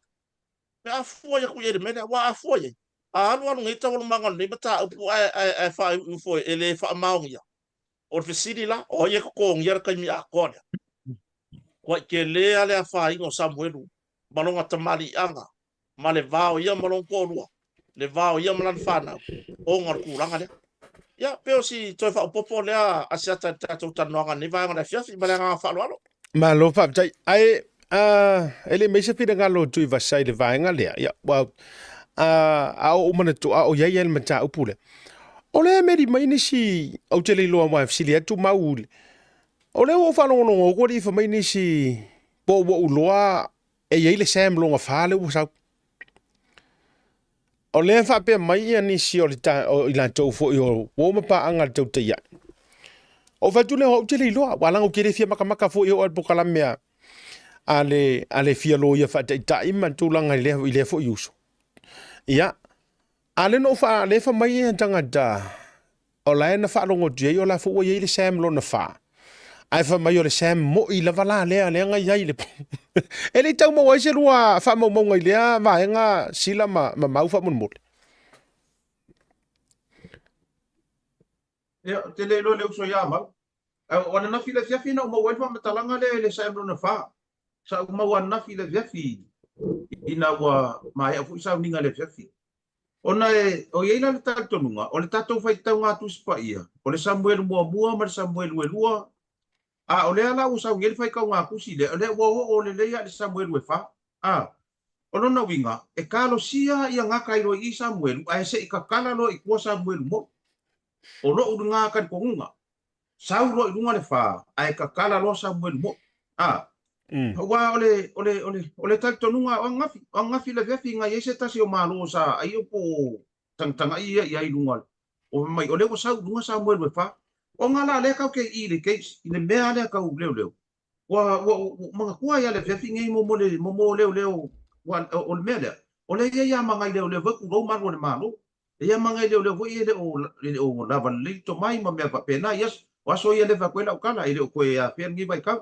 Me a fuaia kuia le mene, wa a fuaia. A anu ngita walu mangon ni mata upu e wha ufoi e le wha maongia. O le fisiri la, o ia ko ngira kai mi a kone. Kwa ke lea le a wha ingo Samuelu. Malonga tamari anga. Ma le vao ia malong korua. Le vao ia malan whanau. O ngar kuranga le. Ia, peo si toi wha upopo lea asiata tatou tanoanga ni vanga le fiafi ma le ngā wha alo. Ma lo whaptai. Ai, ele meisa pira ngā lo tui vasai le vaenga lea. Ia, wow. O mana tu, o iai ele mata upule. O lea meri mai nisi au te leiloa mai fsili atu maule. O lea o whanongonongo o kori wha mai nisi po wa uloa e iai le sam longa whale o sau. O lea whapea mai ia nisi o ilan tau fo i o womapa anga tau te ia. O whatu lea o te leiloa, walango kere fia makamaka fo i o alpokalamea ale fia lo ia whata i taima tūlanga i lea fo i uso. Ia, ale no wha le wha mai e tangata o lae na wha rongo tia i o la fo i le sam lo na wha. Ai wha mai o le sam mo i la wala lea ngai iai le po. E le tau mau aise rua wha mau ngai lea maenga sila ma mau wha mun mole. Ia, te leilo le uso ia mau. Ona na fila fiafi na uma waifa matalanga le sam lo na wha. Sa uma wana fila fiafi. Ina wa mai afu sa ninga le fiafi. Ona o yeila le tatonunga, o le tatou fai tau ngā tuspa ia. O le Samuel mua ma le Samuel lua. O le ala u sa ngel fai kau ngā kusi le, o le o le leia le Samuel fa. O nona winga, e kalo sia ia ngā kairo i Samuel, a se i kakala lo i kua Samuel mo. O lo u ngā kan kongunga. Sau lo i lunga le fa, a e kakala lo Samuel mo. Wa ole tatonunga o ngafi le vefi nga yese tasi o malo sa ai po tanga ia ia lunga o mai ole ko sa lunga Samuel we fa o ngala le ka ke i le case i le mea le ka u leo wa mga kuai ale vefi ngai mo leo wa o le mea o le ia manga leo ku go mar le malo ia manga leo i o lava le to mai ma me pa pena yes wa so ia le va kwela o kala ile ko ia pen ngi vai ka.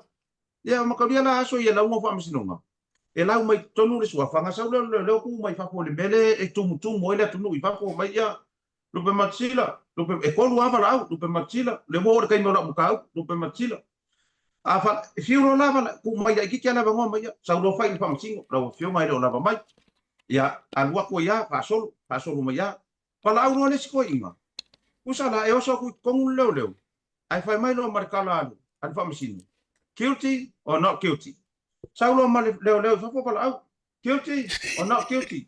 Ya makalia la aso ia la mo fa masinonga. e lau mai tonu le suafanga sau le ku mai fa po le mele e tumu ele tunu i fa po mai ia lupe matsila lupe e kolu ava lau lupe matsila le mo o kai mo na bukau lupe matsila a fa fiuro lava ku mai ai ki ana bango mai sau do fai fa msingo lau fio mai do lava mai ia alua ko ia fa solo mai ia pa lau no le siko inga usala e oso ku kongu leo ai fai mai lo markala al fa msingo guilty or not guilty saulo mal leo fa fa lau guilty or not guilty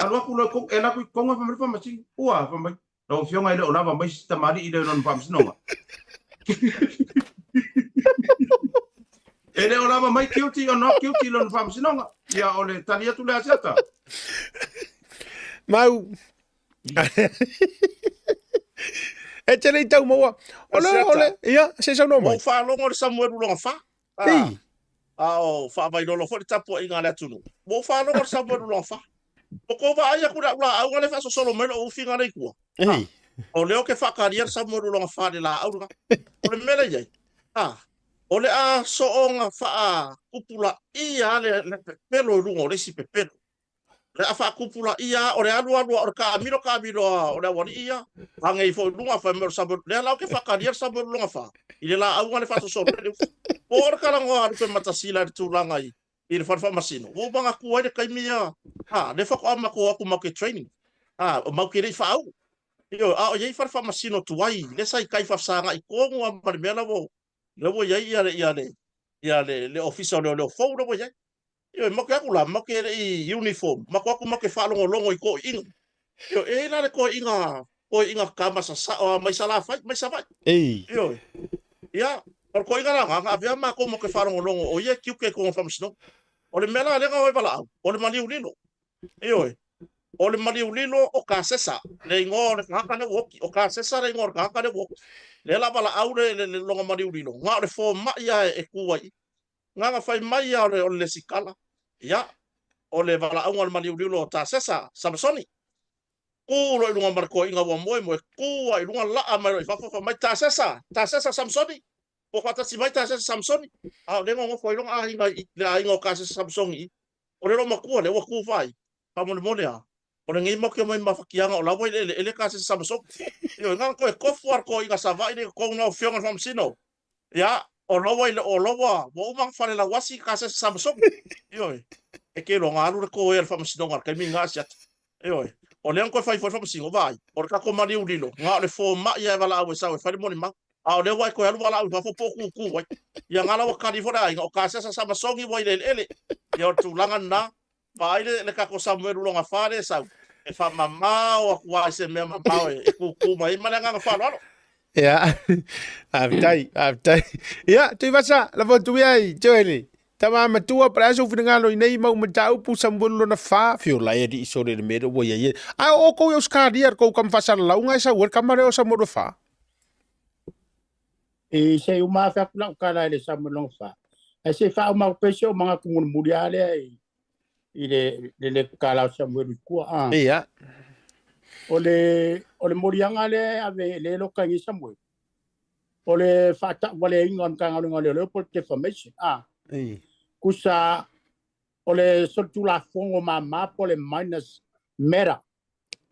alua ku lo ko ela ku kongu fa msingo ua fa mai lo fio mai lo lava mai tamari ile non fa msingo ele o lava mai guilty or not guilty lo fa msingo ia ole talia tu le asiata mau e tele tau mo ole ia se sa no mai mo fa longo Samuel lo fa ei o fa vai lo fo tapo inga le tunu mo fa longo Samuel lo fa o ko va ia ku la au ngale fa so solo melo o finga le ku ei o leo ke fa karier Samuel lo fa de la au o le mele ye o le a so onga fa kupula ia le pelo lungo le si pepelo le a fa kupula ia o le alu o ka miro o le wani ia hanga i fo lunga fa mer Samuel le la ke fa karier Samuel lo fa ile la au ngale fa so solo o kala ngo ar pe matasila tu langa i le fa masino o banga ku ai kai mia le fa ko ma ko ke training o mau ke le fa au yo o ye fa masino tu ai le sai kai fa sanga i ko ngo ma me la wo le wo ye ia le official le fo le wo ye yo mo ke kula mo ke i uniform mo ke fa longo i ko ing yo e la le ko inga kama sa mai sala fa mai sa fa ei yo ya por ko inga nga avia ma ko mo ke fa longo o ye ki ke ko fa msno o le mela le ga bala o le mali ulilo yo o le mali ulilo o ka sesa le ngor nga ka ne woki o ka sesa le ngor ka ne woki le la bala au le longo mali ulilo nga le fo ma ya e kuai nga fai mai ya o le sikala ya o le bala au le mali ulilo ta sesa Samsoni ku lo lunga marko inga wa mo ku ai lunga la ama fa mai ta sesa Samsoni o kata si mai ta sesa Samsoni a le ngo foi longa inga le inga ka sesa Samsoni o le lo maku le wa ku fai pa mo a o le ngi mo ke mai mafakianga o la wa le ka sesa Samsoni yo nga ko fuar ko inga sa vai le ko no fionga from sino ya o lo wa wo mang fa la wasi ka sesa Samsoni yo e ke lo nga lu ko e from sino ngar ka mi nga sia yo o le ko fai fo singo vai o ka ko mali ulilo nga le fo ma ia vala au sa fa mo ni ma a le wa ko alu vala au fa fo ku wa ya nga la wa ka di fo dai o ka sa songi wa ele ya tu langa na vai le ka ko Samuel lo nga fa le sa e fa mama o wa se me ma pa e ku mai ma nga fa lo ia avtai ia tu vasa la vo tu ai joeli tama matua para so fina lo nei mau matau pu sambolo na fa fio la e di so le me wo ye a o ko yo skadia ko kam fa sala unga sa wer kamare o samodo fa e se uma fa kula kala le samolong fa e se fa uma pesio manga kumun mudiale le kala samuel ku ia ole morianga le ave le lo kangi samuel ole fa ta wale ingon kanga le por defamation kusa ole sortula fongo mama pole minus mera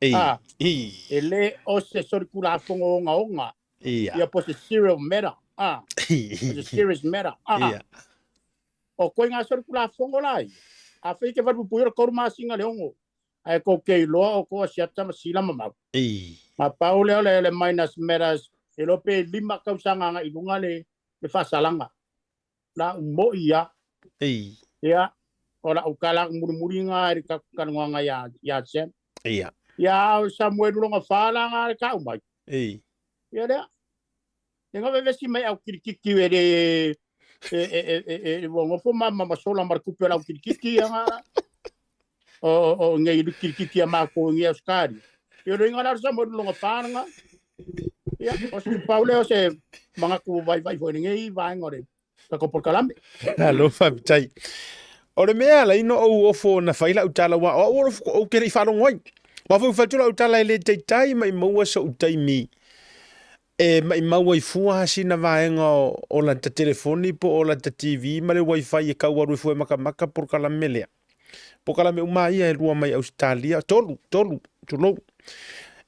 ele o se sortula fongo nga ia po se serial mera se serious mera o ko nga sortula fongo lai a fe ke va puir ko ma singa leongo ai ko ke lo o ko sia tama sila mama ma paule ole minus meras ele pe lima ka sanga nga ilunga le fa salanga la mo ia ya ora ukala murmuringa ri ka kanwa ya sem ya Samuel lo nga fala nga ka umai ya da nga ve si mai au kirikiki ere ngo fo mama masola markupela au kirikiki nga o ngai kirikiki ma ko ngai skari yo ringa na Samuel lo nga fala nga ya o si Paulo se manga ku vai fo ngai vai ngore ka ko por kalambe alo fatai o le mea la ino o fo na faila utala wa o ke ri falo ngoi wa fo fatula utala le tai mai mo so utai mi e mai maua I fua sina vaenga o la ta telefoni po o la ta TV ma le wifi e kau aru fu maka por kala melea. Po kala me umai e lua mai Australia tolu tulo.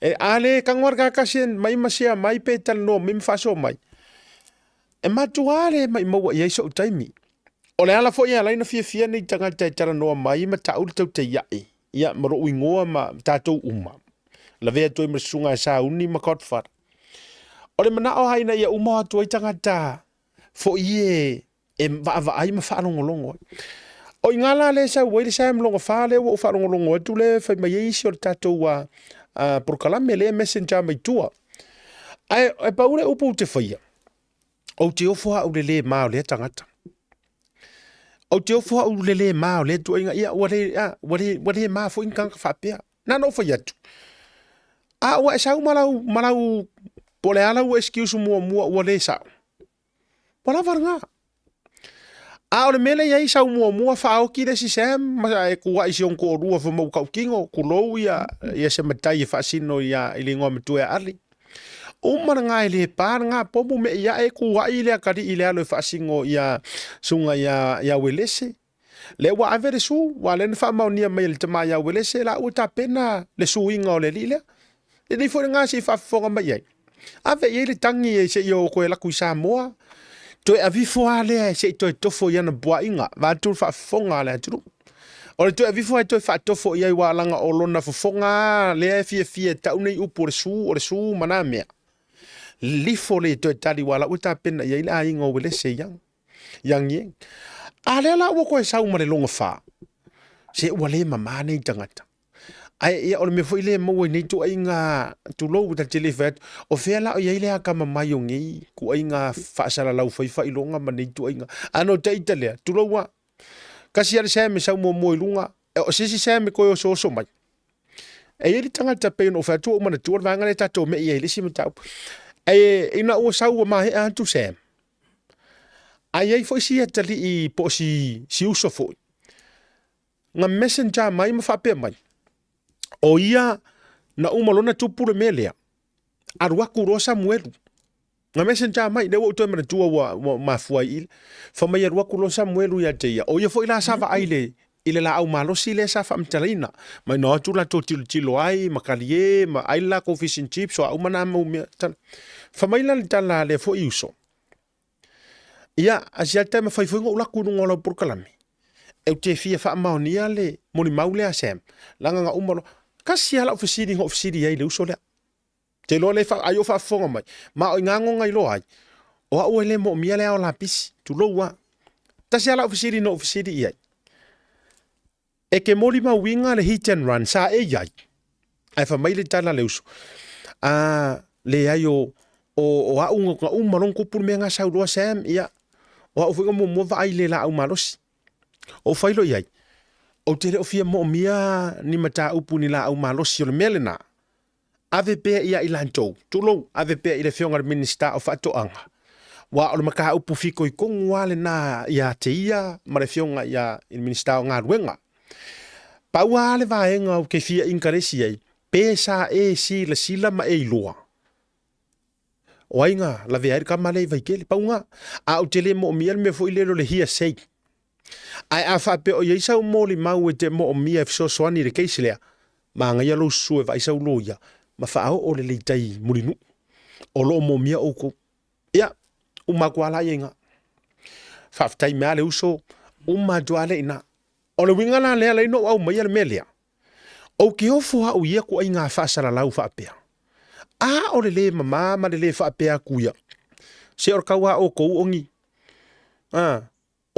E ale kangwar ka kasien mai masia mai pe tal no mim faso mai. E matuale mai maua ia so taimi. O le ala fo ia laina fia ni tanga te tara no mai ma ta ul tau te iai. Ia maro uingoa ma tatou uma. La vea toi mresunga sa uni ma kotfar. O le mana o haina ia uma atu ai tangata fo ie e va ai ma whaarongolongo. O ingala le sa wele sa mlongo whaale o whaarongolongo atu le whai mai eisi o le tatou wa porkalame le messenger mai tua. Ai paure upo te whaia. O te ofo au le mao le tangata. O te ofo au le mao le tu inga ia wale ma fo inga whapea. Na no whai atu. Wa e sau malau pole ala u excuse mua wale sau. Wala varanga. O le mele iai sau mua whao ki le si sem, ma e kua isi on ko rua fa mau kaukingo, kulou ia se matai e whaasino ia ili ngoa matue ali. Umana ngā ele pār ngā pomu me ia e kua i lea kari i lea lo e whaasingo ia sunga ia welese. Le wa avere su, wa le nfa maunia mai le tama ia welese, la uta pena le su inga o le li lea. Le ni fo ngā si whaafonga mai iai. Ave i le tangi e se i o koe laku i Samoa, toi avifo a lea se i toi tofo i ana bua inga, va tu whaafonga lea turu. O le toi avifo a toi whaatofo i ai wa langa o lona whafonga lea fia taunei upo o le su mana mea. Lifo le toi tali wala uta pena i ai la inga o wele se yang yang. A lea la ua koe sau ma le longa wha. Se ua le mamane i tangata. Ai ia o le me foi le mo nei tu ainga tu lo ta telefet o fe la o ia le ka mai o ngi ku ainga fa sala lau foi fa ilonga ma nei tu ainga ano te itale tu lo wa kasi ale sa me sa mo ilunga o se sa me ko so mai e ele tanga ta pe no fa tu o mana tu va ngale ta to me ia le si mata e ina o sa o ma he an tu sem ai foi si atali I po si uso foi nga messenger mai ma fa pe mai o ia na umalona tupule melea arwaku rosa muelu nga messenger mai dewo to mena tua wa mafua il fa mai arwaku rosa muelu ya te ia o ia foi la sava aile ile la au malosi le sa fam talina mai no tu la to tilo ai makalie ma ai la ko fish and chips o au mana mo fa mai la tala le fo iuso ia asia te me fai fungo la ku ngolo por kalami e te fia fa maonia le moni maule asem langa nga umalo kasi ala ofisiri ai le uso le te lo le fa ayo fa fonga mai ma o ngango ngai lo ai o le mo mia le o la pisi tu lo wa tasi ala ofisiri no ofisiri ai e ke moli ma winga le hit and run sa e ai ai fa mai le tala le uso le ayo o a un malon ko por me nga sa ro sem ia o fu mo va ai le la au malos o fai lo ai o te reo fia mo mia ni mata upu ni la au malosi o le melena. Ave pea ia ilantou. Tulo, ave pea i le fionga minister o whatoanga. Wa o le maka upu fiko I kongu wale na ia te ia, ma le fionga ia i minister o ngā ruenga. Pa ua ale vaenga o ke fia inkaresi ai, pe sa e si la sila ma e iloa. O ainga, la vea ka male vaikele, pa unga, a o te le mo mia me fo i lero le hia sei. Ai a fa pe o ye sa mo li mau te mo mi F so swani le case lea ma nga ya lo su e vai sa lo ya ma fa o le tai mulinu o lo mo mi o ko ya o ma kwala yenga fa tai me ale uso o ma doale ina o le winga la le no au mai le melia o ke o fo o ye ko inga fa sala lau fa pe o le mama ma le fa pe ku ya se or kawa o ko ongi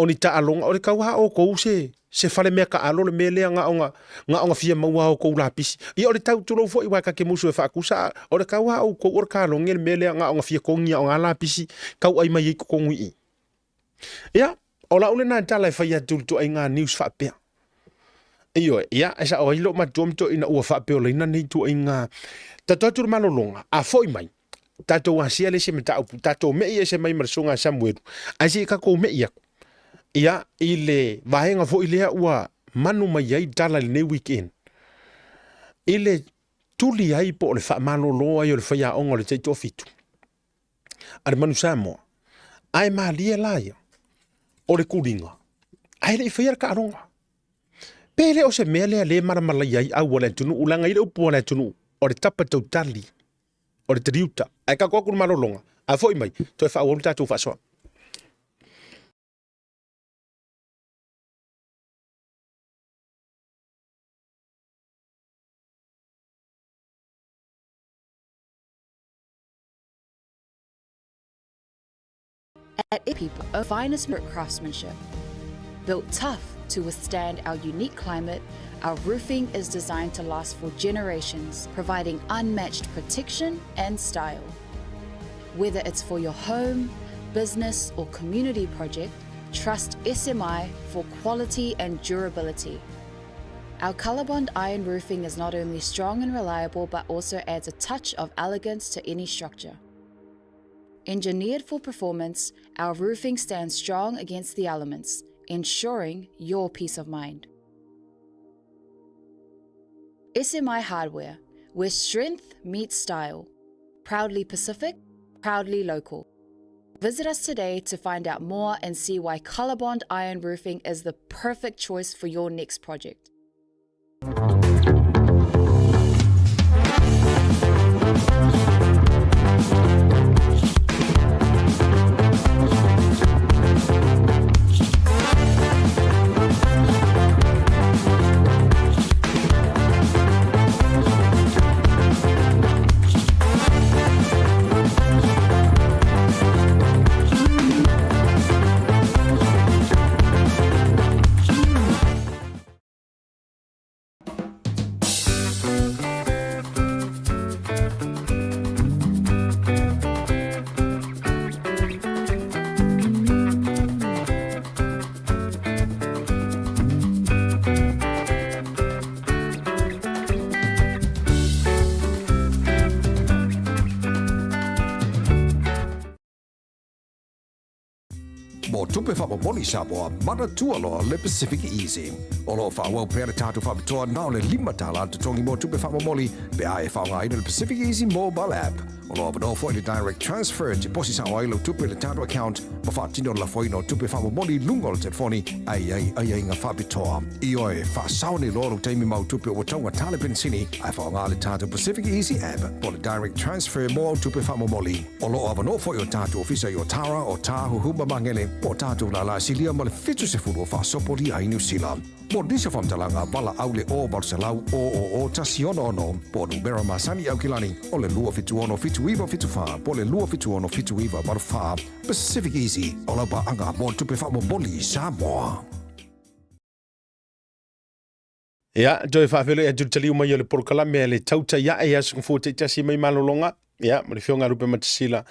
oni ta alonga o le kawa o ko se fale me ka alo le mele nga onga fia maua o ko la pisi I o le tau tulo fo I wa ka ke musu e fa kusa o le kawa o ko or ka longa le mele nga onga fia ko ngia onga la pisi ka ai mai ko ngui ya o la una na tala fa ya tu nga news fa pe iyo ya esa o ilo ma tomto ina o fa pe o le na ni tu nga tatu malolonga a foi mai tato wa sia le se meta o tato me ia se mai marsunga Samuel asi ka ko me ia ia ile vahenga fo ilea ua manu mai ai tala le nei weekend ile tuli ai po le fa malolo ai o le fa onga le teito fitu Ale manu Samoa. Ai malia laia. O le kuringa. Ai le ifia ka aronga. Pele o se mele le maramala yai au wale tunu ulanga ile upu wale tunu. O le tapa tau tali. O le triuta. Ai ka kua kuna malolonga. A foi mai. To e wha awaru tātou wha soa. At People, a finest brick craftsmanship. Built tough to withstand our unique climate, our roofing is designed to last for generations, providing unmatched protection and style. Whether it's for your home, business, or community project, trust SMI for quality and durability. Our Colorbond iron roofing is not only strong and reliable, but also adds a touch of elegance to any structure. Engineered for performance, our roofing stands strong against the elements, ensuring your peace of mind. SMI Hardware, where strength meets style. Proudly Pacific, proudly local. Visit us today to find out more and see why Colorbond Iron Roofing is the perfect choice for your next project. Mo tupe wha moni Samoa, mana tualoa le Pacific Easy. Olo wha wau pere tātu wha bitoa nao le 5 tala te tongi mo tupe wha moli pe ae wha ngā ina le Pacific Easy mobile app. Olo wha fo le direct transfer te posi sa wailo tupe le tātu account ma wha tino la fo ino tupe wha moli lungo le telefoni ai ngā wha bitoa. I oe wha saone loro teimi mau tupe o tonga tale pensini ai wha ngā le tātu Pacific Easy app po le direct transfer mo tupe wha moli. Olo wha fo yo tātu ofisa yo Tara o Tahu Huma Mangele o tātou la silia ma le fitu se furu wha sopori ai New Zealand. Mo nisa whamtalanga wala au le o Barcelau o tasi ono po numera masani au kilani o le lua fitu ono fitu iwa fitu wha po le lua fitu ono fitu iwa maru wha Pacific Easy o la ba anga mo tupe wha mo boli Samoa. Ya, joe whaafelo e tutali umai o le porokalame le tauta ya e asu kufute tasi mai malolonga. Ya, ma le whionga rupe matasila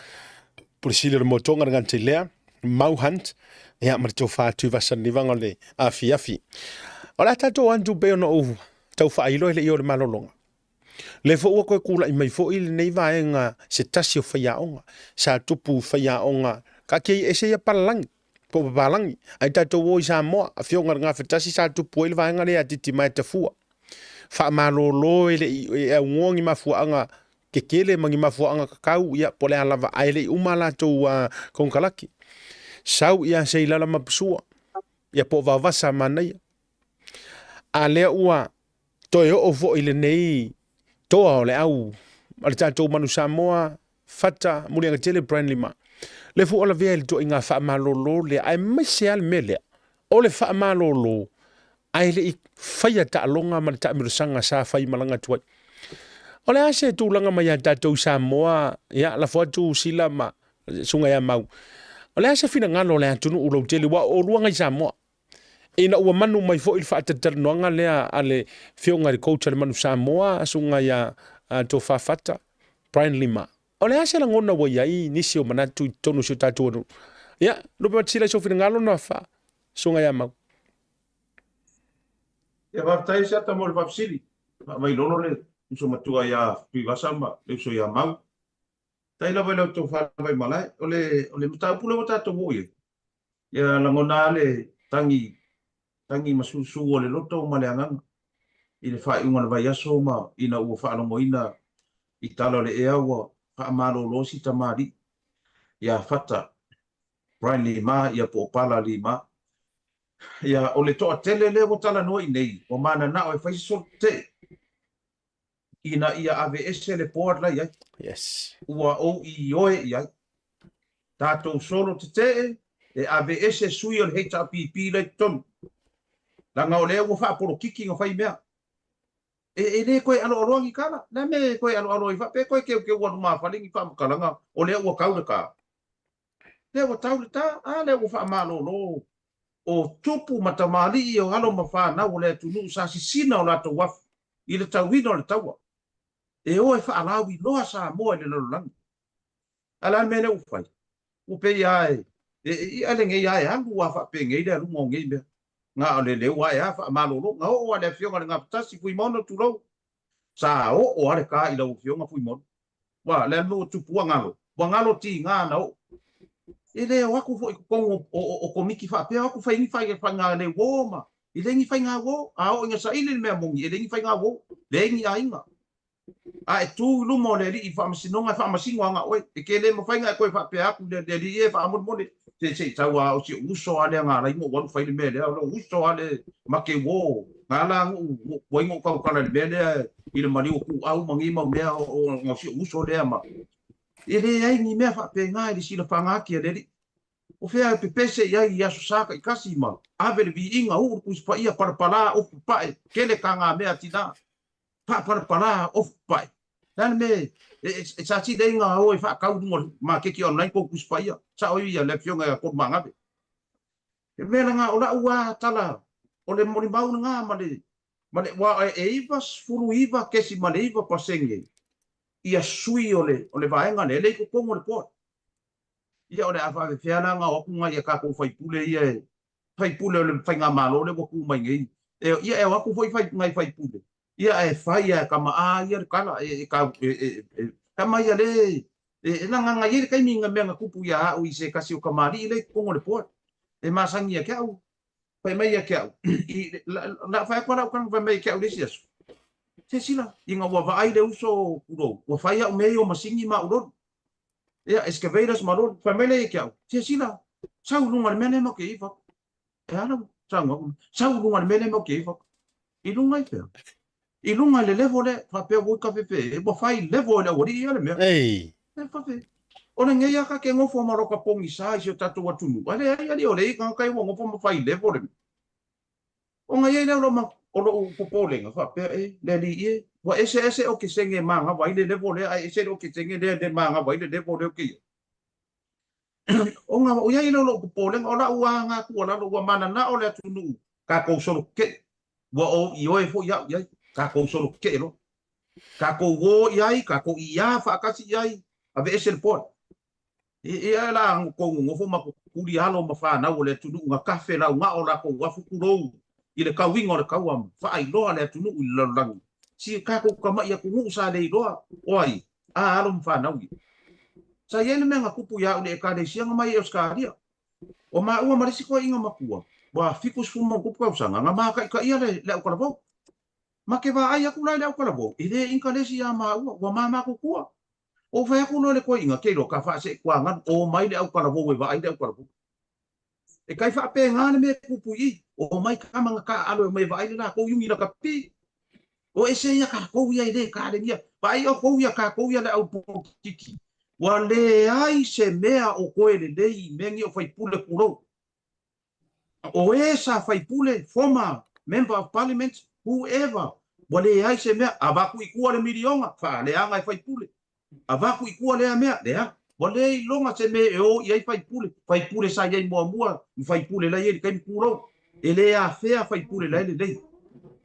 purisila le motonga na ngante lea. Mau hunt ya ma tau whaatu vasani vanga le afi. Ora tātou antu beo no uhu tau whailo le i o le malolonga. Le fo ua koe kula i mai fo ili nei vaenga se tasi o whaiaonga, sa tupu whaiaonga, ka kei ese ia palangi, po palangi, ai tātou o i Samoa, a whionga ngā whetasi sa tupu ili vaenga le a titi mai te fua. Wha malolo ele i au ngongi mafuanga, ke kele mangi mafuanga kakau ia pole alava aile i umala tau kongkalaki. Sau ia sei lala mapusua ia po vavasa manai a lea ua toe o vo ile nei toa o le au ale tātou manu Samoa fata mulianga tele Brian Lima le fu ola vea le to inga wha malolo le ai maise ale mele o le wha malolo ai le i whaia ta alonga ma le ta amirusanga sa whai malanga tuai o le ase tūlanga mai a tātou Samoa ia la fuatu sila ma sunga ia mau. O lea se fina ngalo lea tunu ulau tele wa o luanga i Samoa. Ina ua manu mai fo il whaatataranoanga lea ale whionga ri kouta le manu Samoa asunga ia tō whawhata Brian Lima. O lea se la ngona wa iai nisi o manatu i tonu si o tātou anu. Ia, lupe matisila so fina ngalo na wha sunga ia mau. Ia waftai se ata mo le whapsiri. Mai lono le uso matua ia piwasama le uso ia mau. Tai la vela to fa vai malai ole mata pula mata to boye ya la ngona le tangi masusu ole loto maleanga ile fa ingon vai aso ma ina u fa no moina italo le ewa fa malo lo si tamari ia fata Brian Lima ia po pala Lima ia o le toa tele le o tala no i nei o mana na o fai so te ina ia AVS le port la ia Yes. ua o i oe ia tatou solo te e AVS sui o le HRPP le ton langa o le o fa poro kiki nga fai mea e le koe alo alo ngi kala na me koe alo alo i fa pe koe ke ua ma fa lingi fa kalanga o le o kau le ka le o tau le ta a le o fa malo lo o tupu matamali i o halo mawha na o le tunu sa sisina o lato wafu i le tauina o le taua. E o e wha alawi loa sa moa i le lalolangi. Ala mene ufai. Upe iae. I alenge iae hangu wa wha pe ngei le alunga o ngei mea. Nga o le leo ai ha wha malolo. Nga o ale fionga le ngapatasi fui mono tu lau. Sa o ale ka i lau fionga fui mono. Wa le anu tupua ngalo. Wa ngalo ti ngā na o. Ele waku fo kongo o komiki fa pe waku fa ingi fa nga le woma ile ngi fa nga wo a o nga sa ile me mongi ile ngi fa nga wo le ngi ainga a tu lu mo le i fa masinonga fa masinga nga oi e ke le mo fa nga ko fa pe aku le e fa mo mo te se ta wa o si uso ale nga la mo wa fa ile me le o uso ale ma ke wo nga la wo ngo ka ka le le ile mari o ku au mangi mo me o ngo si uso le ma ele ai ni me fa pe nga ile si le fa nga ki le o fea pe pese ia i aso saka i kasi ma ave le viinga u ku pa ia para pala o pa kele kanga me atina pa para pala o pa dan me e sa ti dei nga o fa ka u ma ke ki online ko ku pa ia sa o ia le fionga ko manga be e me nga o la ua tala o le moni mau nga ma le wa e ivas furu iva ke si ma le iva pasenge ia sui o le vaenga le ko kongo le pot ia o le afa feana nga o kunga ia ka ko fai pule ia fai pule le fai nga malo le ko mai ngai ia e wa ko fai ngai fai pule ia e fai ia kama a ia kala e ka kama ia le e na nga ia kai minga me nga kupu ia o i se kasi o kamari le kongo le pot e masangi ia ka u fai mai ia ka na fai ko na kan fai mai ka u le sias se sila inga wa vai le uso kuro wa fai o meio masingi ma uro ia excavators marol famele e kia tia sila sau lunga mene mo ke ifa e ana sau lunga mene mo ke ifa i lunga i lunga le level le fa pe wo ka pe e bo fai level le ori ia le me Ei. e fa pe ona nge ya ka ke ngo fo maro ka pongi sa i tatu wa tunu ale ai ole ka kai wo ngo fo fai level le o nga ye le lo ma o lo ko polenga fa pe e le li e wa ese o ke senge manga vai le level le ai ese o ke senge le manga vai le level le ke o nga o ia ilo lo polenga o la ua nga ku la lo mana na o le tunu ka ko solo ke wa o i o e fo ya ka ko solo ke lo ka ko wo ia ka ko ia fa ka si ia ave ese port e la ko ngo fo ma ku ri alo ma fa na o le tunu nga kafe la nga o la ko wa fu ku ro i le ka wingo le ka wa fa ai lo le tunu i lo lang si ka ko ka ma ia ku sa le lo oi a alo fa na wi sa yene me nga kupu ya le ka de sia nga mai os ka dia o ma ua marisi ko inga makua wa fikus fu mo kupu ka sanga nga ma ka ia le ko la bo ma ke va ai ku la le ko la bo ile inka le sia ma ua wa ma ku ku o fa ku no le ko inga ke lo ka fa se kwa nga o mai le ko la bo we va ai le ko la bo e kai fa pe nga me kupu i o mai ka manga ka alo mai va ai la ko yungi la ka pi o ese ia ka ko ia ile ka le ia vai o ko ia ka ko ia le au kiki wa le ai se mea o koe le lei mengi o fai pule kuro o esa fai pule former member of parliament whoever wa le ai se mea avaku ikua le milionga fa le anga fai pule avaku ikua le mea le a wa le longa se me o ia fai pule sa ia mua fai pule la ia kai kuro ele a fea fai pule la le lei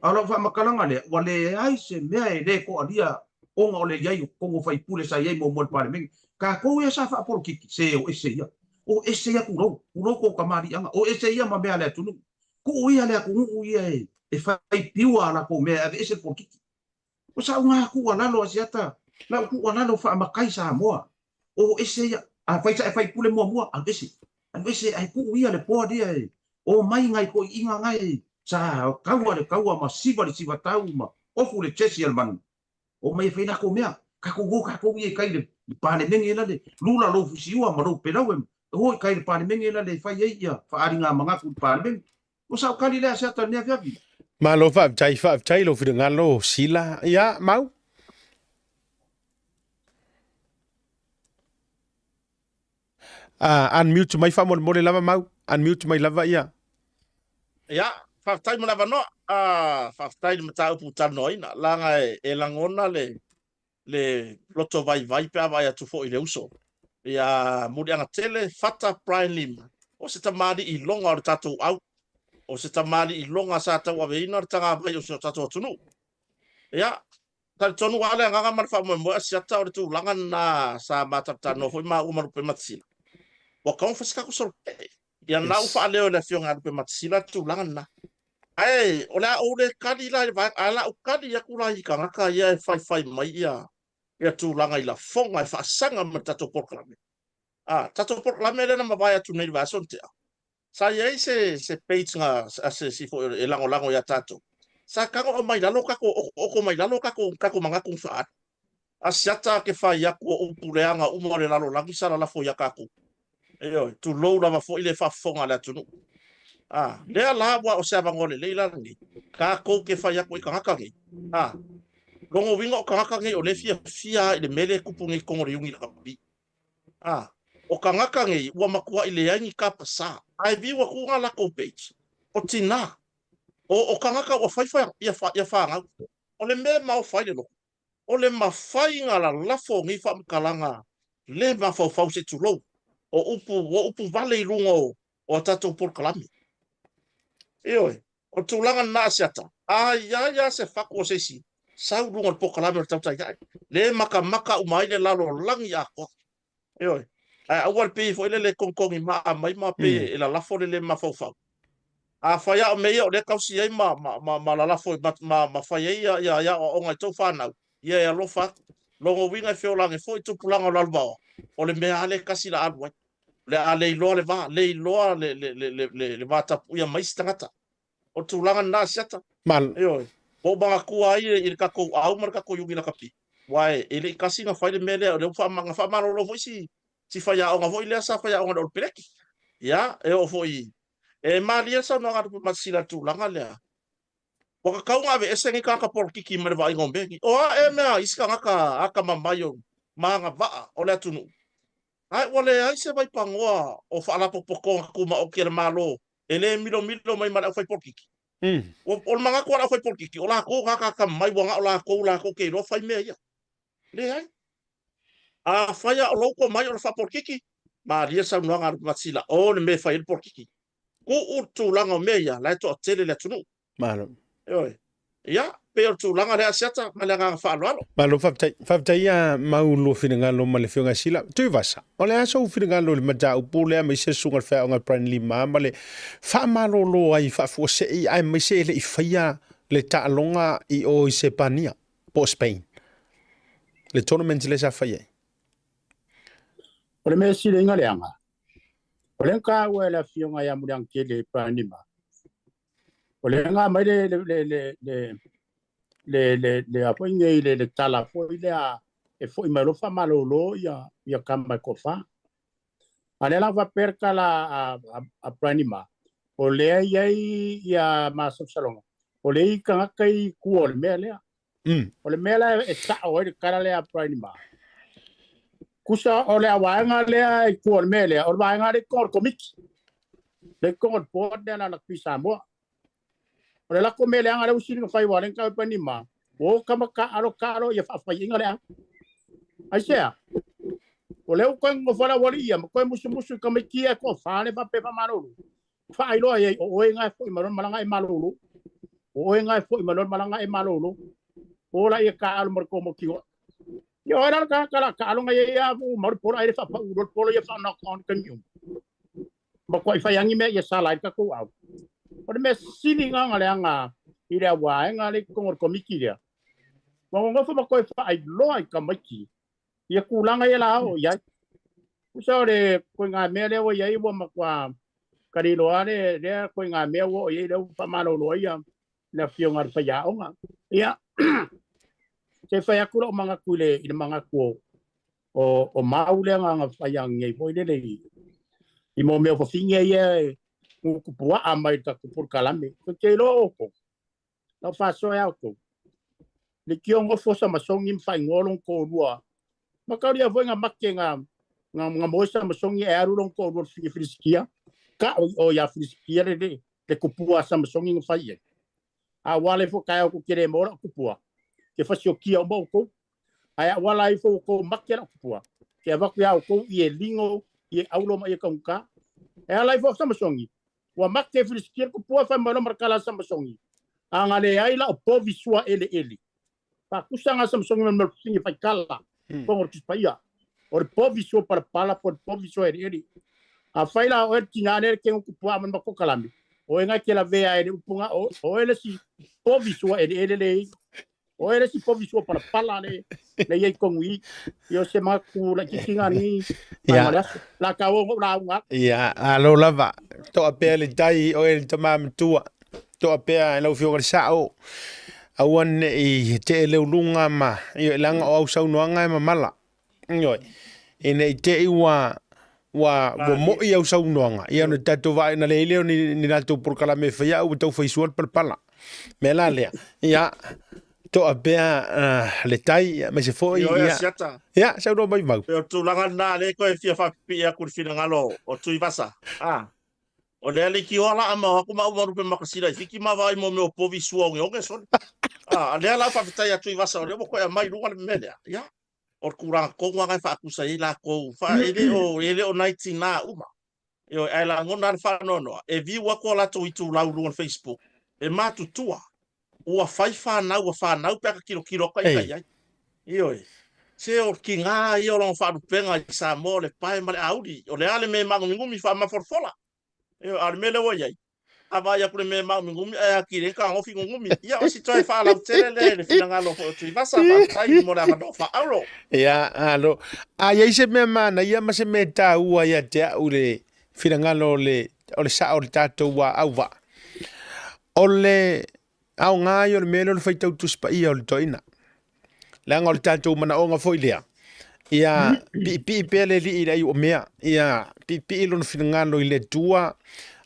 ala fa makalanga le wa le ai se mea ele ko alia onga ole yai kongo fai pule sa yai mo parliament ka ko ia sa fa por kiki se o ese ia kuro ko kamari anga o ese ia ma mea le tunu ku ia le ku ia e fai piwa la ko mea ese por kiki o sa nga ku ala lo asiata la ku ala lo fa makai sa moa o ese ia a fai pule mo a ese ai ku ia le po dia o mai ngai ko inga ngai sa kaua ma siva tau ma o fu le chesi al man o mai fai na ko mea ka ko ia kai le Pane mengi la le lula lo fusiwa ma lo pela we ho kai pane mengi la le fai ia fa ari nga manga ku pane mengi o sa kali le sa ta ne fa vi Ma lo fa chai lo whiringa lo sila ia mau. Unmute mai fa mo le lava mau. Unmute mai lava ia. Ya, whaftai mo lava no, whaftai mo tau pu tanoina, langa e langona le loto vai pe vai atu fo i le uso. Ia muri anga tele, fata Brian Lim, o se tamari i longa o tatou au, o se tamari i longa sa tau aveina o tanga vai o se tatou atunu. Ia, tali tonu wale nganga marfa mo asiata o le tu langa na sa mataptano hoi ma umaru pe matsila. Wa kaun fasika ko sorte. Ia na ufa leo le fionga pe matsila tu langa na. Ai, ola ole kali la va ala o kali ya kula i kanga ka ia fai mai ia. Ia tu langa i la fonga fa sanga ma tato porklame. Tato porklame le na mabaya tu nei va sonte. Sa ia se page nga se si fo e lango ya tato. Sa kango o mai lalo kako o mai lalo kako manga kung fa. Asiata ke fa ya ko o puleanga o mo le lalo langi sala la fo ya kako. Eyo, tu lo la fo ile fa fonga la tunu. Lea la wa o se avangole leila ni. Ka ko ke fa ya ko kanga ngi. Longo winga o kanga ngi o le fia ile mele kupungi kongori ungi la bi. O kanga ngi wa makua ile yangi ka pasa. Ai vi wa ku ngala ko page. O tina. O kanga o fai ya fa nga. O le me ma o fai le lo. O le ma fai ngala la fo ngi fa kalanga. Le ma fo se tu lo. O upu vale lungo o tato por kalami. Eoi, o tūlanga nā siata. Ya se whako se si. Sau runga o pokalame o tautai ai. Le maka umai le lalo langi a koa. Eoi, awal pe fo ile le kongkongi mai pe e la lafo le mafau. Whaia o meia o le kausi ai ma la lafo ma whaia ia o ngai tau whanau. Ia lofa. Longo winga e whiolange fo i tupulanga o lalwao. O le mea ale kasi la aluai. Le a leiloa le vatapu ia maisi tangata. O tūlanga nā siata. Eoi, o mga kua ai i le kako au mara kako yungi na kapi. Wai, e le kasi nga whaile mele o le nga whamaro lo foi si whaia o nga foi lea sa whaia o nga o pereki. Ia, e o foi. E malia sa no ngā masila tūlanga lea. O ka kau ngā ve esengi kaka por kiki mare vai ngombeki. O mea iska ngaka aka mamayo mga vaa o lea tunu. Ai wale ai se vai pangoa o whaalapo poko kuma o kere malo. Ele milo mai mara fai por kiki. O manga ko la fai por kiki. O la ko ka mai wanga o la ko ke ro fai mea ia. Le ai. Fai o loko mai o la fai por kiki. Ma ria sa no nga matsila. O ne me fai por kiki. Ko o tu langa mea ia la to tele le tunu. Malo. Oi. Ia, pe o tu langa le asiata ma le nga fa lo. Malo faptai ia mau lo whiringa lo ma le whionga sila. Tui vasa. O le aso whiringa lo le mata upu lea mai se sunga whea o ngai Brian Lim ma le wha malo lo ai wha fuose i ai mai se le i whaia le taalonga i o i se pania po Spain. Le tournament le sa whaia. O le mea sile inga leanga. O le nka ua la whionga ia muriang ke le Brian Lim. O le nga mai le apo inge le tala fo ile a e fo i mai lofa malolo ia kama kofa. Ale la va perka la a pranima. O le ia maso salonga. O le i kanga kai kuo le mea lea. O le mea lea e ta o le kara lea pranima. Kusa o le awaenga lea e kuo le mea lea. O le waenga le kor komiki. Le kor pod lea na pisa moa. O le lako mele anga le usiri ka whai wale ka panima. O kamaka alo ia whawhai inga lea. Aisea. O leo koe ngofala wali ia. Ma koe musu ka mekia ko whane pa pepa marolu. Whai loa ia o oe ngai fo i maron malanga e malolu. O oe ngai fo i maron malanga e malolu. O la ia ka alo marko mo kiwa. Ia oe ka alo ngai ia maru pora aire whapa urot polo ia whanau kaon kamium. Ma koe whaiangi mea ia salai ka kou au. O le mea sini nganga le anga i rea waenga le kongor komiki rea. Ngongofo ma koe whaai loa i ka maiki. Ia kulanga ia la o iai. Usa o le koe ngā mea leo iai wa makwa kariloa le rea koe ngā mea o iai leo whamano loa ia. Le whionga le whaiaonga. Ia. Te whaiakura o mga kuile i le mga kuo. o mau le nga whaiang ngai poi le I mo meo whawhinga ia kupua a mai ta kupur kalame. Ko te lo ko. Na whaso e ako. Le kiongo fosa masongi mwhai ngolong ko rua. Makauri a voinga make nga moisa masongi e arulong ko rua whiriskia. Ka o ia whiriskia le kupua sa masongi mwhai e. A wale fo kaya ko kere mora kupua. Ke whasio kia o mau ko. Ai wala I fo ko make la kupua. Ke avaku ia ko I lingo I aulo ma I kaunka. E alai fo sa masongi. Wa make whiriskia kupua whai mara markala sa masongi. Anga le ai la o povi sua ele. Pa kusanga sa masongi man marfingi whai kala. Pongor kispaia. O le povi sua para pala po povi sua ele. A whai la o e tingane ke kupua man mako kalami. O enga ke la vea ele upunga o ele si povi sua ele le. O ele si povi sua para pala le ye kongui. Yo se maku la kikinga ni. La kawo la unga. Ia, alo lava. Toa pea le tai o ele tamam tua. Toa pea lau fio sao. Awan I te leulunga ma. Io langa o au saunoanga ma mala. Ngoi. Ine te iwa wa moi au saunoanga. Ia no tatu vai na leileo ni nato por kala me fia u tau faisual per pala. Me la lea. Ia. Toa pea le tai me se foi ia. Ia, sau no mai mau. Pero tu langa na le ko e fia fa pia kur fina ngalo o tu vasa. O le ale ki ola ama aku ma umaru pe makasira fiki ma vai mo me povi suong yo so. Le ala fa fitai atu vasa o le mo ko ya mai lunga le mele. Ya. O kurang ko nga fa aku sai la ko fa ele o 19 na uma. Yo ala ngona fa no. E vi wa ko la tu itu la lu on Facebook. E ma tu tua. Ua fai fa na pe ka kilo kai. Yo. Se o ki nga yo long fa penga sa mo le pai ma le audi. O le ale me mangu ngumi fa ma forfola. Yo armele wo yai. Ava ya kule me ma ngumi e akire ka ngofi ngumi. Ya o si toi fa la tele le fina ngalo fo tu vasa fa tai mo la do fa aro. Ya alo. Ai se me mana ia ma se me ta ua ya te ule fina ngalo le sa o tato wa auva. Ole au nga yo le melo le fai tau tu spa ia o le toina. La ngol tato mana o nga foi lea. Ia pi pele li ila o mea. Ia pi lo fina ngalo I le tua.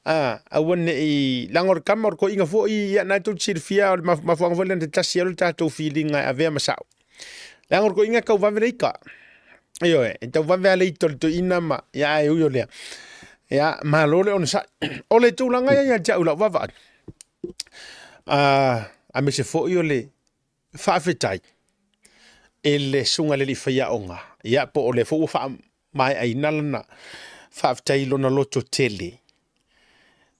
Awan I langor kamor ko inga fo ia na tu sirfia ma fo ngol le tasi o tato feeling a ave masao. Langor ko inga ka va verika. Yo tau va vale to ina ma ya yo le. Ya ma lo le on sa. Ole tu langa ya ja ula va va. A me se fo yo le fa fetai. Ele sunga le fia onga. Ya po ole fo fa mai ai nalana. Fa fetai lo na loto tele.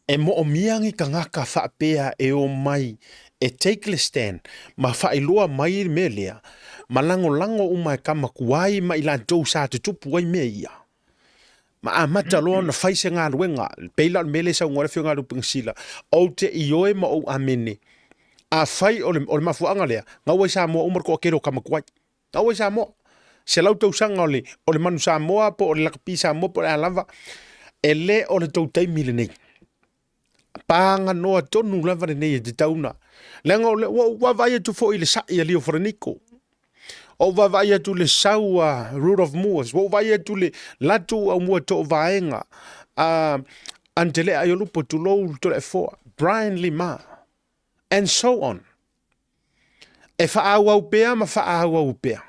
E mo o miangi ka ngaka fa pea e o mai e take le stand ma fa iloa mai melia malango umai kama kuai ma ila tou sa te tupu ai me ia ma amata lo na faise nga luenga peila mele sa ngora fio nga luping sila o te ioe ma o amene a fai o le mafuanga lea nga wai sa mo umar ko kero kama kuai nga wai sa mo se lau tou sanga o le manu sa moa po o le lakpi sa mo po le alava ele o le tou taimile nei panga noa tonu lava nei te tauna lenga wa vai tu fo ile sa ia lio fornico o va vai tu le saua root of moors wa vai tu le latu au mo to vaenga antele ayolu po tu lo to le fo Brian Lima and so on e fa awa upea ma fa awa upea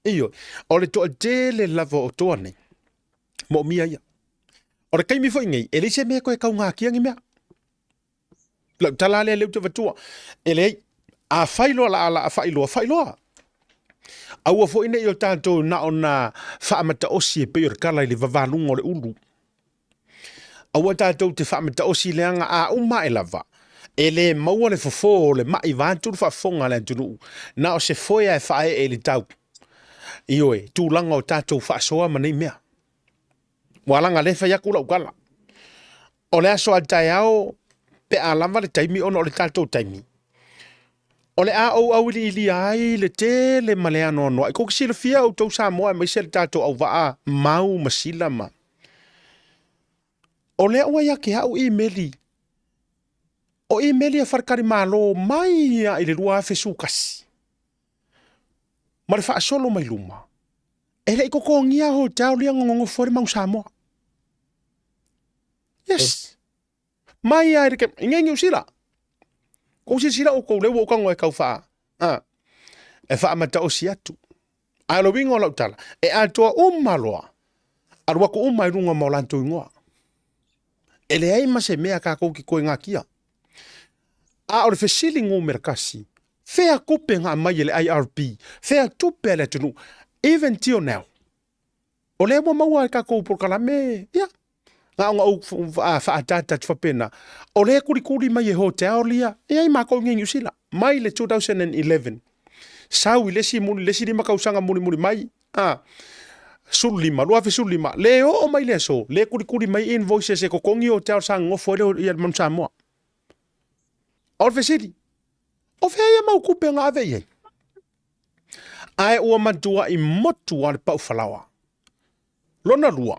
io o le to tele lava o to nei mo mia ia o le kai mi fo ngai elise me ko e kaunga kiangi mea la talale le tu vatua ele a failo la a failo au fo ine yo tanto na ona fa mata osi pe yor kala le vavalungo le ulu au tanto te fa mata osi le anga a uma elava ele mau le fofo le mai vantu fa fonga le tunu na o se foi e fa e le tau ioe tu langa o tanto fa soa mani mea walanga le fa yakula ukala ole aso altaiao pe alama le taimi ono le tato taimi. Ole a au li ai le te le malea no no. Ko kisi le fia o tau sa moa mai se le tato au waa mau masila ma. Ole ua ya ke au emaili. O emaili a farkari malo mai a ile lua fesu kasi. Ma le faa solo mai luma. Ele ko ko ngia ho tau lia ngongo fore mau Samoa. Yes. Mai ai ke ngengi usila. Ko sila o ko le wo ka ngoi kau fa. E fa mata o siatu. Ai lo wingo lo tala. E ato umaloa. Arwa ko umai runga mo lanto ngoa. Ele ai ma se mea ka ko ki ko ngakia. A o le fesili ngo merkasi. Fea kupe nga mai le IRP. Fea tupe le tunu. Even till now. O le mo maua ka ko por kala me. Ya. Nga o fa atata fa pena. O le kuri mai e hotel lia. E ai ma ko ngi usila. Mai le 2011. Sau le si muni le si lima kausanga muni mai. Sulima, lua fi sulima. Le o mai le so. Le kuri mai invoices e ko kongi hotel sang ngofo le ia mam Samoa. O fe siri. O fe ia mau kupe nga ave ye. Ai ua matua I motu al pau falawa. Lona lua.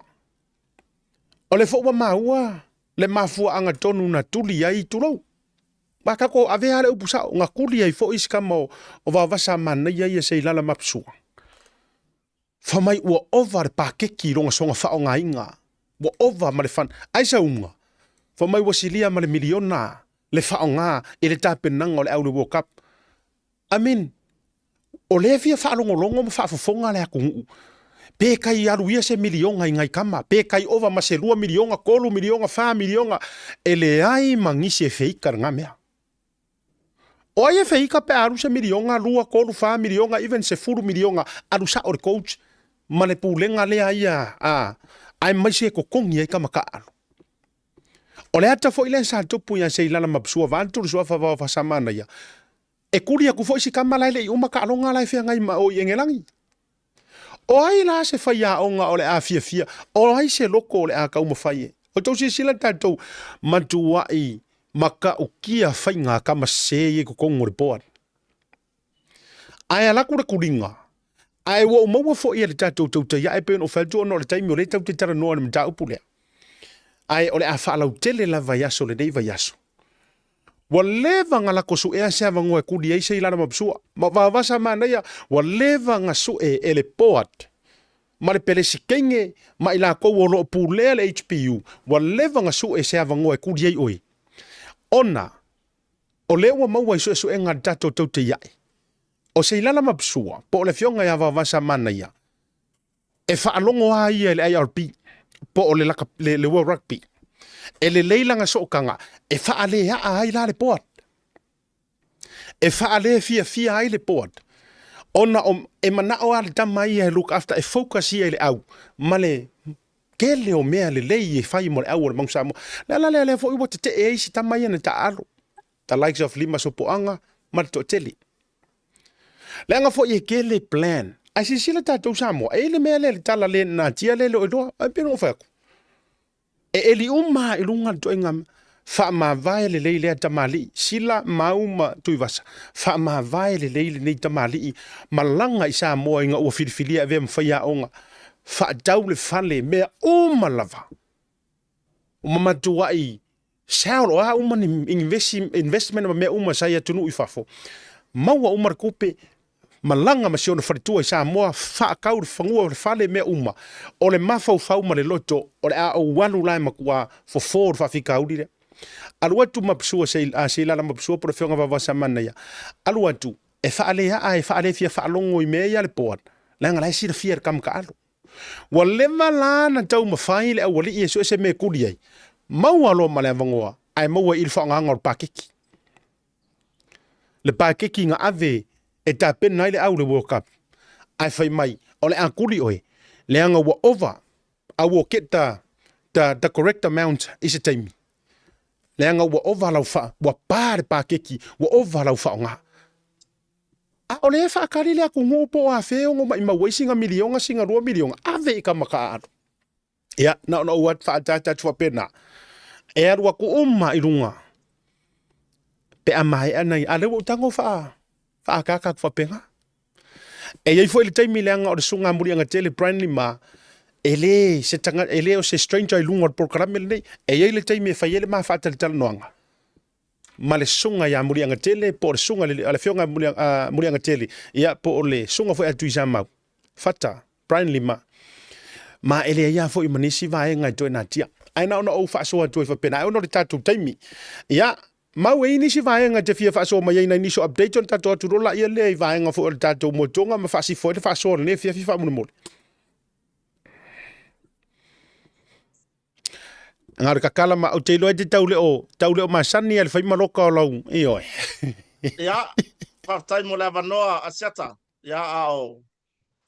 O le fo maua le mafua anga tonu na tuli ai tulau. Maka ko ave ale upusa nga kuli ai fo iskamo o va vasa mana ia se lala mapsua. Fa mai ua over pa keki ronga songa fa o inga. Ua over ma le fan. Ai sa unga. Fa mai ua silia ma le miliona. Le fa o ngā, e le tāpenanga o le au le World Cup. Amen. O le fia fa longo ma fa fofonga le aku. Pe kai alu ia se milionga I ngai kama. Pe kai over ma se lua milionga, kolu milionga, fa milionga. E le ai mangisi e feika nga mea. O ai e feika pe alu se milionga, lua, kolu, fa milionga, even se furu milionga. Alu sa o le coach. Ma le pulenga le aia. Ai mai se kokongi ai kama ka alu. O le ata fo ile sa tupu ya se ilana mapsua vantu so fa va samana ya. E kuri aku fo isi kamala ile uma ka longa lai fe ngai ma o yengelangi. O ai la se fa ya onga o le afia. O ai se loko le aka uma fai. O to si sila tatou matua I maka o kia fai nga kama se ye ko kongo report. Ai ala kura kuringa. Ai wo mo fo ia le tatou tau ya e pen o fa jo no le taimi o le tau te tara no le mta upule. Ai ole a whaalau tele la vaiaso le nei vaiaso. Wa leva nga lako su ea sea vangoe kudi eise I lana mapsua. Ma vavasa manaya, wa leva nga su e le poat. Ma le pele sikenge, ma ila kou o loo pulea le HPU. Wa leva nga su e sea vangoe kudi ei oi. Ona, o lewa maua isu e nga dato tau te iai. O se ilana mapsua, po le fionga ya vavasa manaya. E whaalongo a ia le IRP. Po o le World Rugby. E le leilanga sokanga. E whaale ai la le poat. E whaale fia ai le poat. Ona e mana o ale tamai e look after e focus ia le au. Ma le kele o mea le lei e whai mo le au o le mangsamo. Le fo iwa te e eisi tamai ane ta alo. Ta likes of lima sopoanga. Ma le to teli. Le anga fo i kele plan. Ai si sila tātou Samoa, e le mea le tala le nā tia le o doa, ai pino whaku. E li uma I lunga to ingam, wha ma vai le leile a tamali, sila mauma tuivasa, wha ma vai le leile nei tamali, malanga I Samoa inga ua filifilia vea mwhaya onga, wha tau le fale mea uma lava. Uma matua I, sao a uma ni investment ma mea uma saya tunu I fafo. Maua uma kupe, malanga masiona faritua I Samoa fa kaur fangua fale me uma o le mafau fau ma le loto o le a o walu lai makua for four fa fika uri alu atu mapsua se la mapsua por fionga va vasa mana ya alu atu e fa ale ai fa ale fia fa longo I me ya le poat la ngala si fier kam ka alu wale malana tau mafai le awali yeso se me kuli ai mau alo male vangoa ai mau I fa ngangor pakiki le pakiki nga ave e ta pena ile au le World Cup. Ai fai mai, o le akuli oe, le anga wa over, a wa get the correct amount is a time. Le anga wa over lau fa, wa pare pa keki, wa over lau fa nga. A o le fa akari le aku ngopo a feo ngoma ima waisinga milionga singa 2 milionga, ave I ka maka aro. Ia, na wat fa atata tua pena. E aru aku uma I runga. Pe amai anai, a lewa utango fa akaka kwa penga. E yei foi le taimi leanga o le sunga muri anga tele Brian Lima. Ele se tanga ele o se stranger I lunga o programa nei. E yei le taimi e fai ele ma fata le tala noanga. Ma le sunga ya muri anga tele po le sunga le fionga muri anga tele. Ia po le sunga foi atu I mau. Fata Brian Lima ma ele ia fo i manisi vai ngai to na tia ai na ona o fa so to fa pena ona tatu taimi ia ma we ni si vai ngai te fia fa so mai na ni so update on tatu tu rola ia le vai ngai fo tatu mo tonga ma fa si fo fa so le fia fa mo ngar ka kala ma o te lo te taule o masani al fa maloka o lau i oi ia fa tai mo lava noa asiata ia ao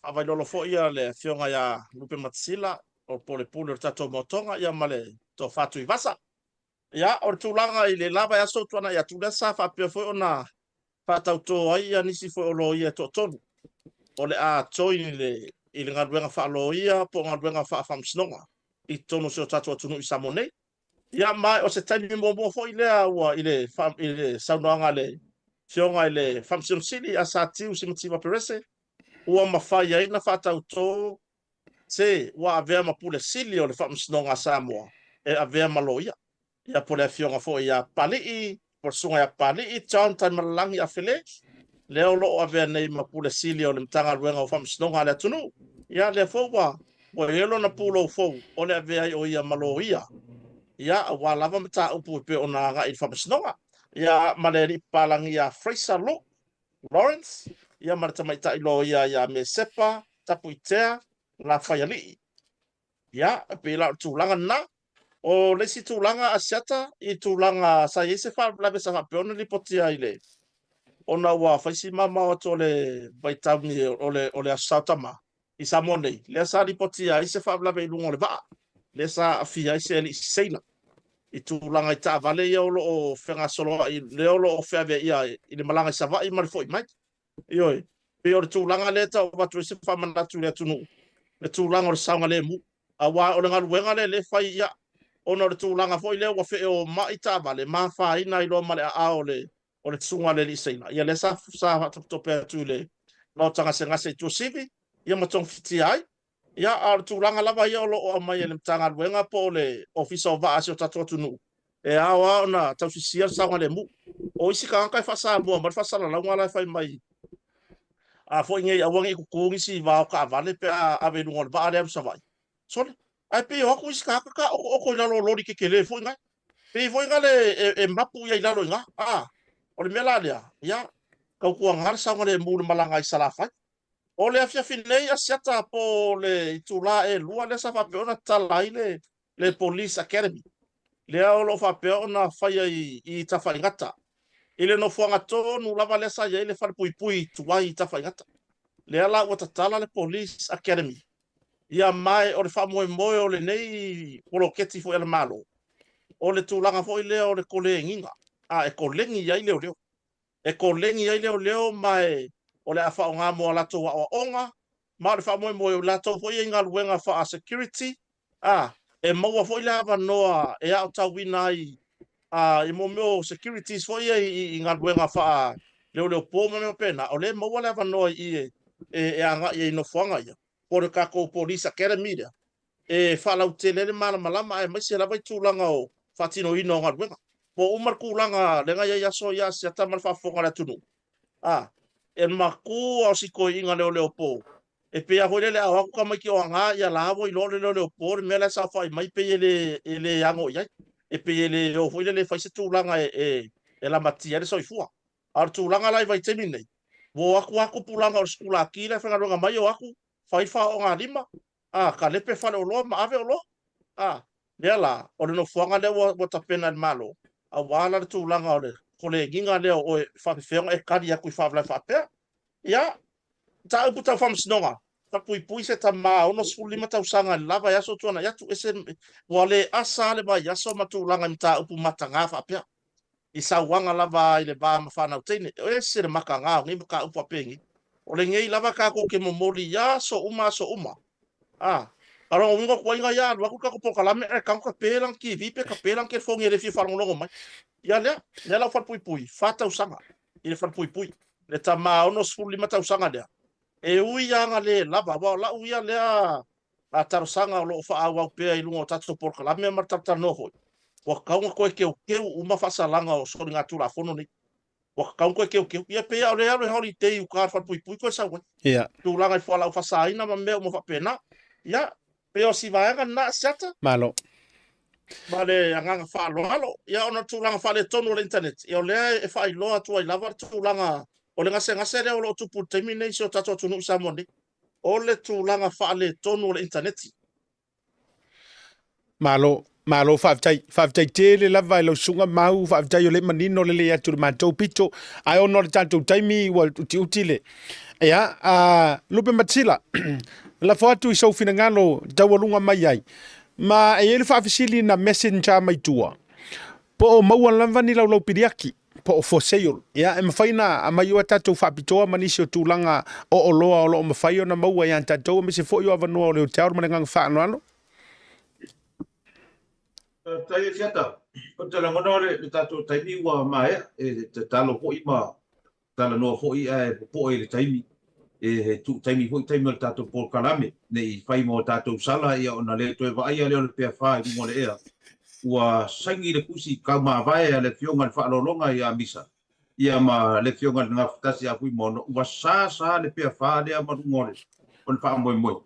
avai lolo fo ia le fionga ia lupe matsila o pole pule tato motonga ia male to fatu i vasa ia o tulanga i le lava ia so tuana ia tula sa fa pe fo ona fa tau to ai ia nisi fo lo ia to tonu o le a join le i le ngaduenga fa lo ia po ngaduenga fa famsnonga i tonu so tato tunu i samone ia mai o se taimi mo fo i le wa i le saunanga le fionga i le famsion sili a sa tiu simtiva perese ua mafai ai na whātauto te ua avea mapule sili o le whamsnonga Samoa e avea maloia ia pole a fionga fo ia palii por sunga ia palii John tai malangi a fele leo lo avea nei mapule sili o le mtanga ruenga o whamsnonga le tunu ia le fo wa elo na pulo fo o le avea o ia maloia ia wa lava mta upu pe ona nga i whamsnonga ia maleri palangi a Fraser Lawrence ia marata mai tai lo ia me sepa tapu itea la faiali ia pe la tulanga na o le si tulanga asiata i tulanga sa yese fa la besa fa peona li potia ile ona wa faisi mama o tole baitami ole asatama i samone le sa li potia i se fa la be lungo le ba le sa afia i se li seina i tulanga i ta vale ia o fenga solo i le o fe ave ia i le malanga sa va i mal foi mai ioi pe o tulanga le ta o batu se fa manatu le tunu le tulanga o saunga le mu a wa o nga luenga le fai ia ono le tulanga foi le o fe o mai ta vale ma fa ina i lo male a o le tsunga le liseina ia le sa to pe tu le no tanga se ngase tu sivi ia mo tong fiti ai ia a tulanga lava ia o mai le tanga luenga po le officer va asio tatu tunu e a wa ona tau sia saunga le mu o isi ka kai fa sa mo ma fa sa la ngala fai mai a fo nge a wangi ku kungi si va ka vale pe a ve ngol ba ale sa vai so ai pe o ku ska ka o ko na lo lori ke kele fo ngai pe fo ngai le e mapu ya ila lo nga o le mela ya ka ku ngar sa ngale mu malanga i sala fai o le afia finei a siata po le tula e lua le sa fa pe ona tala le police academy le o lo fa pe ona fai i ta fai ngata ile no fuanga tonu lava le sa ile fal pui tuai ta fangata le ala o tala le police academy ia mai o le famo o le nei poloketi fo el malo o le tulanga fo ile o le kolenginga e kolengi ia ile o e kolengi ia ile o mai o le afa nga mo la to o onga ma le famo o la to fo inga luenga fa security e mo fo ile ava noa e au tawinai i mo meu securities foi i ngaluenga fa leo po me pena o le mo wala va no anga i no fanga ia por ka ko police academy fa la utele mala malama e masi la vai tulanga o fatino ino ngaluenga po umar kulanga le nga ya so ya sia ta mal fa fonga la tunu el maku o siko inga leo po e pe a hole le a ko mai ki o nga ya la vo i lo leo po me la sa fa mai pe ele yango ya e pe ele o foi le fai se tulanga e la matia le soifua ar tulanga lai vai temi nei wo aku pulanga o skula ki le fanga longa mai o aku fai fa o nga lima ka le pe fa le lo ma ave o lo le la o no fuanga le wo ta pena malo a wala le tulanga o le kole ginga le o fa fe e kali aku fa vla fa pe ya ta puta fam snonga ta pui se ta ma ono sulima ta usanga lava ya so tuana ya tu ese wale asa le ba ya so matu langa mta upu matanga fa pia isa wanga lava ile ba mafana utene ese le makanga ngi ka upu pengi ole ngei lava ka ko ke momoli ya so uma aro ngo ko inga ya wa ku ka ko kala me ka ko pelang ki vi pe ka pelang ke fongi le fi falong longo mai ya le la fa pui fa ta usanga ile fa pui le ta ma ono sulima ta usanga dia e uia nga le lava wa la uia le a tarosanga lo fa awa pe i lungo tatu por kala me martata no ho wa ka ko ke uma fa salanga o so nga tu la fono ni wa kau ko ke ia pe ole ale holiday u ka fa pui ko sa we ia tu la ngai fa la fa sa ina ma me mo fa pena ia pe o si va nga na sata malo vale anga fa lo halo ia ona tu langa fa le tonu le internet ia ole e fa i lo atu ai lava tu langa ole ngase le o tu pu termination tatu tu nu sa moni ole tu langa fa le tonu le internet malo fa tai tele la vai lo sunga mau fa tai le manino le atu ma to pito ai ono tanto taimi wa utile ia lupe matila la foto so fina ngalo tawalunga mai ai ma e ele fa fisili na messenger mai tua po o mau lan vani lau piriaki po o foseol ia e mafaina a mai o tatu fa pitoa manisio tulanga o loa o lo mafaio na mau ia tatu me se fo yo avano o le hotel mananga fa no tai siata o te langono le tatu taimi wa mai e te talo po ima tala no fo i po e le taimi e tu taimi ho taimi tatu por kalame nei fai mo tatu sala ia ona le to vai le pe fa i mo le era ua sangi le kusi ka ma vai le fionga fa lolonga ia misa ia ma le fionga nga tasi a kui mono ua sa le pe fa le ma ngore on fa mo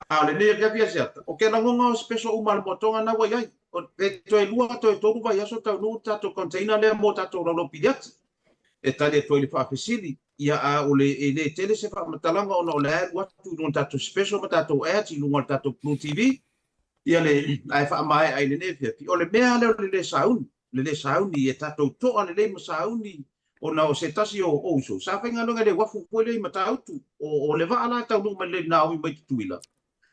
a le ne ke pia siata o ke na ngonga special uma mo tonga na wai ai o e to e lua to e toru vai aso tau no tatu container le mo tatu lo pidiat e tale to le fa fisili ia a o le tele se fa matalanga ona le watu no tatu special tatu e ti no tatu Blue TV ia le ai fa mai ai le nefia o le mea le sauni e tatu to ana le sauni ona o se tasi o so sa fa ngalo le wafu po le matautu o le va ala tau no le nau mai tuila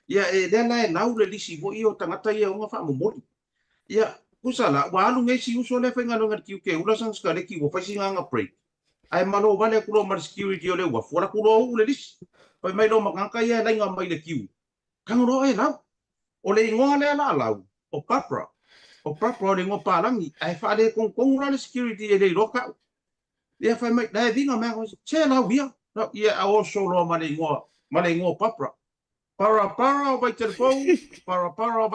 ia e le la nau le lisi vo io tangata ia nga fa mo ia kusala wa alu ngai si uso le fa ngalo ngai ke ula sang ska le ki wo fa singa nga break ai malo vale kulo mar security ole wa fora kulo le lisi pa mai lo makanga ia la nga mai le kiu kangoro e lau o le ingoa le ala lau o papra le ingoa palangi ai fa le kong le security e le roka ia fa mai dai vinga me ko che lau ia no ia a o solo ma le ingoa papra para vai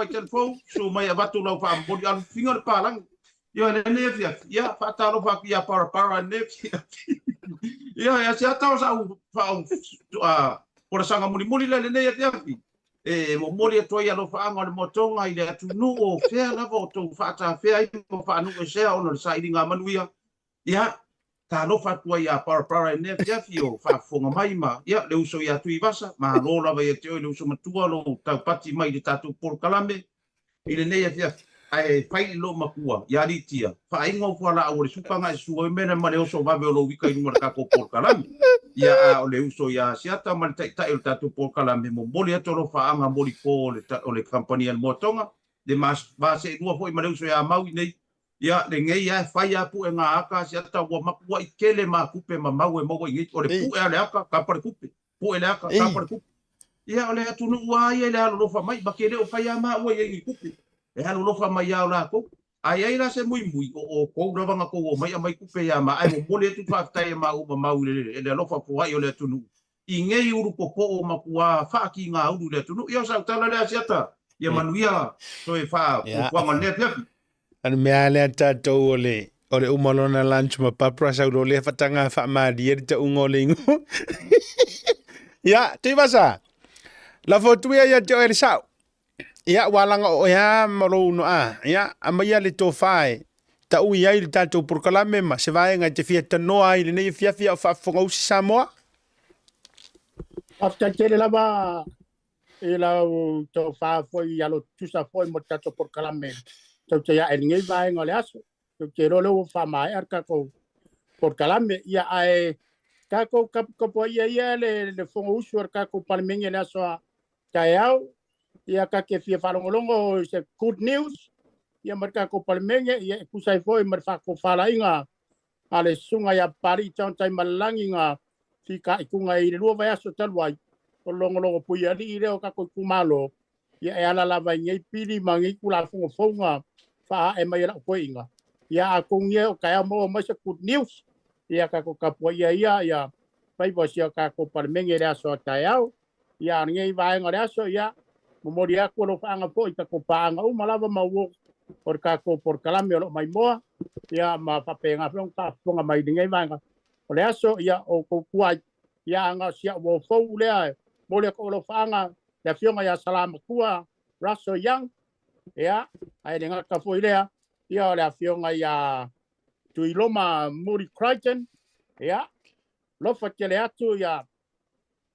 telefon so mai avatu lau fa bodi al finga le palangi ia le nefia ia fa talo fa ia para nefia ia se ata sa fa por sanga muli le ne ia e mo mori to ia lo fa ngol motonga ile atu nu o fea la vo to fa ta fea i mo fa nu se ona sa i nga manuia ia ta lo fa tua ia para ne fia fio fa fonga mai ma ia le uso ia tu i vasa ma lo la vai te le uso matua lo ta pati mai de tatu por kalame ile ne ia ai fai lo makua ia ritia fa ingo fa la o le supanga su o mena ma le uso va lo wika i marka ko por kalame ia o le uso ia siata ma ta il tatu por kalame mo moli atoro fa anga moli ko le company motonga de mas base no foi ma le uso ia mau nei ia le ngei ia fai apu e nga aka siata wa makua i kele ma kupe ma mau e mo i o le pu e le aka ka par kupe pu e le aka ka par kupe ia o le atu no wa ia le alo fa mai ba kele o fai ma o i kupe e alo fa mai ia la ko ai la se muy o ko no vanga ko mai kupe ia ma ai mo mole tu fa tai ma o ma le lo fa po ai o le tunu i ngei uru popo o makua fa ki nga uru le tunu ia sa tala le asiata ia manuia so e fa ko ngol le pia an mea le tatu o le umalona lunch ma papra sa lo le fatanga fa ma di te ungolingo ya te basa la foto ia te o sa ia walanga o ya malo no ia amaya le to fai ta u ia le tatu por kalame ma se vai nga te fieta no ai le nei fia fa fonga usi samoa afta tele lava e la to fa foi ya lo tusa foi mo tatu por kalame to te ya el ngai vai ngole aso to te lo fa mai arka ko por kalame ia ai ka ko po ia le fonga usi arka ko palmenga le aso kaiau ia ka ke fia falongolongo se good news ia marka ko palmenga ia kusai foi marfa ko falainga ale sunga ya pari chon tai malangi nga fika ikunga i lua vai aso talwai o longolongo pui ali i reo ka ko kumalo ia e ala lava ngai pili mangi kula fonga fa e mai ra ko inga ia akungia o kaya mo ma se good news ia ka ko kapua ia pai bo sia ka ko palmenga re aso taiau ia ngai vai ngore aso ia momoria ko lo fanga po ita ko panga o malava ma wo por kako por kalame o mai moa ia ma papenga phong ka fonga mai dingai vanga o le aso ia o ko kuai ia nga sia wo fo le ai mo le ko lo fanga le fionga ia salama kua raso yang ia ai denga ka foi le ia le fionga ia tuiloma muri Crichton ia lo fa ke le atu ia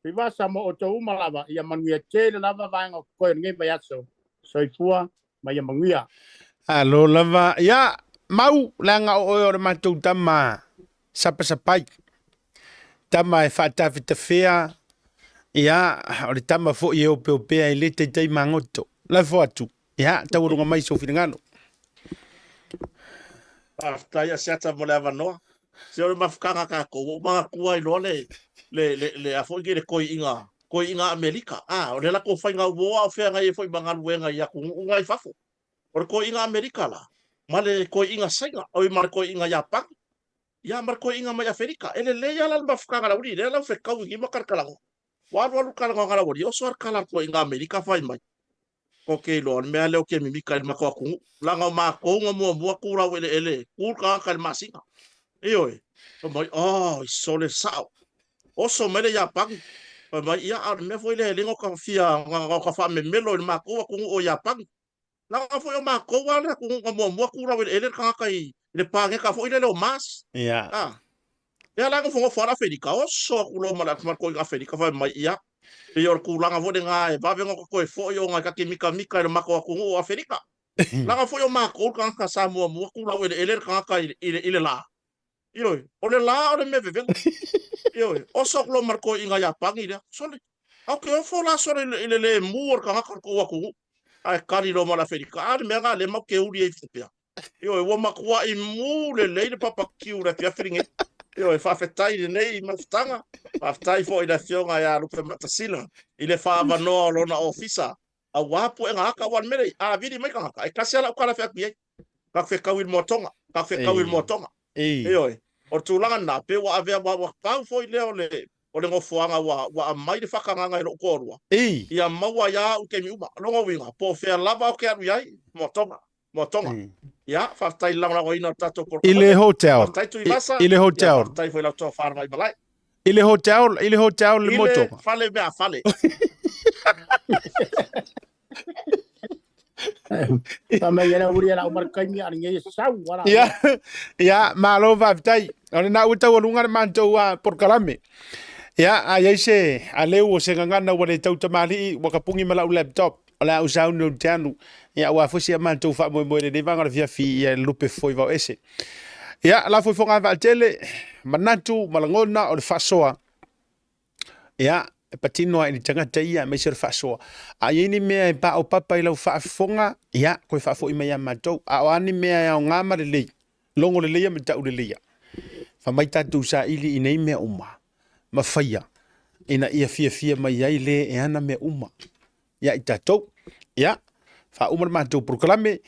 Pivasa mo o tau malava ia manuia tele lava vanga ko ngai vai aso soifua mai manguia alo lava ya mau langa o o matou tama sapai tama e fata fita fea ya o le tama fo i o pe ai le te mangoto la fotu ya tau runga mai so finangano Aftai siata mo le avanoa. Se o mafukanga ka ko mga kuai lo le afo ge le koi inga Amerika. O le la ko fai nga woa o fea nga e foi banga luenga ia ku ngai fafo. O le koi inga Amerika la. Ma le koi inga sainga o i mar koi inga Japan. Ia mar koi inga mai Afrika. Ele le ia la mafukanga la uri le la fe kau i makarkalango. Waru kalango ngala wori o so kala koi inga Amerika fai mai. Ko ke lo me le o ke mimika ma ko ku langa ma ko mo ku ra ele ku ka ka masinga io mai so le sao o so me le ya pag mai ya me foi le lingo ka fia ka fa me melo ma ko o ya pag langa foi ma ko wa ku mo ku ra ele ka le pag ka foi le mas ya ya langa fo fora Afrika o so ku lo ma ko Afrika fa mai ya e or ku langa vo de nga e va vengo ko e fo yo nga ka mika le mako ku o Afrika langa fo yo mako ka sa mo ku la ele ka ile la yo o le la o le me vengo yo o so lo marco inga ya pangi ya so le okay o fo la so le mur ka ko ku ai kari lo mala Afrika me nga le mo ke uri e fipia yo o makua i mu le papa kiu la fia fringe yo e fa fetai nei mastanga aftai fo ida fionga ya lupe matasila ile fa vano lo na ofisa a wapo nga ka wan mere a vidi mai ka e kasela ka la fa bi ka fe kawil motonga yo o tulanga na pe wa ave wa pa fo ile o le ngofuanga wa mai de fakanga nga lo korwa ia maua ya u ke mi uma lo winga po fe lava o ke aru yai motonga ya fa tai la ina tato por ile hotel tai foi la to far mai balai ile hotel le moto fale be fale Também era uri era umar kami arnge sau wala ya malo va tai ona na uta wolunga manto wa por kalame ya ai se aleu se ngana wale tau tamali wakapungi mala laptop ala usau no tanu ya wa fosi manto fa mo de vanga via fi ya lupe foi va ese ya la foi fonga va tele manatu malangona o fasoa ya patino ni tangata ia me ser fasoa ai ni me pa o papa ila fa fonga ya ko fa foi me ya manto ani me ya ngama le longo le ya me ta le ya fa mai tatu sa ili inei me uma ma faia ina ia fia mai ai le e ana me uma ya itato ya fa umar manto proclame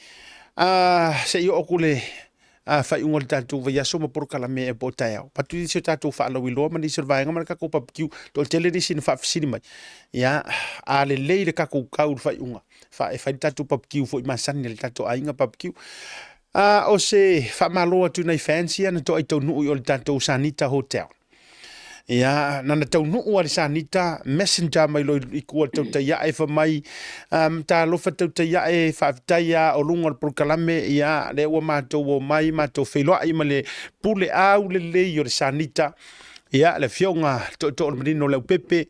se yo okule fa ungol tatu va yaso mo proclame e botao patu se tatu fa lo wilo mani surviving ngam ka ko papkiu to television fa fisini mai ya ale le ka ko ka fa unga fa e fa tatu papkiu fo masan le tatu ainga papkiu o se fa malo tu nei fancy ana to ito nu yo tatu Sanita Hotel ya nana tau nu o Sanita messenger mai lo ikual tau ta ya e fa mai ta lo fa tau ta ya e fa ta ya o lunga proclame ya le o ma to o mai ma to felo ai male pule au le yo Sanita ya le fionga to menino le pepe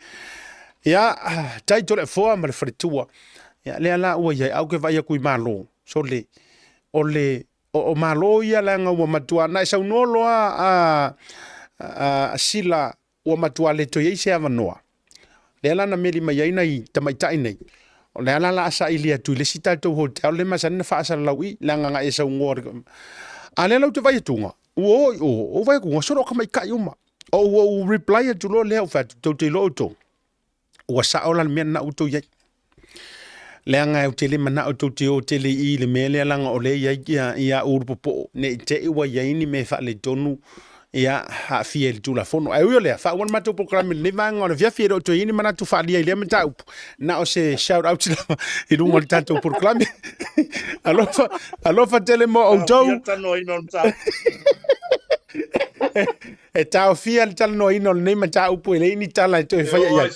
ya tai to le fo ma le fritua ya le ala o ya au ke vai ku malo so le o malo ya la nga o matua na sa no lo sila o matua le to yese avanoa le ala na meli mai ai nei tamaitai nei o le ala la sa ilia tu le sita to hotel le masana fa sa lawi la nga e sa ngor ale lo te vai tunga o vai ku so ka mai kai uma o reply to lo le fa to te lo to o sa ola me na auto ye le nga o tele mana auto te o tele i le mele la nga o le ya urpopo ne te wa ye ni me fa le tonu ia ha fie le tula fono ai ule fa wan matu program ni vanga ona via fie to ini mana tu fa dia ile mata up na o se shout out i du ngol tanto program alofa tele mo o do e tau fia le tala no ino nei mata up ile ni tala to fa ia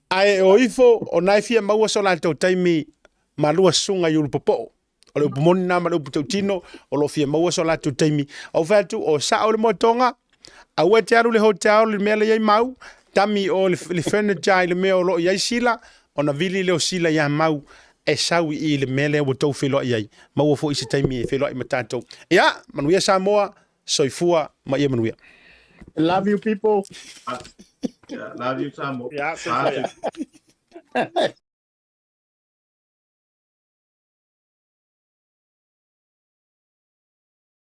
ai o ifo o nai fia maua so la to taimi malua sunga yul popo o le pomoni na ma le tino o lo fia maua so la to taimi o fatu o sa o le motonga a wa taru le hotel le mele yai mau tami o le furniture le me o lo yai sila ona vili le o sila ya mau e sau i le mele o to filo yai mau fo isi taimi e filo i matato ya manuia Samoa soifua ma ia manuia. Love you people. Love you Samoa. Yeah,